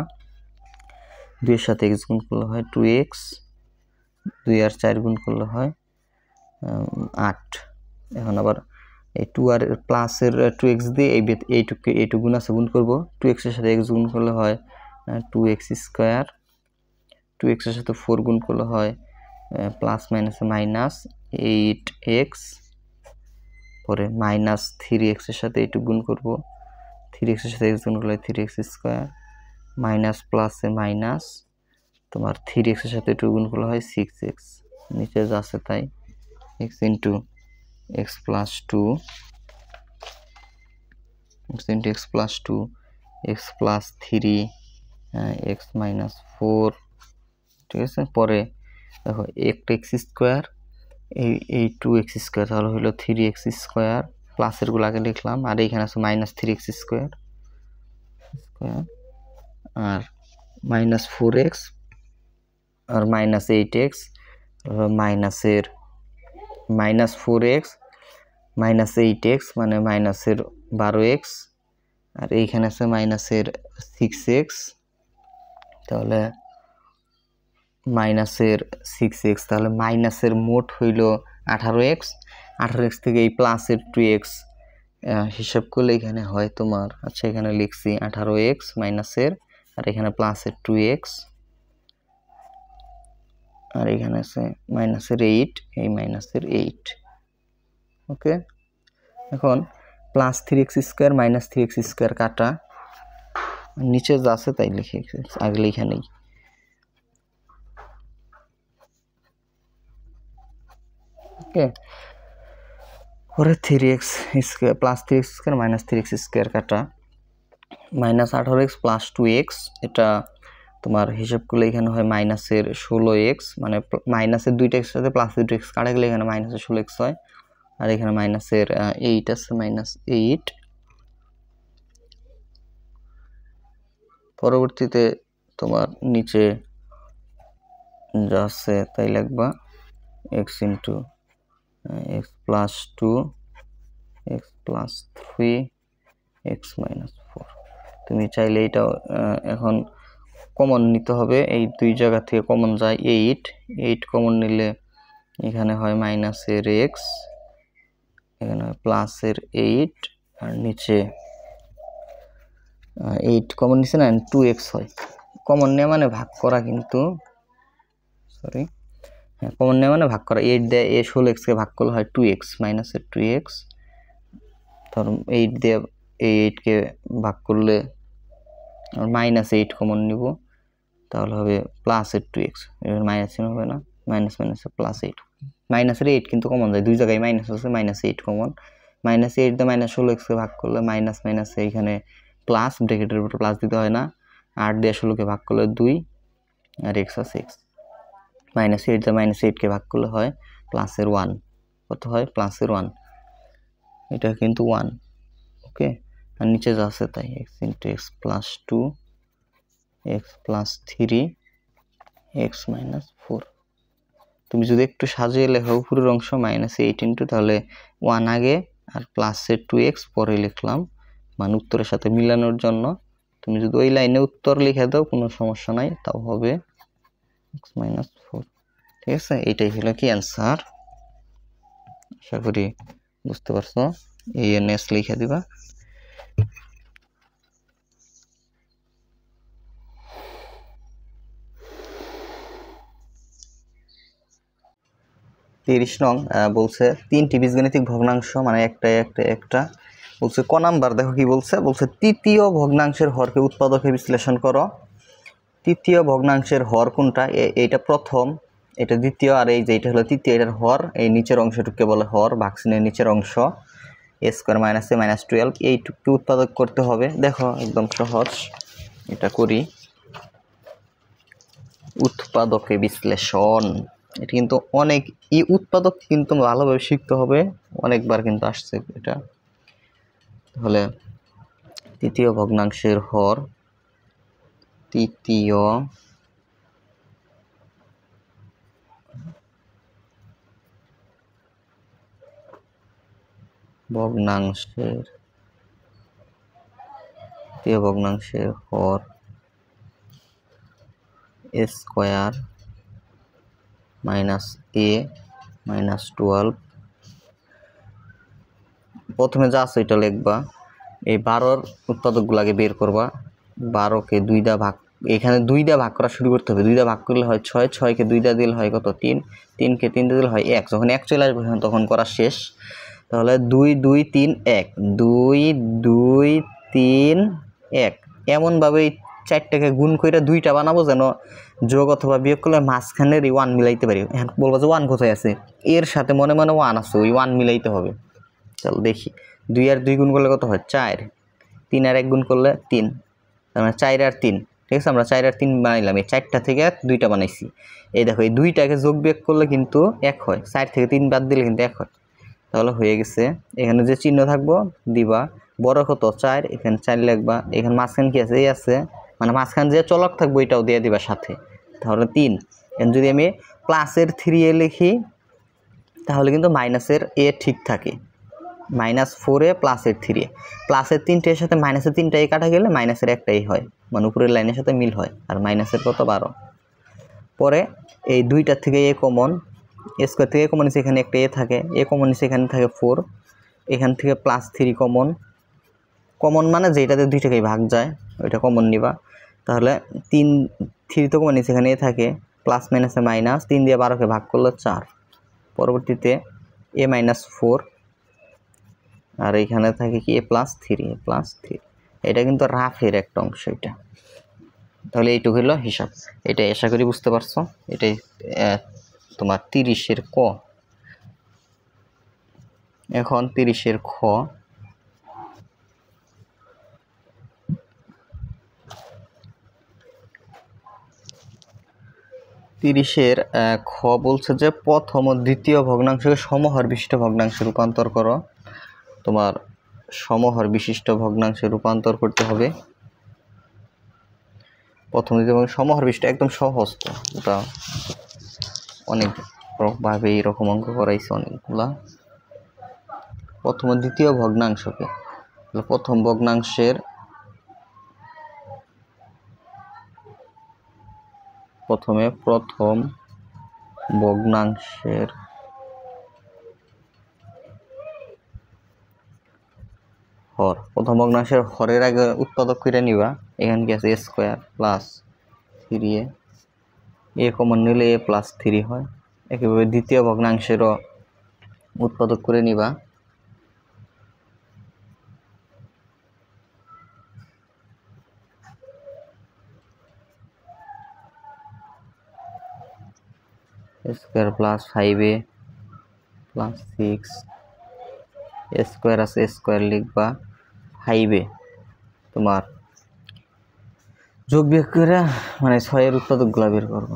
2 এর সাথে x গুণ করলে হয় 2x, 2 আর 4 গুণ করলে হয় 8। এখন আবার এই 2 আর প্লাসের 2x দিয়ে এইটুকু গুণ আছে গুণ করব, 2x এর সাথে x গুণ করলে হয় 2x স্কোয়ার, 2x এর সাথে 4 গুণ করলে হয় প্লাস মাইনাসে মাইনাস 8x, পরে মাইনাস 3x এর সাথে এইটুকু গুণ করব, 3x এর সাথে x গুণ করলে 3x স্কোয়ার, মাইনাস প্লাসে মাইনাস তোমার 3x এর সাথে এইটুকু গুণ করলে হয় 6x, নিচে যা আছে তাই, x into x plus 2 x into x plus 2 x plus 3 x minus 4। ঠিক আছে, পরে দেখো একটা x স্কোয়ার, এই 2x স্কোয়ার, তাহলে হলো 3x স্কোয়ার, প্লাসের গুলো আগে লিখলাম, আর এইখানে আছে মাইনাস 3x স্কোয়ার, আর মাইনাস 4x আর মাইনাস 8x, মাইনাসের মাইনাস 4x মাইনাস 8x মানে মাইনাসের 12x, আর এইখানে আছে মাইনাসের 6x, তাহলে মাইনাসের 6x, তাহলে মাইনাসের মোট হইল 18x, 18x থেকে এই প্লাসের 2x হিসাব করলে এখানে হয় তোমার, আচ্ছা এখানে লিখছি 18x মাইনাসের, আর এখানে প্লাসের 2x, আর এখানে আছে মাইনাসের 8, এই মাইনাসের 8। ওকে, এখন plus 3x square minus 3x square কাটা, নিচে যা আছে তাই লিখে আগে লেখা নেই। ওকে, পরে 3x square plus 3x square minus 3x square কাটা মাইনাস 18x প্লাস 2x, এটা তোমার হিসাব করলে এখানে হয় মাইনাসের 16x, মানে মাইনাসের 2x সাথে প্লাসের 2x কাটা গেলে এখানে মাইনাসের 16x হয়, আর এখানে মাইনাসের 8 আছে, মাইনাস 8। পরবর্তীতে তোমার নিচে যা আছে তাই লিখবা, x into x plus 2 x plus 3 x minus 4। তুমি চাইলে এটা এখন কমন নিতে হবে, এই দুই জায়গা থেকে কমন যায় 8 কমন নিলে এখানে হয় মাইনাসের x, এখানে হয় প্লাসের 8, আর নিচে 8 কমন নিচ্ছে না 2x হয়। কমন নেওয়া মানে ভাগ করা, কিন্তু সরি হ্যাঁ কমন নেওয়া মানে ভাগ করা। 8 দিয়ে 16xকে ভাগ করলে হয় 2x, মাইনাসের 2x, ধরুন 8 দিয়ে এই 8কে ভাগ করলে মাইনাস 8 কমন নিব, তাহলে হবে প্লাসের 2x, এবার মাইনাস চিহ্ন হবে না, মাইনাস মাইনাসে প্লাস 8, মাইনাসের 8 কিন্তু কমন যায়, দুই জায়গায় মাইনাস আছে, মাইনাস 8 কমন, মাইনাস 8 দিয়ে মাইনাস 16xকে ভাগ করলে মাইনাস মাইনাসে এখানে প্লাস, ব্র্যাকেটের উপর প্লাস দিতে হয় না, 8 দিয়ে 16কে ভাগ করলে 2, আর x আছে x, মাইনাস 8 দিয়ে মাইনাস 8কে ভাগ করলে হয় প্লাসের 1, কত হয় প্লাসের 1, এটা কিন্তু 1। ওকে, আর নিচে যা আছে তাই, x into x plus 2 x plus 3 x minus 4। তুমি যদি একটু সাজিয়ে লেখো উপরের অংশ মাইনাস 8 ইন্টু, তাহলে 1 আগে আর প্লাসের 2x পরে লিখলাম, মানে উত্তরের সাথে মিলানোর জন্য। তুমি যদি ওই লাইনে উত্তর লিখে দাও কোনো সমস্যা নাই, তাও হবে x মাইনাস 4। ঠিক আছে, এইটাই হলো কি অ্যান্সার। আশা করি বুঝতে পারছো। ANS লিখে দিবা। বলছে 3টি বীজগণিতিক ভগ্নাংশ, মানে একটা বলছে ক নাম্বার, দেখো কি বলছে, বলছে তৃতীয় ভগ্নাংশের হরকে উৎপাদকে বিশ্লেষণ করো। তৃতীয় ভগ্নাংশের হর কোনটা, এইটা প্রথম, এটা দ্বিতীয়, আর এই যে এটা হলো তৃতীয়, এটার হর এই নিচের অংশটুকুকে বলে হর, ভাগচিহ্নের নিচের অংশ a square minus a minus 12, এইটুকু উৎপাদক করতে হবে। দেখো একদম সহজ, এটা করি। উৎপাদকে বিশ্লেষণ, এটা কিন্তু অনেক উৎপাদক কিন্তু ভালোভাবে শিখতে হবে, অনেকবার কিন্তু আসছে এটা। তাহলে তৃতীয় ভগ্নাংশের হর, তৃতীয় ভগ্নাংশের হর a square minus a minus 12। প্রথমে যা আছে এটা লিখবা, এই 12-র উৎপাদকগুলোকে বের করবা। 12কে 2 দিয়ে ভাগ, এখানে 2 দিয়ে ভাগ করা শুরু করতে হবে। 2 দিয়ে ভাগ করলে হয় 6, 6কে 2 দিয়ে দিলে হয় কত 3, 3কে 3 দিয়ে দিলে হয় 1। যখন 1 চলে আসবে তখন করা শেষ। তাহলে 2 2 3 1, 2 2 3 1, এমনভাবে 4টাকে গুণ করে 2টা বানাবো যেন যোগ অথবা বিয়োগ করলে মাঝখানের এই 1 মিলাইতে পারি। এখন বলবো যে 1 কোথায় আছে, এর সাথে মনে মনে 1 আছে, ওই 1 মিলাইতে হবে। চলো দেখি, 2 আর 2 গুণ করলে কত হয় 4, 3 আর 1 গুণ করলে 3, তার মানে 4 আর 3। ঠিক আছে, আমরা 4 আর 3 বানাইলাম, এই 4টা থেকে 2টা বানাইছি। এই দেখো এই 2টাকে যোগ বিয়োগ করলে কিন্তু 1 হয়, 4 থেকে 3 বাদ দিলে কিন্তু 1 হয়। তাহলে হয়ে গেছে। এখানে যে চিহ্ন থাকবো দিবা, বড় কত 4, এখানে 4 লিখবা, এখানে মাঝখানে কি আছে এই আছে, মানে মাঝখানে যে চলক থাকবো এটাও দিয়ে দিবা সাথে, তাহলে 3। এখন যদি আমি প্লাসের 3a লিখি তাহলে কিন্তু মাইনাসের a ঠিক থাকে, মাইনাস 4a প্লাসের 3a, প্লাসের 3টার সাথে মাইনাসের 3টাই কাটা গেলে মাইনাসের একটাই হয়, মানে উপরের লাইনের সাথে মিল হয়, আর মাইনাসের কত 12। পরে এই 2টার থেকে a কমন, a স্কোয়ার থেকে কমন নিচে এখানে একটা a থাকে, a কমন নিচে এখানে থাকে 4, এখান থেকে প্লাস 3 কমন, কমন মানে যেটাতে 2টাকেই ভাগ যায় ওইটা কমন নিবা। তাহলে 3 তো কমন নিচে এখানে a থাকে, প্লাস মাইনাসে মাইনাস, 3 দিয়ে 12কে ভাগ করলে 4। পরবর্তীতে a মাইনাস 4, আর এইখানে থাকে কি a প্লাস 3, এটা কিন্তু রাফের একটা অংশ এটা। তাহলে এইটুকু হলো হিসাব, এটা আশা করি বুঝতে পারছো। এটাই তোমার 30-এর ক। এখন 30-এর খ, খ বলছে যে প্রথম ও দ্বিতীয় ভগ্নাংশকে সমহর বিশিষ্ট ভগ্নাংশে রূপান্তর করো। তোমার সমহর বিশিষ্ট ভগ্নাংশে রূপান্তর করতে হবে। প্রথম দ্বিতীয় সমহর বিশিষ্ট একদম সহজ, তো ওটা অনেক ভাবে এরকম অঙ্ক করাইছে অনেকগুলা। প্রথম ও দ্বিতীয় ভগ্নাংশকে, প্রথম ভগ্নাংশের প্রথম ভগ্নাংশের হর, প্রথম ভগ্নাংশের হরের আগে উৎপাদক করে নিবা। এখানে কি আছে a square plus 3a, a common নিলে a প্লাস 3 হয়। একইভাবে দ্বিতীয় ভগ্নাংশেরও উৎপাদক করে নিবা। a square plus 5a plus 6, a square আছে a স্কয়ার লিখবা, 5a তোমার যোগ বিয়োগ করে মানে 6-এর উৎপাদকগুলো বের করবো।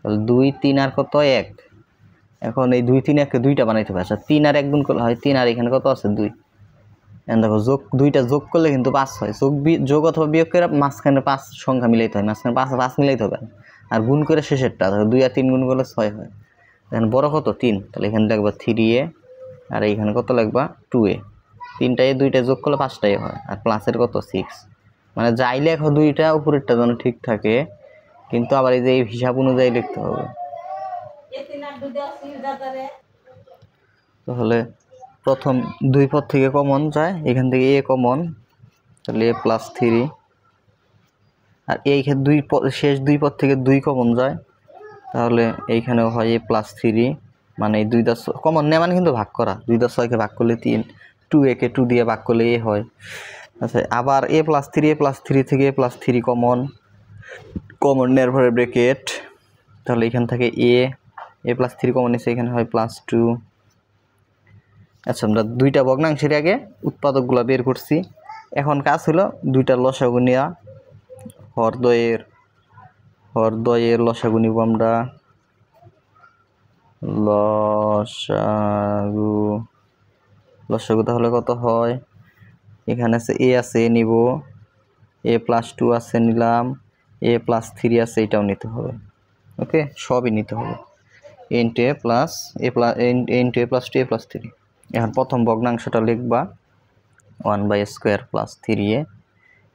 তাহলে 2 3 আর কত 1, এখন এই 2 3 1-কে 2টা বানাইতে হবে। আচ্ছা 3 আর 1 গুণ করলে হয় 3, আর এখানে কত আছে 2। এখন দেখো যোগ 2টা যোগ করলে কিন্তু 5 হয়। যোগ অথবা বিয়োগ করে মাঝখানে 5 সংখ্যা মিলাইতে হয়, মাঝখানে 5 মিলাইতে হবে। আর গুণ করে শেষেরটা 2 আর 3 গুণ করলে 6 হয়। এখন বড় কত 3, তাহলে এখানে লিখবা 3a, আর এইখানে কত লিখবা 2a। 3টায় 2টা যোগ করলে 5টাই হয়, আর প্লাসের কত 6। মানে যাই লেখো 2টা উপরেরটা যেন ঠিক থাকে, কিন্তু আবার এই যে হিসাব অনুযায়ী লিখতে হবে। তাহলে প্রথম 2 পদ থেকে কমন যায়, এখান থেকে a কমন, তাহলে a প্লাস 3। আর এইখানে শেষ 2 পদ থেকে 2 কমন যায়, তাহলে এইখানেও হয় a প্লাস 3। মানে এই 2 কমন নেয় মানে কিন্তু ভাগ করা, 2/6-কে ভাগ করলে 3, 2a-কে 2 দিয়ে ভাগ করলে a হয়। আচ্ছা আবার a প্লাস 3 থেকে a প্লাস 3 কমন নেওয়ার পরে ব্র্যাকেট, তাহলে এখান থেকে a প্লাস 3 কমন নিচ্ছে, এখানে হয় প্লাস 2। আচ্ছা আমরা 2টা ভগ্নাংশের আগে উৎপাদকগুলো বের করছি। এখন কাজ হলো 2টার লসাগু নেওয়া। হরদ্বয়ের লসাগু নিব আমরা। লসাগু তাহলে কত হয়, এখানে আছে a আছে a নিব, a প্লাস 2 আছে নিলাম, a প্লাস 3 আছে এটাও নিতে হবে। ওকে, সবই নিতে হবে। a into a plus 2 a plus 3। এখন প্রথম ভগ্নাংশটা লিখবা 1/স্কয়ার প্লাস 3a,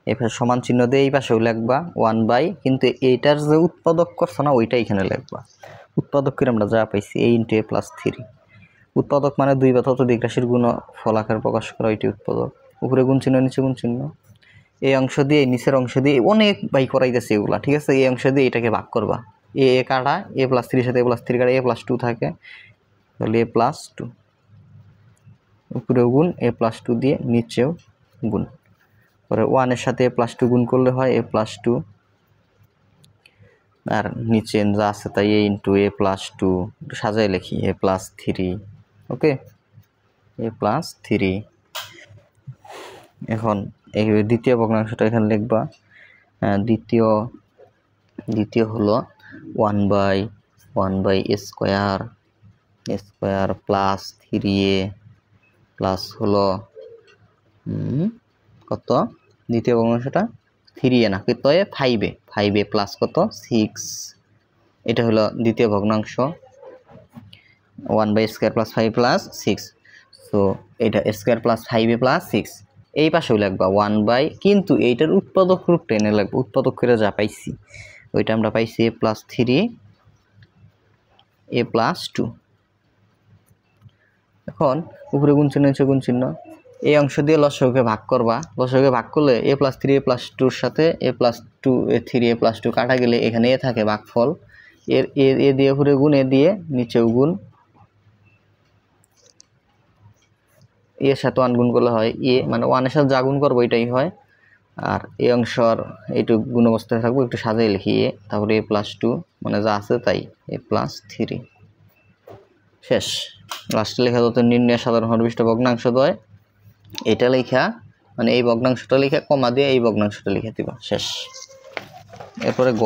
এবার সমান চিহ্ন দিয়ে এই পাশেও লিখবা 1/, কিন্তু এইটার যে উৎপাদক করছো না ওইটা এখানে লিখবা। উৎপাদক করে আমরা যা পাইছি a ইন্টু a প্লাস 3। উৎপাদক মানে 2 বা ততোধিক রাশির গুণ ফলাকার প্রকাশ করা, ওইটি উৎপাদক। উপরে গুণ চিহ্ন নিচে গুণ চিহ্ন, এই অংশ দিয়ে নিচের অংশ দিয়ে অনেক বাই করাইতেছে এগুলা, ঠিক আছে। এই অংশ দিয়ে এটাকে ভাগ করবা, এ কাটা a প্লাস 3-এর সাথে a প্লাস 3 কাটা a প্লাস 2 থাকে, তাহলে a প্লাস 2। উপরেও গুণ a প্লাস 2 দিয়ে নিচেও গুণ, পরে 1-এর সাথে a প্লাস 2 গুণ করলে হয় a প্লাস 2, আর নিচে যা আছে তাই a ইন্টু a প্লাস 2 সাজাই লিখি a plus 3। Okay, a plus 3। এখন এই দ্বিতীয় ভগ্নাংশটা এখানে লিখবা। দ্বিতীয় হলো 1/স্কয়ার প্লাস 3a প্লাস হলো কত, দ্বিতীয় ভগ্নাংশটা 3a না কত 5a প্লাস কত 6। এটা হলো দ্বিতীয় ভগ্নাংশ 1/স্কয়ার প্লাস 5 প্লাস 6। সো এটা স্কয়ার প্লাস 5a প্লাস 6, এই পাশেও লিখবা 1/, কিন্তু এইটার উৎপাদক রূপ টেনে লাগবে। উৎপাদক করে যা পাইছি ওইটা আমরা পাইছি a প্লাস 3 a প্লাস 2। এখন উপরে গুণ চিহ্ন নিচে গুণ চিহ্ন, এই অংশ দিয়ে লসাগুকে ভাগ করবা। লসাগুকে ভাগ করলে a প্লাস 3 a প্লাস 2-র সাথে a প্লাস 2 3 a প্লাস 2 কাটা গেলে এখানে a থাকে ভাগফল, এর এ দিয়ে উপরে গুণ, এ দিয়ে নিচেও গুণ, এর সাথে 1 গুণ করলে হয় a, মানে 1-এর সাথে যা গুণ করবো এটাই হয়। আর এই অংশর এইটুকু গুণ অবস্থায় থাকবো, একটু সাজাই লিখি a, তারপরে a প্লাস 2 মানে যা আছে তাই a প্লাস 3। শেষ। লাস্টে লেখা যত নির্ণয় সাধারণ হরবিষ্ট ভগ্নাংশদ্বয়, এটা লেখা মানে এই ভগ্নাংশটা লেখা কমা দিয়ে এই ভগ্নাংশটা লিখে দিবা, শেষ। এরপরে গ,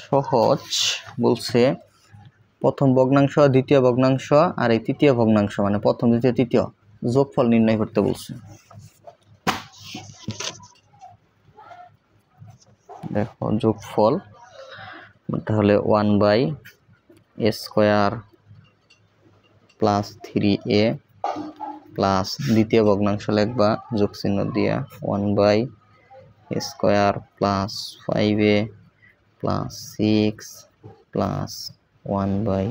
সহজ বলছে প্রথম ভগ্নাংশ, দ্বিতীয় ভগ্নাংশ আর এই তৃতীয় ভগ্নাংশ মানে প্রথম দ্বিতীয় তৃতীয় যোগফল নির্ণয় করতে বলছে। দেখো যোগফল তাহলে 1/a² প্লাস 3a প্লাস দ্বিতীয় ভগ্নাংশ লিখবা যোগ চিহ্ন দিয়া 1/a² plus 5a plus 6 plus 1/a²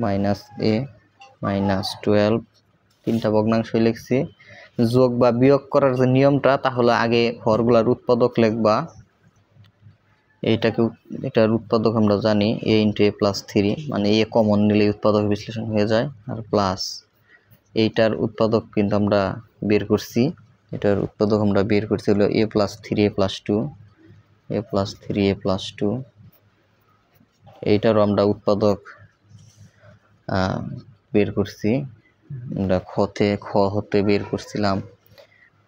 minus a minus 12। তিনটা ভগ্নাংশ লিখছি। যোগ বা বিয়োগ করার যে নিয়মটা, তাহলে আগে হরগুলার উৎপাদক লিখবা। এটার উৎপাদক আমরা জানি a × a + 3, মানে a কমন নিলে উৎপাদক বিশ্লেষণ হয়ে যায়, আর প্লাস এইটার উৎপাদক কিন্তু আমরা বের করছি। এটার উৎপাদক আমরা বের করছি হলো a + 3a + 2, a + 3a + 2। এইটারও আমরা উৎপাদক বের করছি। আমরা খ হতে বের করছিলাম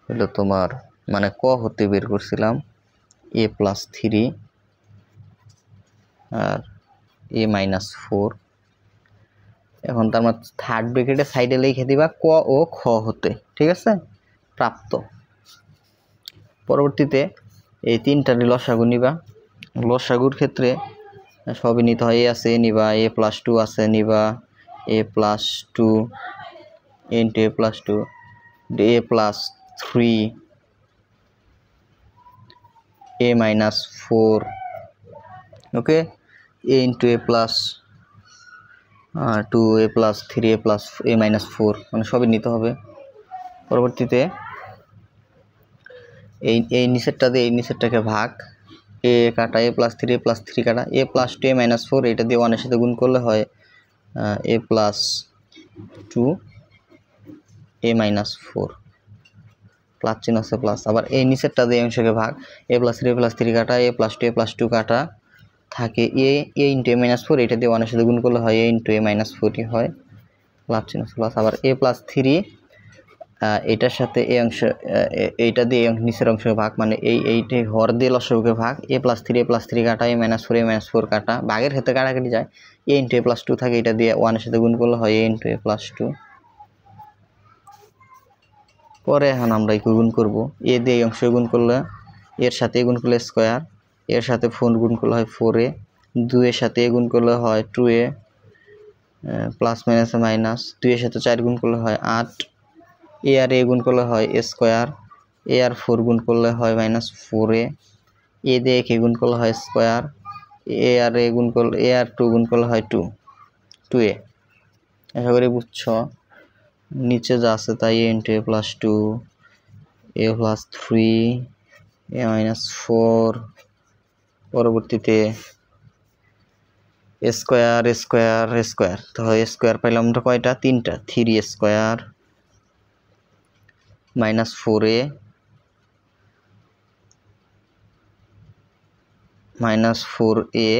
হলো তোমার, মানে ক হতে বের করছিলাম a + 3 আর a - 4। এখন তার মানে থার্ড ব্র্যাকেটে সাইডে লিখে দিবা ক ও খ হতে, ঠিক আছে, প্রাপ্ত। পরবর্তীতে এই তিনটারই লসাগু নিবা। লসাগুর ক্ষেত্রে সবই নিতে হয়, a আছে নিবা, a + 2 আছে নিবা, a + 2 a × a + 2, a + 3 a - 4, okay, a × a + 2 a + 3 a + a - 4, মানে সবই নিতে হবে। পরবর্তীতে এই নিচেরটা দিয়ে এই নিচেরটাকে ভাগ, a কাটা a + 3 a + 3 কাটা a + 2 a - 4, এটা দিয়ে 1 এর সাথে গুণ করলে হয় a + 2 a - 4, প্লাস চিহ্ন আছে প্লাস। আবার এই নিচেরটা দিয়ে অংশকে ভাগ, a + 3 a + 3 কাটা a + 2 a + 2 কাটা থাকে a × a - 4, এটা দিয়ে 1 এর সাথে গুণ করলে হয় a × a - 4 হয়, প্লাস চিহ্ন প্লাস। আবার a + 3 এটার সাথে এই অংশ, এইটা দিয়ে নিচের অংশকে ভাগ, মানে এইটা হর দিয়ে লসাগুকে ভাগ, a + 3 a + 3 কাটা a - 4 a - 4 কাটা, ভাগের ক্ষেত্রে কাটাকাটি যায়, a × a + 2 থাকে, এটা দিয়ে 1 এর সাথে গুণ করলে হয় a × a + 2। পরে এখন আমরা একটু গুণ করব, a দিয়ে এই অংশে গুণ করলে, এর সাথে গুণ করলে স্কোয়ার, এর সাথে 4 গুণ করলে হয় 4a, 2 এর সাথে গুণ করলে হয় 2a প্লাস মাইনাসে মাইনাস, 2 এর সাথে 4 গুণ করলে হয় 8, a আর a গুণ করলে হয় স্কোয়ার, a আর 4 গুণ করলে হয় -4a, a দিয়ে a গুণ করলে হয় স্কোয়ার, a আর a গুণ করলে a আর 2 গুণ করলে হয় 2a। আশা করি বুঝছো। নিচে যা আছে তাই a × a + 2 a + 3 a - 4, পরবর্তীতে স্কোয়ার স্কোয়ার স্কোয়ার, তাহলে স্কোয়ার পাইলাম আমরা কয়টা, তিনটা, 3a² -4a -4a,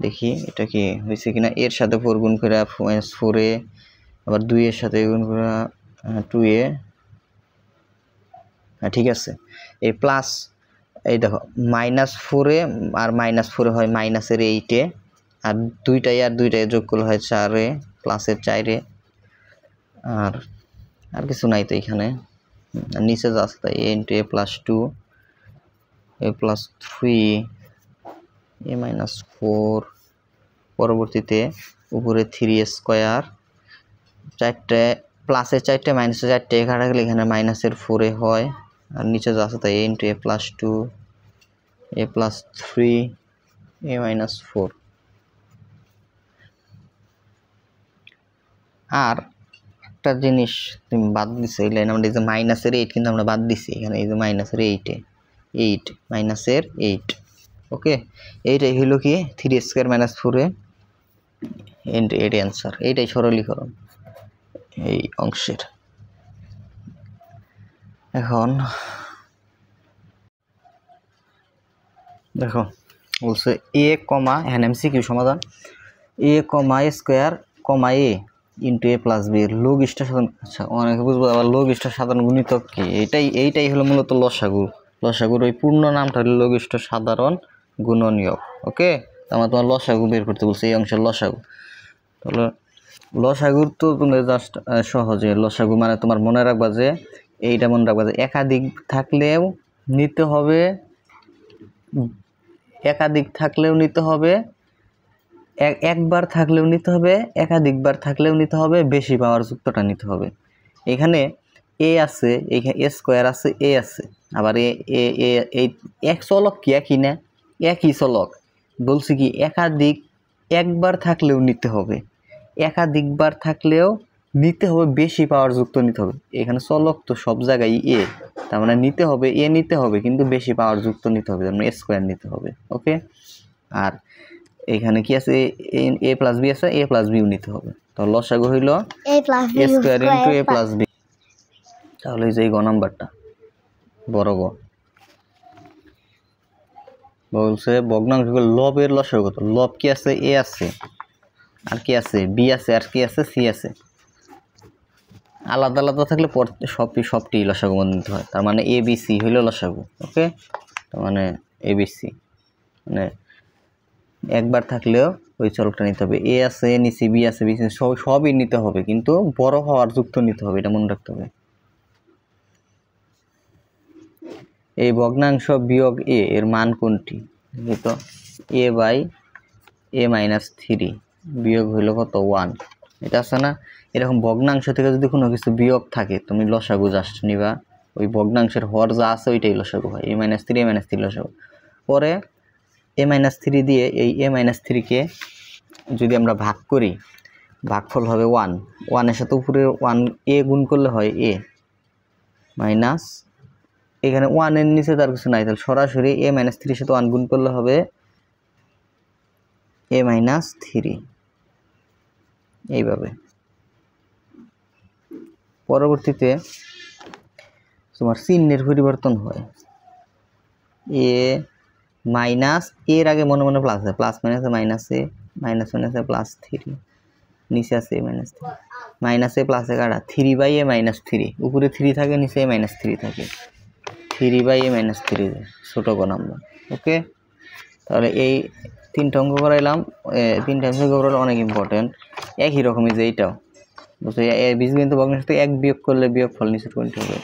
দেখি এটা কি হয়েছে কিনা, এর সাথে 4 গুণ করে -4a, আবার 2 এর সাথে গুণ করে 2a, হ্যাঁ ঠিক আছে। এই প্লাস, এই দেখো -4a আর -4 হয় মাইনাসের 8a, আর দুইটাই যোগ করলে হয় 4a প্লাসের 4a, আর কিছু নাই তো এখানে। নিচে যা আছে তাই a × a + 2 a + 3 a - 4, পরবর্তীতে উপরে 3a², চারটে প্লাসের 4টে মাইনাসের 4টে কাটা গেলে এখানে -4a হয়, আর নিচে যা আছে তাই a × a + 2 a + 3 a - 4। আর একটা জিনিস তুমি বাদ দিছো, এই লাইন আমরা এই যে -8 কিন্তু আমরা বাদ দিছি এখানে, এই যে -8 -8, ওকে, এইটাই হইল কি 3a² - 4a, এটাই অ্যান্সার, এইটাই সরলীকরণ এই অংশের। এখন দেখো বলছে এ কমা এখানে এমসিকিউ সমাধান এ কমা এ স্কোয়ার কমা এ ইন্টু এ প্লাস বি এর লঘিষ্ঠ সাধারণ, আচ্ছা অনেকে বুঝবো আবার লঘিষ্ঠ সাধারণ গুণিতক কি, এইটাই হলো মূলত লসাগু। লসাগুর ওই পূর্ণ নামটা হলো লঘিষ্ঠ সাধারণ গুণনীয়ক। ওকে, আমার তোমার লসাগু বের করতে বলছে, এই অংশের লসাগু। তাহলে লসাগুর তো তুমি জাস্ট সহজে লসাগু মানে তোমার মনে রাখবা যে এইটা মনে রাখবা যে একাধিক থাকলেও নিতে হবে, একাধিক থাকলেও নিতে হবে, একবার থাকলেও নিতে হবে, একাধিকবার থাকলেও নিতে হবে, বেশি পাওয়ার যুক্তটা নিতে হবে। এখানে এ আছে, এখানে এ স্কোয়ার আছে, এ আছে, আবার এ এ এই এক চলক কি একই না, একই চলক। বলছি কি একাধিক একবার থাকলেও নিতে হবে, একাধিকবার থাকলেও নিতে হবে, বেশি পাওয়ার যুক্ত নিতে হবে। এখানে চলক তো সব জায়গায় এ, তার মানে নিতে হবে এ নিতে হবে, কিন্তু বেশি পাওয়ার যুক্ত নিতে হবে, তার মানে স্কোয়ার নিতে হবে। ওকে, আর এখানে কি আছে এ প্লাস বি আছে, এ প্লাস বিও নিতে হবে। তো লসাগু হইল এ স্কোয়ার ইন্টু এ প্লাস বি। তাহলে এই যে গ নাম্বারটা বড় গ বলছে ভগ্নাংশ লবের লসাগু কত। লব কি আছে, এ আছে, আর কি আছে বি আছে, আর কি আছে সি আছে। আলাদা আলাদা থাকলে সবটি লসাগু নিতে হয়, তার মানে এ বি সি হইল লসাগু। ওকে, তার মানে এ বি সি মানে একবার থাকলেও ওই চলকটা নিতে হবে। এ আছে, এ নিচে বি আছে, বি সবই নিতে হবে, কিন্তু বড় হওয়ার যুক্ত নিতে হবে, এটা মনে রাখতে হবে। এই ভগ্নাংশ বিয়োগ এ এর মান কোনটি? তো এ বাই এ মাইনাস 3 বিয়োগ হইল কত 1, এটা আছে না। এরকম ভগ্নাংশ থেকে যদি কোনো কিছু বিয়োগ থাকে তুমি লসাগু জাস্ট নিবা, ওই ভগ্নাংশের হর যা আছে ওইটাই লসাগু হয়। এ মাইনাস 3 লসাগু। পরে এ মাইনাস 3 দিয়ে এই এ মাইনাস 3কে যদি আমরা ভাগ করি, ভাগফল হবে 1, 1-এর সাথে উপরে 1 এ গুণ করলে হয় এ মাইনাস, এখানে 1-এর নিচে তার কিছু নাই, তাহলে সরাসরি এ মাইনাস 3-এর সাথে 1 গুণ করলে হবে এ মাইনাস 3, এইভাবে। পরবর্তীতে তোমার চিহ্নের পরিবর্তন হয়, এ মাইনাস এর আগে মনে মনে প্লাস আছে, প্লাস মাইনাসে মাইনাসে, মাইনাস মাইনাসে প্লাস 3, নিচে আছে এ মাইনাস 3, মাইনাসে প্লাসে কাটা 3 বাই এ মাইনাস 3, উপরে 3 থাকে, নিচে এ মাইনাস 3 থাকে, 3 বাই এ মাইনাস 3 ছোট গ নাম্বার। ওকে, তাহলে এই তিনটা অঙ্ক করাইলাম, তিনটা অঙ্ক করাইলে অনেক ইম্পর্টেন্ট। একই রকমই যে এইটাও বুঝছো, বীজগণিত ভগ্নাংশ থেকে 1 বিয়োগ করলে বিয়োগ ফল নিচে কোনটি হবে,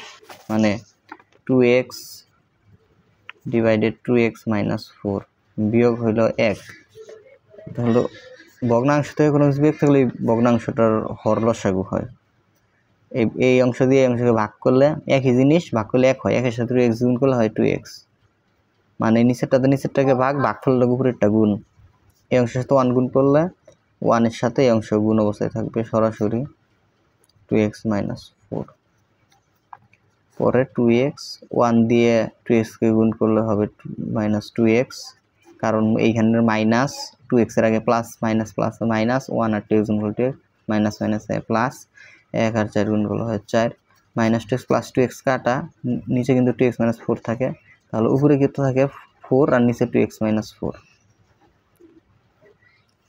মানে 2x ডিভাইডেড 2x মাইনাস 4 বিয়োগ হইল 1। তাহলে ভগ্নাংশ থেকে কোনো কিছু বিয়োগ থাকলে ভগ্নাংশটার হর লসাগু হয়। এই অংশ দিয়ে এই অংশকে ভাগ করলে একই জিনিস, ভাগ করলে 1 হয়, 1-এর সাথে 2x গুণ করলে হয় 2x, মানে নিচেরটাতে নিচেরটাকে ভাগফলটা উপরেরটা গুণ। এই অংশের সাথে 1 গুণ করলে 1-এর সাথে এই অংশ গুণ অবস্থায় থাকবে, সরাসরি 2x মাইনাস 4। পরে 2x 1 দিয়ে 2x-কে গুণ করলে হবে মাইনাস 2x, কারণ এইখানের মাইনাস 2x-এর আগে প্লাস, মাইনাস প্লাস মাইনাস, 1 আর 2x গুণ করলে মাইনাস মাইনাস প্লাস, 1 আর 4 গুণ করলে হয় 4, মাইনাস 2x প্লাস 2x কাটা, নিচে কিন্তু 2x মাইনাস 4 থাকে, তাহলে উপরে কিন্তু থাকে 4 আর নিচে 2x মাইনাস 4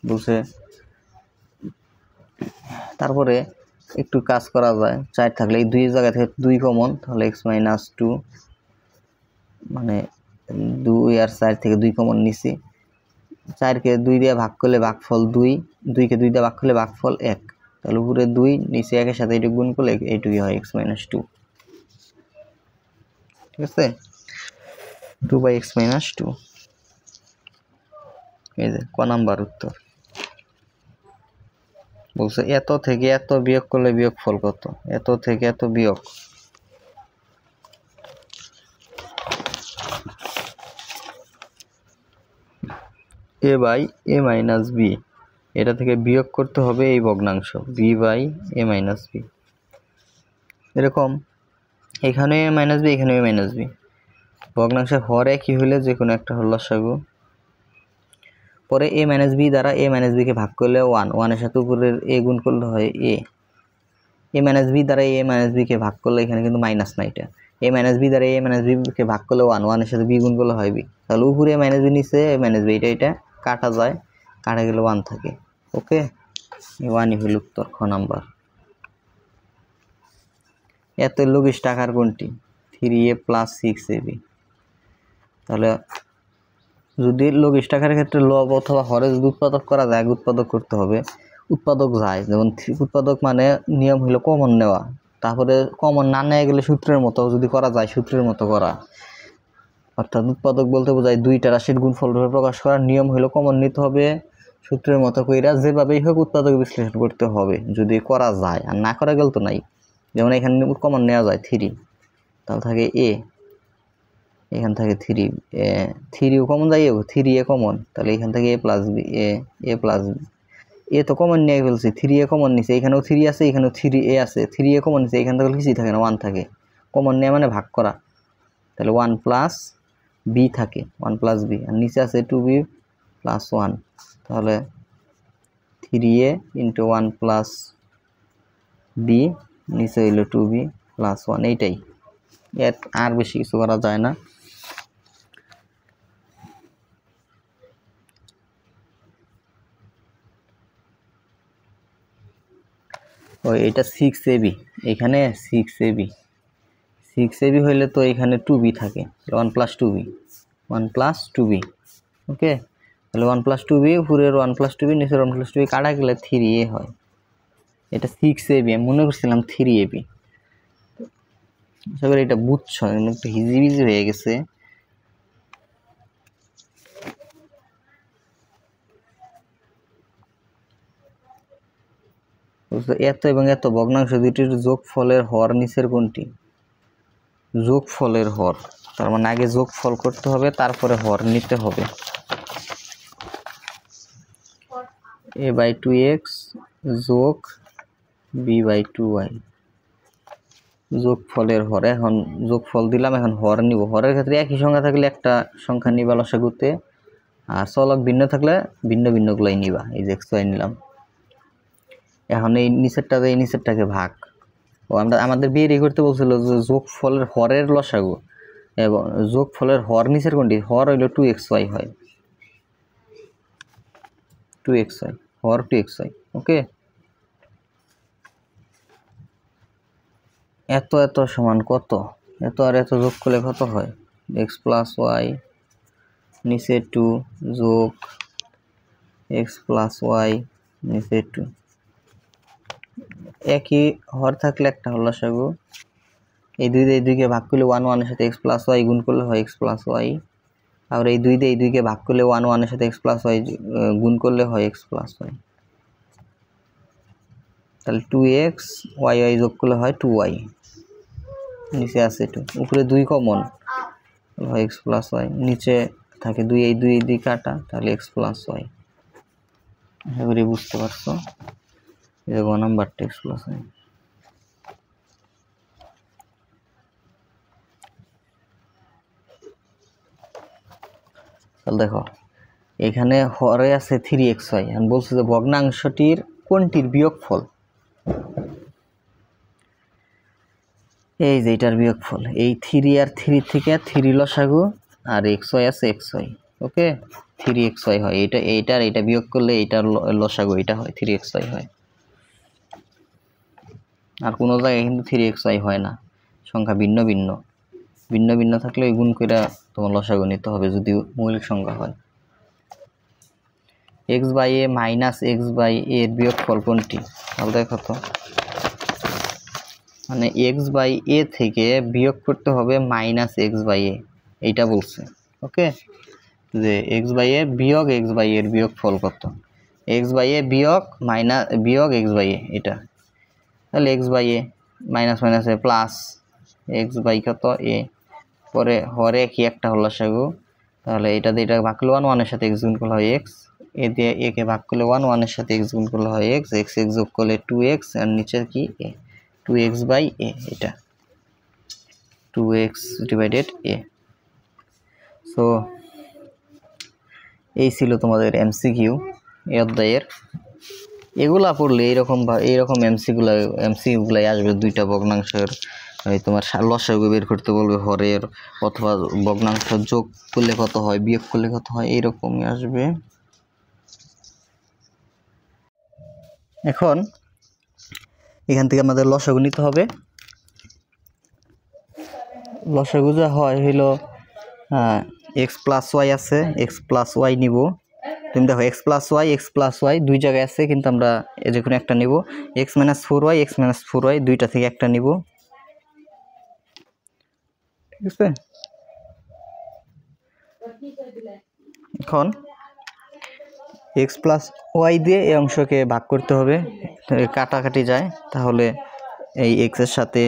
বুঝছে। তারপরে একটু কাজ করা যায়, 4 থাকলে এই 2 জায়গা থেকে 2 কমন, তাহলে x মাইনাস 2, মানে 2 আর 4 থেকে 2 কমন নিছি, 4-কে 2 দিয়ে ভাগ করলে ভাগফল 2, 2-কে 2 দিয়ে ভাগ করলে ভাগফল 1, তাহলে উপরে 2 নিচে 1-এর সাথে এইটুকু গুণ করলে এইটুকুই হয় x মাইনাস 2। ঠিক আছে, 2 বাই x মাইনাস 2, এই যে ক নাম্বার উত্তর। বলছে এত থেকে এত বিয়োগ করলে বিয়োগ ফল কত, এত থেকে এত বিয়োগ, a by a minus b, এটা থেকে বিয়োগ করতে হবে এই ভগ্নাংশ b by a minus b. এরকম এখানে এ মাইনাস বি, এখানে এ মাইনাস বি, ভগ্নাংশের হর একই হলে যে কোনো একটা হল লসাগু। পরে এ মাইনাস বি দ্বারা এ মাইনাস বিকে ভাগ করলে 1, 1-এর সাথে উপরের এ গুণ করলে হয় এ, এ মাইনাস বি দ্বারা এ মাইনাস বিকে ভাগ করলে এখানে কিন্তু মাইনাস না, এটা এ মাইনাস বি দ্বারা এ মাইনাস বিকে ভাগ করলে 1, 1 এর সাথে বি গুণ করলে হয় বি, তাহলে উপরে মাইনাস বি নিচে এ মাইনাস বি, এটা কাটা যায়, কাটা গেলে 1 থাকে। ওকে, 1ই হইল উত্তর খ নাম্বার। এত লঘিষ্ঠ আকার কোনটি? 3a + 6ab। তাহলে যদি লঘিষ্ঠ আকারের ক্ষেত্রে লব অথবা হরে যদি উৎপাদক করা যায়, উৎপাদক করতে হবে। উৎপাদক যায়, যেমন উৎপাদক মানে নিয়ম হইল কমন নেওয়া, তারপরে কমন না নেওয়া গেলে সূত্রের মতো যদি করা যায়, সূত্রের মতো করা। অর্থাৎ উৎপাদক বলতে বোঝায় দুইটা রাশির গুণফল রূপে প্রকাশ করার নিয়ম হইল কমন নিতে হবে, সূত্রের মতো কইরা যেভাবেই হোক উৎপাদক বিশ্লেষণ করতে হবে যদি করা যায়, আর না করা গেল তো নাই। যেমন এখানে কমন নেওয়া যায় 3, তাহলে থাকে এ, এখান থেকে 3ও কমন যায়, 3a কমন, তাহলে এখান থেকে a + b, a + b, এ তো কমন নিয়ে ফেলছি, 3a কমন নিছে, এখানেও 3 আছে, এখানেও 3a আছে, 3a কমন নিছে, এখান থেকে কিছুই থাকে না, 1 থাকে। কমন নেওয়া মানে ভাগ করা, তাহলে 1 + b থাকে, 1 + b, আর নিচে আছে 2b + 1, তাহলে 3a × 1 + b, নিচে হইল 2b + 1, এইটাই, আর বেশি কিছু করা যায় না। ওই এটা 6ab, এখানে 6ab হইলে তো এখানে 2b থাকে, 1 + 2b, 1 + 2b। ওকে, তাহলে 1 + 2b, উপরের 1 + 2b, নিচের 1 + 2b কাটা গেলে 3a হয়। এটা 6ab, আমি মনে করছিলাম 3ab। আশা করি এটা বুঝছো, একটু হিজিবিজি হয়ে গেছে। এত এবং এত ভগ্নাংশ দুটির যোগফলের হর নিচের কোনটি? যোগফলের হর, তার মানে আগে যোগফল করতে হবে, তারপরে হর নিতে হবে। a/2x যোগ b/2y, যোগফলের হর। এখন যোগফল দিলাম, এখন হর নিব। হরের ক্ষেত্রে একই সংখ্যা থাকলে একটা সংখ্যা নিবা লসাগুতে, আর চলক ভিন্ন থাকলে ভিন্ন ভিন্নগুলাই নিবা। এই যে xy নিলাম। এখন এই নিচেরটাতে এই নিচেরটাকে ভাগ, ও আমাদের বের করতে বলছিল যে যোগফলের হরের লসাগু এবং যোগফলের হর নিচের কোনটি? হর হইল 2xy হয়, 2xy, হর 2xy। ওকে, এত এত সমান কত? এত আর এত যোগ করলে কত হয়? x + y, নিচে 2 যোগ x + y, নিচে 2। একই হর থাকলে একটা হল লসাগু, এই দুইকে ভাগ করলে 1, 1 এর সাথে x + y গুণ করলে হয় x + y, আর এই দুইকে ভাগ করলে 1, 1 এর সাথে x + y গুণ করলে হয় x + y। তাহলে 2x y যোগ করলে হয় 2y, নিচে আছে 2, উপরে 2 কমন হয় x + y, নিচে থাকে 2, এই 2 কাটা, তাহলে x + y। আশা করি বুঝতে পারছো। এই গ নাম্বারটা x + y। তাহলে দেখো এখানে হরে আছে 3xy, আমি বলছি যে ভগ্নাংশটির কোনটির বিয়োগফল? এই যে এটার বিয়োগফল, এই 3 আর 3 থেকে 3 লসাগু, আর xy আছে xy। ওকে, 3xy হয়, এটা বিয়োগ করলে এইটার লসাগু এটা হয়, 3xy হয়। আর কোনো জায়গায় কিন্তু 3xy হয় না, সংখ্যা ভিন্ন ভিন্ন, ভিন্ন ভিন্ন থাকলে ওই গুণ করে তোমার লসাগু নিতে হবে যদি মৌলিক সংখ্যা হয়। x/a - x/a এর বিয়োগফল কোনটি? তাহলে দেখো তো, মানে x/a থেকে বিয়োগ করতে হবে -x/a, এইটা বলছে। ওকে, যে x/a বিয়োগ x/a এর বিয়োগফল কত? x/a বিয়োগ x/a, এটা তাহলে x/a মাইনাস মাইনাসে প্লাস x/কত a, পরে হরে কি একটা হল লসাগু, তাহলে এটা দিয়ে এটা ভাগ করলে 1, 1 এর সাথে x গুণ করলে হয় x, এ দিয়ে a কে ভাগ করলে 1, 1 এর সাথে x গুণ করলে হয় x, x যোগ করলে 2x, আর নিচে কি a, 2x/a, এটা 2x/a। সো এই ছিল তোমাদের এমসিকিউ এই অধ্যায়ের। এগুলা পড়লে এইরকম এমসিকিউগুলাই আসবে, দুইটা ভগ্নাংশের এই তোমার লসাগু বের করতে বলবে হরের, অথবা ভগ্নাংশ যোগ করলে কত হয়, বিয়োগ করলে কত হয়, এইরকমই আসবে। এখন এখান থেকে আমাদের লসাগু নিতে হবে। লসাগু যা হয় হইল এক্স প্লাস ওয়াই আছে, এক্স প্লাস ওয়াই নিব। তুমি দেখো এক্স প্লাস ওয়াই দুই জায়গায় আছে, কিন্তু আমরা যে কোনো একটা নিব। এক্স মাইনাস ফোর ওয়াই দুইটা থেকে একটা নিব, ঠিক আছে। এখন এক্স প্লাস ওয়াই দিয়ে এই অংশকে ভাগ করতে হবে, কাটাকাটি যায়, তাহলে এই এক্সের সাথে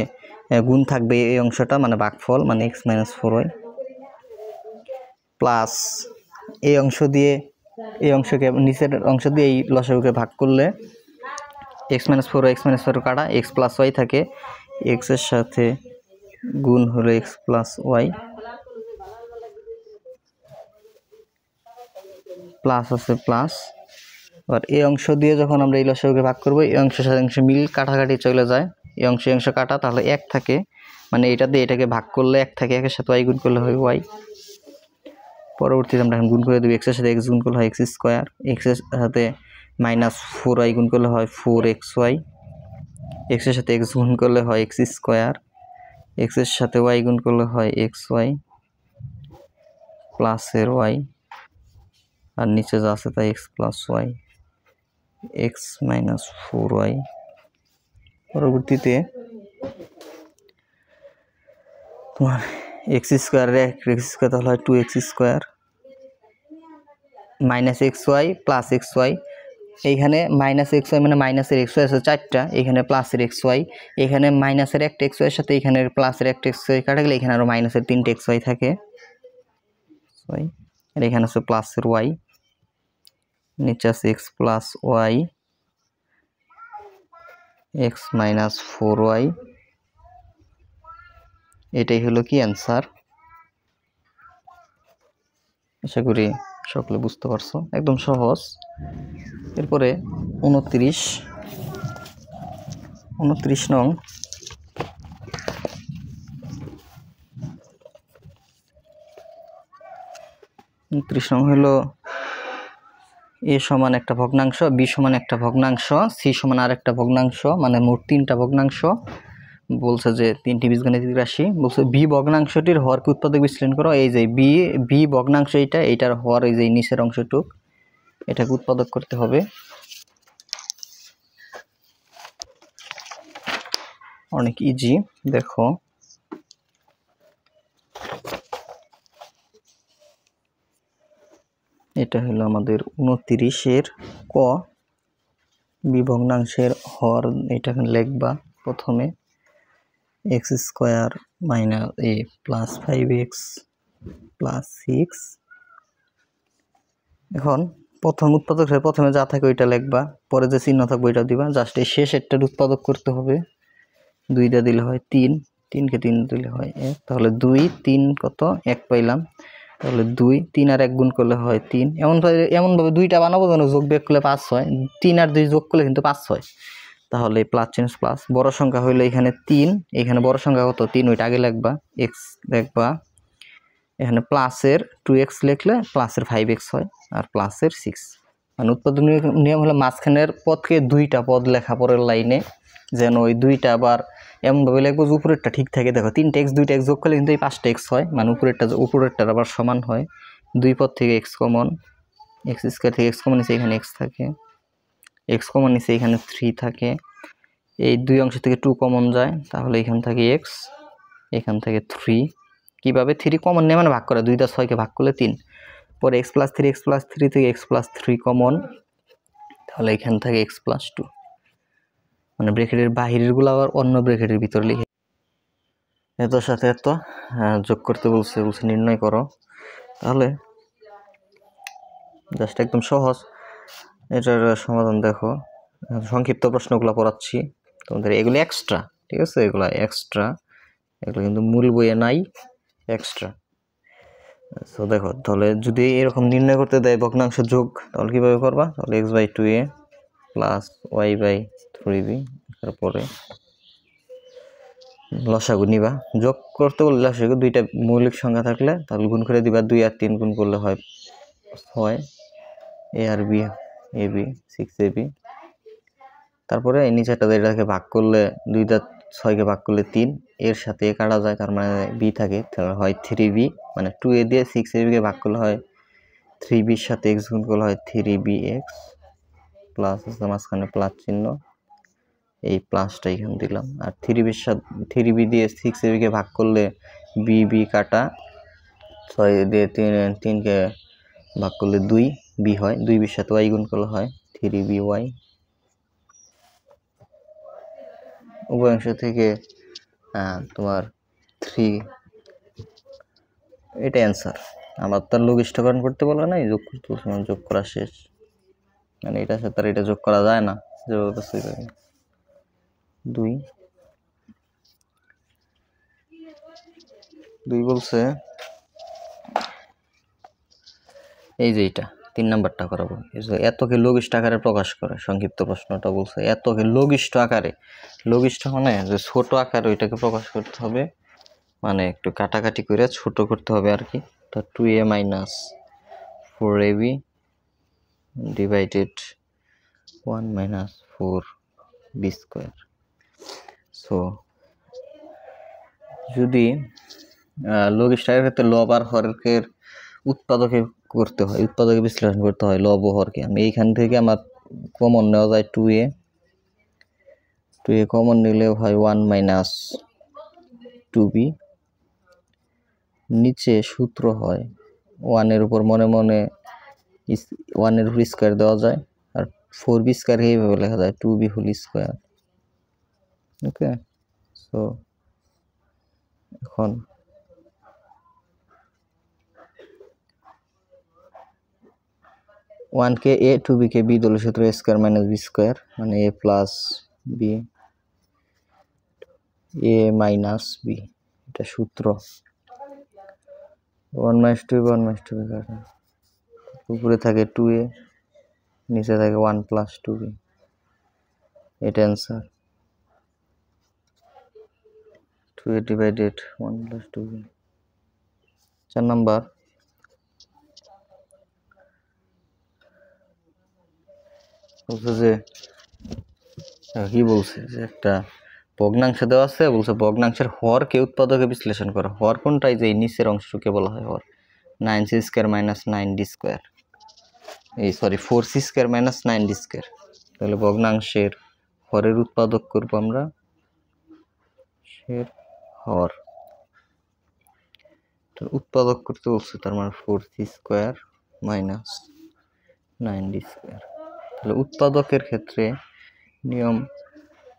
গুণ থাকবে এই অংশটা, মানে ভাগফল, মানে x minus four y plus এই অংশ দিয়ে এই অংশকে নিচের অংশ দিয়ে এই লসাগুকে ভাগ করলে এক্স মাইনাস ফোর কাটা এক্স প্লাস ওয়াই থাকে, এক্সের সাথে গুণ হলো এক্স প্লাস ওয়াই প্লাস আছে প্লাস। আর এই অংশ দিয়ে যখন আমরা এই লসাগুকে ভাগ করবো, এই অংশের সাথে অংশ মিল কাটাকাটি চলে যায়, এই অংশ কাটা, তাহলে এক থাকে, মানে এটা দিয়ে এটাকে ভাগ করলে এক থাকে, একের সাথে ওয়াই গুণ করলে হয় ওয়াই। পরবর্তীতে আমরা এখন গুণ করে দেবো, এক্সের সাথে এক্স গুণ করলে হয় এক্স স্কোয়ার, এক্সের সাথে মাইনাস ফোর ওয়াই গুণ করলে হয় ফোর এক্স ওয়াই, এক্সের সাথে এক্স গুণ করলে হয় এক্স স্কোয়ার, এক্সের সাথে ওয়াই গুণ করলে হয় এক্স ওয়াই প্লাসের ওয়াই, আর নিচে যা আছে তাই x plus Y x minus four y. পরবর্তীতে তোমার এক্স স্কোয়ার তাহলে হয় two x square minus x y plus x y. এইখানে মাইনাস এক্স ওয়াই মানে মাইনাসের এক্স ওয়াই আছে চারটা, এখানে প্লাসের এক্স ওয়াই, এখানে মাইনাসের একটা এক্স ওয়াইয়ের সাথে এখানে প্লাসের একটা এক্স ওয়াই কাটা গেলে এখানে আরও মাইনাসের তিনটে এক্স ওয়াই থাকে, আর এখানে আছে প্লাসের ওয়াই, নিচে আছে x plus Y x minus four y. এটাই হলো কি অ্যান্সার। আশা করি সকলে বুঝতে পারছো, একদম সহজ। এরপরে 29 নং, 29 নং হলো এ সমান একটা ভগ্নাংশ, বি সমান একটা ভগ্নাংশ, সি সমান আর একটা ভগ্নাংশ, মানে মোট তিনটা ভগ্নাংশ। বলছে যে তিনটি বীজগণিতিক রাশি, বলছে বি ভগ্নাংশটির হরকে উৎপাদক বিশ্লেষণ করো। এই যে বি ভগ্নাংশ এইটার হর এই যে নিচের অংশটুক, এটাকে উৎপাদক করতে হবে। অনেক ইজি, দেখো এটা হলো আমাদের 29-এর ক, বি ভগ্নাংশের হর এটাকে লিখবা প্রথমে এক্স স্কোয়ার মাইনাস এ প্লাস 5x প্লাস 6। এখন প্রথম উৎপাদক প্রথমে যা থাকে ওইটা লিখবা, পরে যে চিহ্ন থাকবে ওইটা দিবা, জাস্ট এই শেষেরটার উৎপাদক করতে হবে। 2টা দিলে হয় 3, 3কে 3 দিলে হয় 1, তাহলে 2 3 কত 1 পাইলাম, তাহলে 2 3 আর 1 গুণ করলে হয় 3। এমনভাবে দুইটা বানাবো যেন যোগ বিয়োগ করলে 5 হয়, 3 আর 2 যোগ করলে কিন্তু 5 হয়, তাহলে প্লাস চেঞ্জ প্লাস। বড় সংখ্যা হইলে এখানে 3, এখানে বড় সংখ্যা কত 3 ওইটা আগে লিখবা, x লিখবা, এখানে প্লাসের 2x লিখলে প্লাসের 5x হয়, আর প্লাসের 6। মানে উৎপাদক নিয়ম হলো মাঝখানের পদকে দুইটা পদ লেখা পরের লাইনে, যেন ওই দুইটা আবার এমনভাবে লিখবো যে উপরেরটা ঠিক থাকে। দেখো 3টা x 2টা x যোগ করলে কিন্তু এই 5টা x হয়, মানে উপরেরটার আবার সমান হয়। দুই পদ থেকে x কমন, x স্কোয়ার থেকে x কমন নিচে এখানে x থাকে, x কমন নিচে এখানে 3 থাকে, এই দুই অংশ থেকে 2 কমন যায়, তাহলে এখান থেকে x, এখান থেকে 3। কিভাবে 3 কমন নেই মানে ভাগ করে, 2 টা 6কে ভাগ করলে 3, পরে x প্লাস 3 থেকে x প্লাস 3 কমন, তাহলে এখান থেকে x প্লাস 2, মানে ব্র্যাকেটের বাহিরের গুলো আবার অন্য ব্র্যাকেটের ভিতরে লিখে এতর সাথে এত যোগ করতে বলছে নির্ণয় করো। তাহলে জাস্ট একদম সহজ, এটার সমাধান দেখো। সংক্ষিপ্ত প্রশ্নগুলো পড়াচ্ছি তোমাদের, এগুলো এক্সট্রা, ঠিক আছে, এগুলো এক্সট্রা, এগুলো কিন্তু মূল বইয়ে নাই, এক্সট্রা। সো দেখো, তাহলে যদি এরকম নির্ণয় করতে দেয় ভগ্নাংশ যোগ, তাহলে কীভাবে করবা, তাহলে x/2a প্লাস y/3b, তারপরে লসাগু নিবা, যোগ করতে বললে লসাগু দুইটা মৌলিক সংখ্যা থাকলে তাহলে গুণ করে দিবা, 2 আর 3 গুণ করলে হয় 6 এ আর বি, এ বি 6ab। তারপরে এই নিচেরটা এটাকে ভাগ করলে 2 6কে ভাগ করলে 3, এর সাথে এ কাটা যায়, তার মানে বি থাকে, তাহলে হয় 3b, মানে 2a দিয়ে 6ab কে ভাগ করলে হয় 3b এর সাথে x গুণ করলে হয় 3bx, প্লাস আছে মাঝখানে প্লাস চিহ্ন, এই প্লাসটা এখানে দিলাম। আর 3b এর সাথে 3b দিয়ে 6ab কে ভাগ করলে b কাটা, 6 দিয়ে 3 কে ভাগ করলে 2b হয়, 2b এর সাথে y গুণ করলে হয় 3by। উভয় অংশ থেকে তোমার 3, এটা অ্যান্সার। আমার তার লঘিষ্ঠকরণ করতে বলে না, যোগ করতে বলছে, যোগ করা শেষ, মানে এটার সাথে আর এটা যোগ করা যায় না, যেভাবে 2 বলছে। এই যে এটা 3 নাম্বারটা করাবো, এতকে লঘিষ্ঠ আকারে প্রকাশ করে, সংক্ষিপ্ত প্রশ্নটা বলছে এতকে লঘিষ্ঠ আকারে, লঘিষ্ঠ মানে যে ছোট আকারে ওইটাকে প্রকাশ করতে হবে, মানে একটু কাটাকাটি করে ছোট করতে হবে আর কি। তো 2a - 4ab divided 1 - 4b square. So যদি লঘিষ্ঠ আকারের ক্ষেত্রে লব আর হরের উৎপাদকে করতে হয়, উৎপাদকে বিশ্লেষণ করতে হয় লব ও হরকে, আমি এইখান থেকে আমার কমন নেওয়া যায় 2a কমন নিলেও হয় 1 - 2b, নিচে সূত্র হয় 1 এর উপর মনে মনে 1 এর হোল স্কয়ার দেওয়া যায়, আর 4b স্কয়ার এইভাবে লেখা যায় 2b হোল স্কয়ার। ওকে, সো এখন 1 কে a, 2b কে b ধরলে সূত্র a square minus b square, মানে a plus b, a minus b, এটা সূত্র। 1 - 2b 1 - 2b কাটা, উপরে থাকে 2a, নিচে থাকে 1 + 2b, এটা answer. 2a divided 1 + 2b। 4 number, বলছে যে কি বলছে যে একটা ভগ্নাংশ দেওয়া আছে, বলছে ভগ্নাংশের হরকে উৎপাদকে বিশ্লেষণ করা। হর কোনটাই, যে নিচের অংশকে বলা হয় হর, 9c square minus 9d square, এই sorry 4c square minus 9d square. তাহলে ভগ্নাংশের হরের উৎপাদক করব আমরা, হর উৎপাদক করতে বলছে, তার মানে 4c square minus 9d square. তাহলে উৎপাদকের ক্ষেত্রে নিয়ম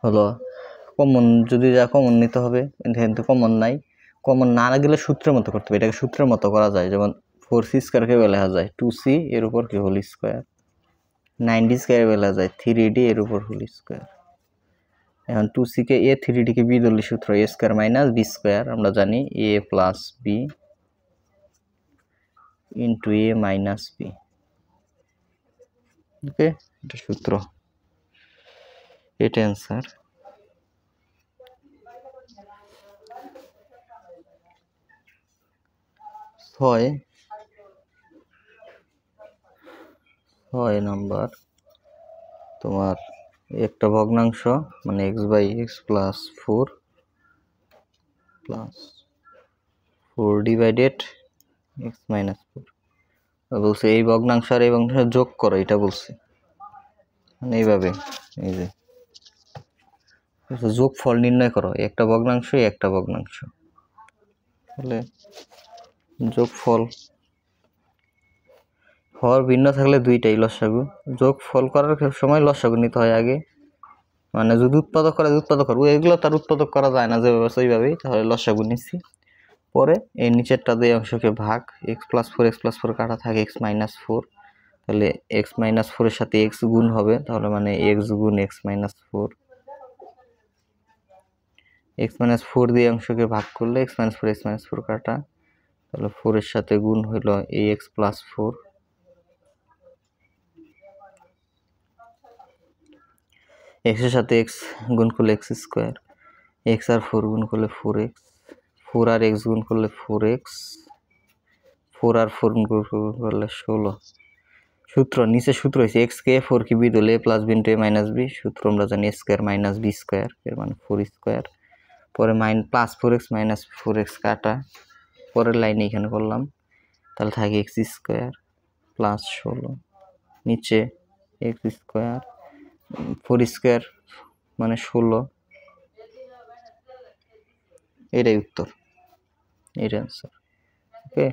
হলো কমন, যদি যা কমন নিতে হবে, কিন্তু কমন নাই, কমন না গেলে সূত্রের মতো করতে হবে, এটাকে সূত্রের মতো করা যায়। যেমন 4c স্কয়ারকে লেখা যায় 2c এর উপর কি হোল স্কয়ার, 9d স্কয়ার লেখা যায় 3d এর উপর হোল স্কয়ার। এখন 2c K a, 3d K b ধরলে সূত্র a square minus b square, আমরা জানি a plus b into a minus b। ওকে, এটা সূত্র, এটা অ্যান্সার। ছয় নাম্বার, তোমার একটা ভগ্নাংশ মানে x/x plus 4 divided x minus 4, বলছে এই ভগ্নাংশ আর এই ভগ্নাংশ যোগ করো, এটা বলছে, মানে এইভাবে, এই যে যোগফল নির্ণয় করো, একটা ভগ্নাংশ একটা ভগ্নাংশ, তাহলে যোগফল, হর ভিন্ন থাকলে দুইটাই লসাগু, যোগফল করার সময় লসাগু নিতে হয় আগে, মানে যদি উৎপাদক করে উৎপাদক করবো, এগুলো তার উৎপাদক করা যায় না যেভাবে ওইভাবেই, তাহলে লসাগু নিচ্ছি। পরে এই নিচেরটা দিয়ে অংশকে ভাগ, x + 4 কাটা থাকে x - 4, তাহলে x - 4 এর সাথে x গুণ হবে, তাহলে মানে x গুণ x - 4, x - 4 দিয়ে অংশকে ভাগ করলে x - 4 কাটা, তাহলে 4 এর সাথে গুণ হইল ax + 4, x এর সাথে x গুণ করলে x স্কয়ার, এক্স আর 4 গুণ করলে 4x, 4 আর x গুণ করলে 4x, 4 আর 4 গুণ করলে 16। সূত্র নিচে সূত্র হয়েছে এক্স কে 4 কি বি দিলে প্লাস বি ইন্টু এ মাইনাস বি, সূত্র আমরা জানি স্কোয়ার মাইনাস বি স্কোয়ার, এর মানে 4 স্কোয়ার, পরে প্লাস 4x মাইনাস 4x কাটা, পরের লাইনে এখানে করলাম, তাহলে থাকে এক্স স্কোয়ার প্লাস 16, নিচে এক্স স্কোয়ার 4 স্কোয়ার মানে 16, এটাই উত্তর, এটাই অ্যান্সার। ওকে,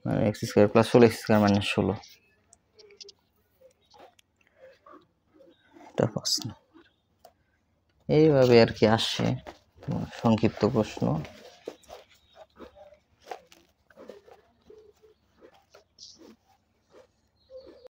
মানে x square plus 16 x square minus 16, এটা প্রশ্ন এইভাবে আর কি আসে, সংক্ষিপ্ত প্রশ্ন।